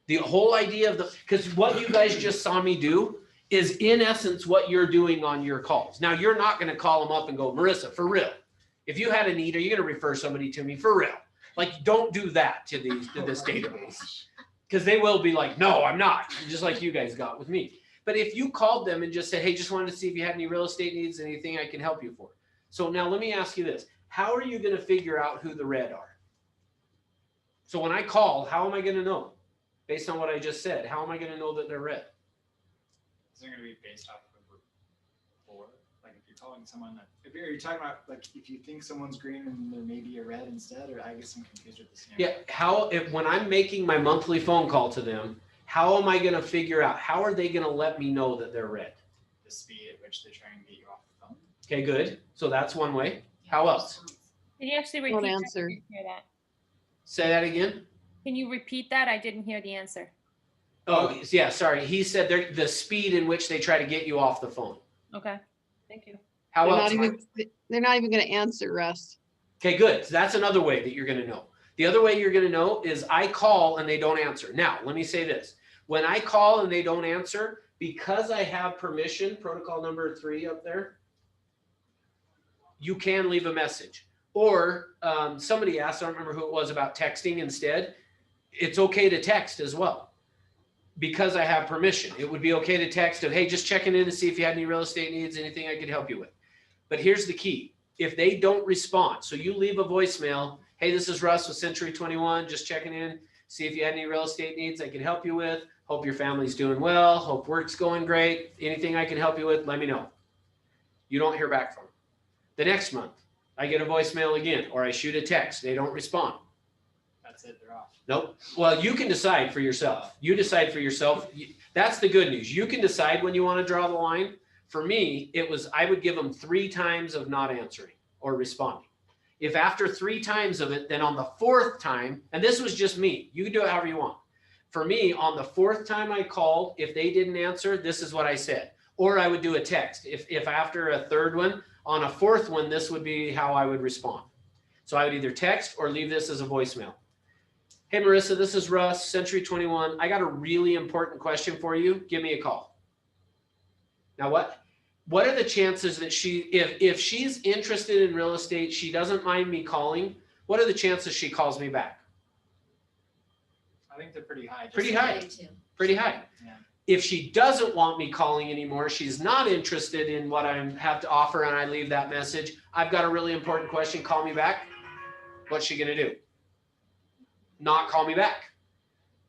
The whole idea of because what you guys just saw me do is in essence what you're doing on your calls. Now, you're not going to call them up and go, Marissa, for real. If you had a need, are you going to refer somebody to me for real? Like, don't do that to this database, because they will be like, no, I'm not, just like you guys got with me. But if you called them and just said, hey, just wanted to see if you had any real estate needs, anything I can help you for. So now let me ask you this. How are you going to figure out who the red are? So when I call, how am I going to know? Based on what I just said, how am I going to know that they're red? Is it going to be based off of rapport? Like if you're calling someone that, if you're talking about like if you think someone's green and there may be a red instead, or I guess I'm confused with the scenario. Yeah, when I'm making my monthly phone call to them, how am I going to figure out, how are they going to let me know that they're red? The speed at which they try and get you off the phone. Okay, good. So that's one way. How else? Can you actually repeat Don't that? answer. I didn't hear that. Say that again. Can you repeat that? I didn't hear the answer. Oh, yeah, sorry. He said the speed in which they try to get you off the phone. Okay, thank you. How They're else? they're not even going to answer, Russ. Okay, good. So that's another way that you're going to know. The other way you're going to know is I call and they don't answer. Now, let me say this. When I call and they don't answer, because I have permission, protocol number 3 up there, you can leave a message. Or somebody asked, I don't remember who it was, about texting instead. It's okay to text as well. Because I have permission, it would be okay to text of, hey, just checking in to see if you had any real estate needs, anything I could help you with. But here's the key. If they don't respond, so you leave a voicemail, hey, this is Russ with Century 21, just checking in, see if you had any real estate needs I can help you with. Hope your family's doing well. Hope work's going great. Anything I can help you with, let me know. You don't hear back from them. The next month, I get a voicemail again, or I shoot a text. They don't respond. That's it, they're off. Nope. Well, you can decide for yourself. You decide for yourself. That's the good news. You can decide when you want to draw the line. For me, it was, I would give them 3 times of not answering or responding. If after 3 times of it, then on the 4th time, and this was just me, you can do it however you want. For me, on the 4th time I called, if they didn't answer, this is what I said. Or I would do a text. If after a 3rd one, on a 4th one, this would be how I would respond. So I would either text or leave this as a voicemail. Hey, Marissa, this is Russ, Century 21. I got a really important question for you. Give me a call. Now, what are the chances that if she's interested in real estate, she doesn't mind me calling, what are the chances she calls me back? I think they're pretty high. Pretty high. Pretty high. Yeah. If she doesn't want me calling anymore, she's not interested in what I have to offer, and I leave that message, I've got a really important question, call me back. What's she going to do? Not call me back.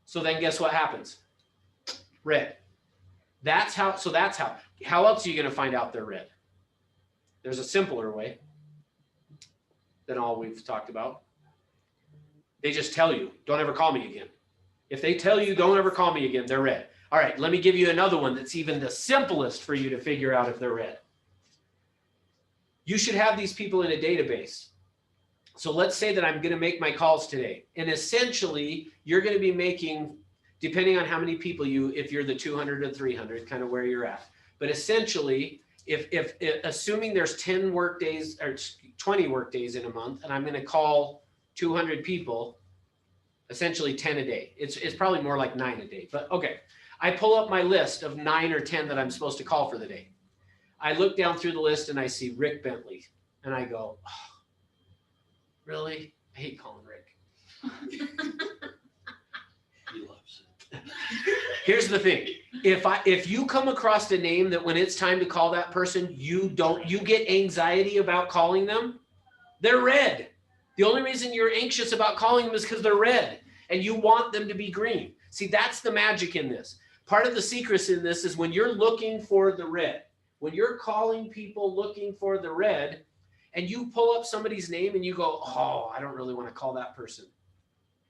So then guess what happens? Red. That's how. How else are you going to find out they're red? There's a simpler way than all we've talked about. They just tell you, don't ever call me again. If they tell you, don't ever call me again, they're red. All right, let me give you another one that's even the simplest for you to figure out if they're red. You should have these people in a database. So let's say that I'm going to make my calls today. And essentially, you're going to be making, depending on how many people if you're the 200 or 300, kind of where you're at. But essentially, if assuming there's 10 work days or 20 work days in a month, and I'm going to call 200 people, essentially 10 a day. It's probably more like 9 a day. But okay, I pull up my list of 9 or 10 that I'm supposed to call for the day. I look down through the list and I see Rick Bentley. And I go, oh, really? I hate calling Rick. He loves it. Here's the thing. If you come across a name that when it's time to call that person, you get anxiety about calling them, they're red. The only reason you're anxious about calling them is because they're red and you want them to be green. See, that's the magic in this. Part of the secret in this is when you're looking for the red, when you're calling people looking for the red, and you pull up somebody's name and you go, oh, I don't really want to call that person.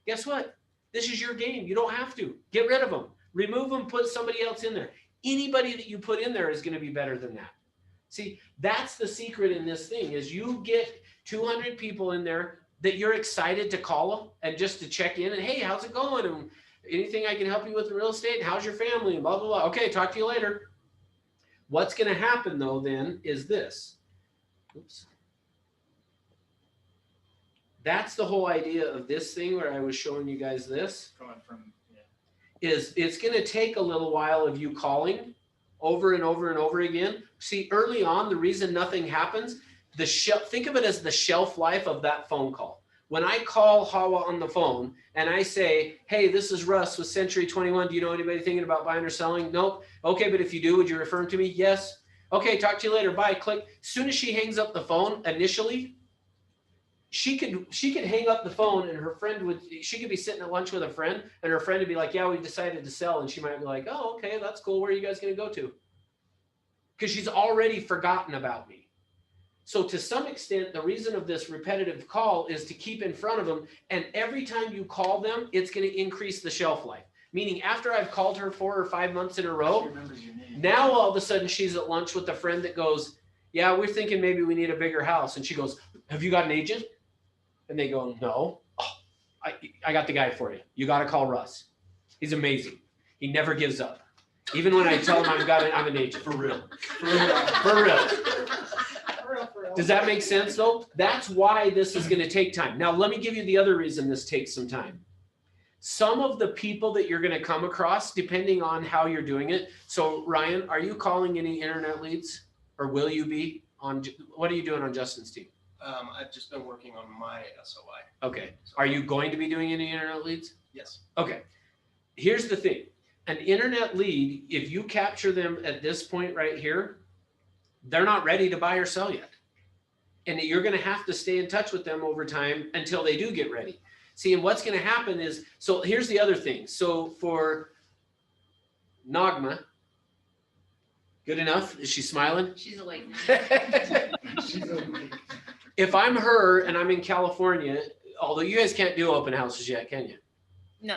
Guess what? This is your game. You don't have to. Get rid of them. Remove them, put somebody else in there. Anybody that you put in there is going to be better than that. See, that's the secret in this thing is you get 200 people in there that you're excited to call them and just to check in and, hey, how's it going? And anything I can help you with in real estate? How's your family? And blah, blah, blah. Okay, talk to you later. What's going to happen, though, then is this. Oops. That's the whole idea of this thing where I was showing you guys this. Going from, Is it's going to take a little while of you calling over and over and over again. See, early on, the reason nothing happens, think of it as the shelf life of that phone call. When I call Hawa on the phone and I say, hey, this is Russ with Century 21. Do you know anybody thinking about buying or selling? Nope. Okay, but if you do, would you refer them to me? Yes. Okay, talk to you later. Bye. Click. As soon as she hangs up the phone initially, she could hang up the phone and she could be sitting at lunch with a friend and her friend would be like, yeah, we decided to sell. And she might be like, oh, okay, that's cool. Where are you guys going to go to? Because she's already forgotten about me. So to some extent, the reason of this repetitive call is to keep in front of them. And every time you call them, it's going to increase the shelf life. Meaning after I've called her 4 or 5 months in a row, now all of a sudden she's at lunch with a friend that goes, yeah, we're thinking maybe we need a bigger house. And she goes, have you got an agent? And they go, no. Oh, I got the guy for you. You got to call Russ. He's amazing. He never gives up. Even when I tell him I'm an agent. For real. For real. Does that make sense though? That's why this is going to take time. Now, let me give you the other reason this takes some time. Some of the people that you're going to come across, depending on how you're doing it. So Ryan, are you calling any internet leads or will you be on, what are you doing on Justin's team? I've just been working on my SOI. Okay. Are you going to be doing any internet leads? Yes. Okay. Here's the thing. An internet lead, if you capture them at this point right here, they're not ready to buy or sell yet. And you're going to have to stay in touch with them over time until they do get ready. See, and what's going to happen is, so here's the other thing. So for Nagma, good enough? Is she smiling? She's awake now. If I'm her and I'm in California, although you guys can't do open houses yet, can you? No.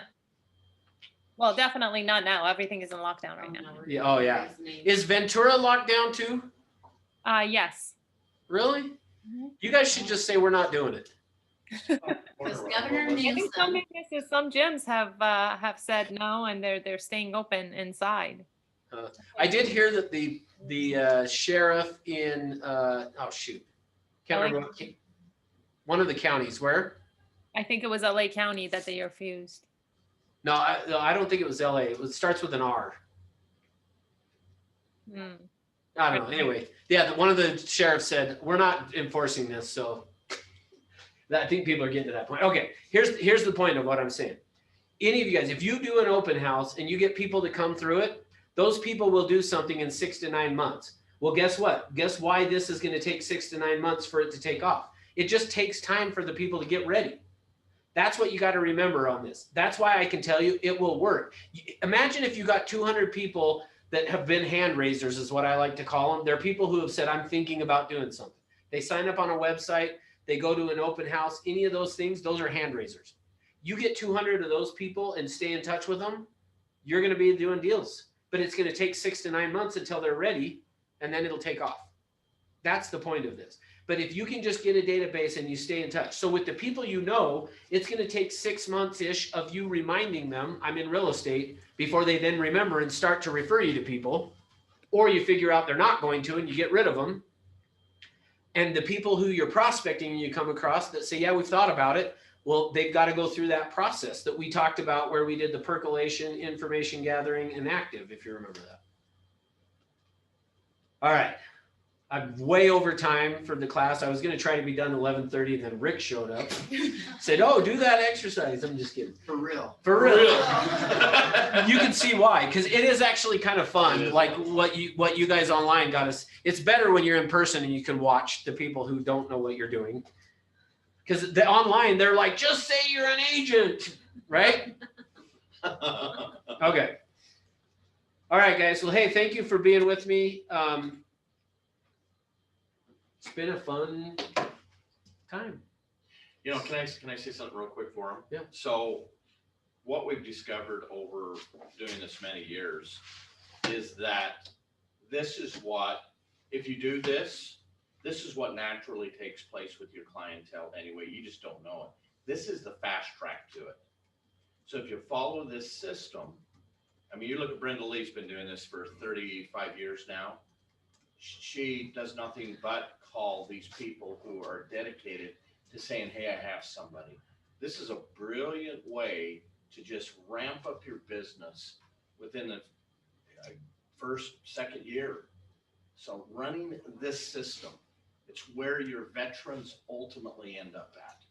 Well, definitely not now. Everything is in lockdown right now. Yeah. Oh, yeah. Is Ventura locked down too? Yes. Really? You guys should just say we're not doing it. Because Governor I think some Newsom, businesses, some gyms have said no, and they're staying open inside. I did hear that the sheriff in oh shoot, can't remember one of the counties where. I think it was LA County that they refused. No, I don't think it was LA. It starts with an R. I don't know. Anyway, yeah, one of the sheriffs said we're not enforcing this, so I think people are getting to that point. Okay, here's the point of what I'm saying. Any of you guys, if you do an open house and you get people to come through it, those people will do something in 6 to 9 months. Well, guess what? Guess why this is going to take 6 to 9 months for it to take off? It just takes time for the people to get ready. That's what you got to remember on this. That's why I can tell you it will work. Imagine if you got 200 people that have been hand raisers, is what I like to call them. They're people who have said, I'm thinking about doing something. They sign up on a website, they go to an open house, any of those things, those are hand raisers. You get 200 of those people and stay in touch with them, you're going to be doing deals. But it's going to take 6 to 9 months until they're ready, and then it'll take off. That's the point of this. But if you can just get a database and you stay in touch. So with the people you know, it's going to take 6 months-ish of you reminding them, I'm in real estate, before they then remember and start to refer you to people. Or you figure out they're not going to and you get rid of them. And the people who you're prospecting and you come across that say, yeah, we've thought about it. Well, they've got to go through that process that we talked about where we did the percolation, information gathering, and active, if you remember that. All right. I'm way over time for the class. I was going to try to be done 11:30, and then Rick showed up. Said, oh, do that exercise. I'm just kidding. For real. For real. You can see why, because it is actually kind of fun. Like what you guys online got us. It's better when you're in person and you can watch the people who don't know what you're doing. Because the online, they're like, just say you're an agent, right? Okay. All right, guys. Well, hey, thank you for being with me. It's been a fun time. You know, can I say something real quick for him? Yeah. So what we've discovered over doing this many years is that this is what, if you do this, this is what naturally takes place with your clientele anyway. You just don't know it. This is the fast track to it. So if you follow this system, I mean, you look at Brenda Lee's been doing this for 35 years now. she does nothing but call these people who are dedicated to saying, hey, I have somebody. This is a brilliant way to just ramp up your business within the first, second year. So running this system, it's where your veterans ultimately end up at.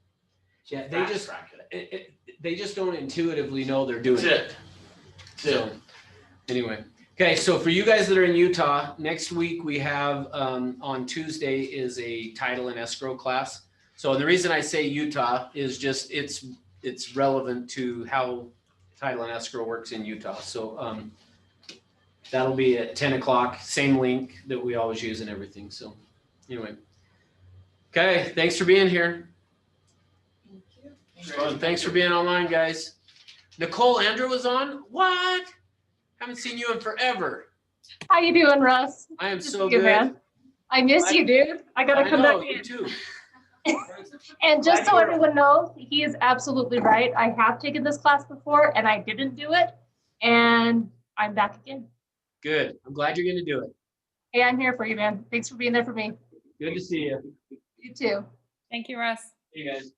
So Yeah, they fast just track it. they just don't intuitively know they're doing That's it. it. So anyway, okay. So for you guys that are in Utah, next week we have on Tuesday is a title and escrow class. So the reason I say Utah is just it's relevant to how title and escrow works in Utah. So that'll be at 10 o'clock, same link that we always use and everything. So anyway, okay. Thanks for being here. Fun. Thanks for being online, guys. Nicole Andrew was on. What? Haven't seen you in forever. How you doing, Russ? I am Good to so see you, good. man. I miss you, dude. I gotta come know, back you in. too. And just Glad so you're- everyone knows, he is absolutely right. I have taken this class before and I didn't do it. And I'm back again. Good. I'm glad you're going to do it. Hey, I'm here for you, man. Thanks for being there for me. Good to see you. You too. Thank you, Russ. Hey, guys.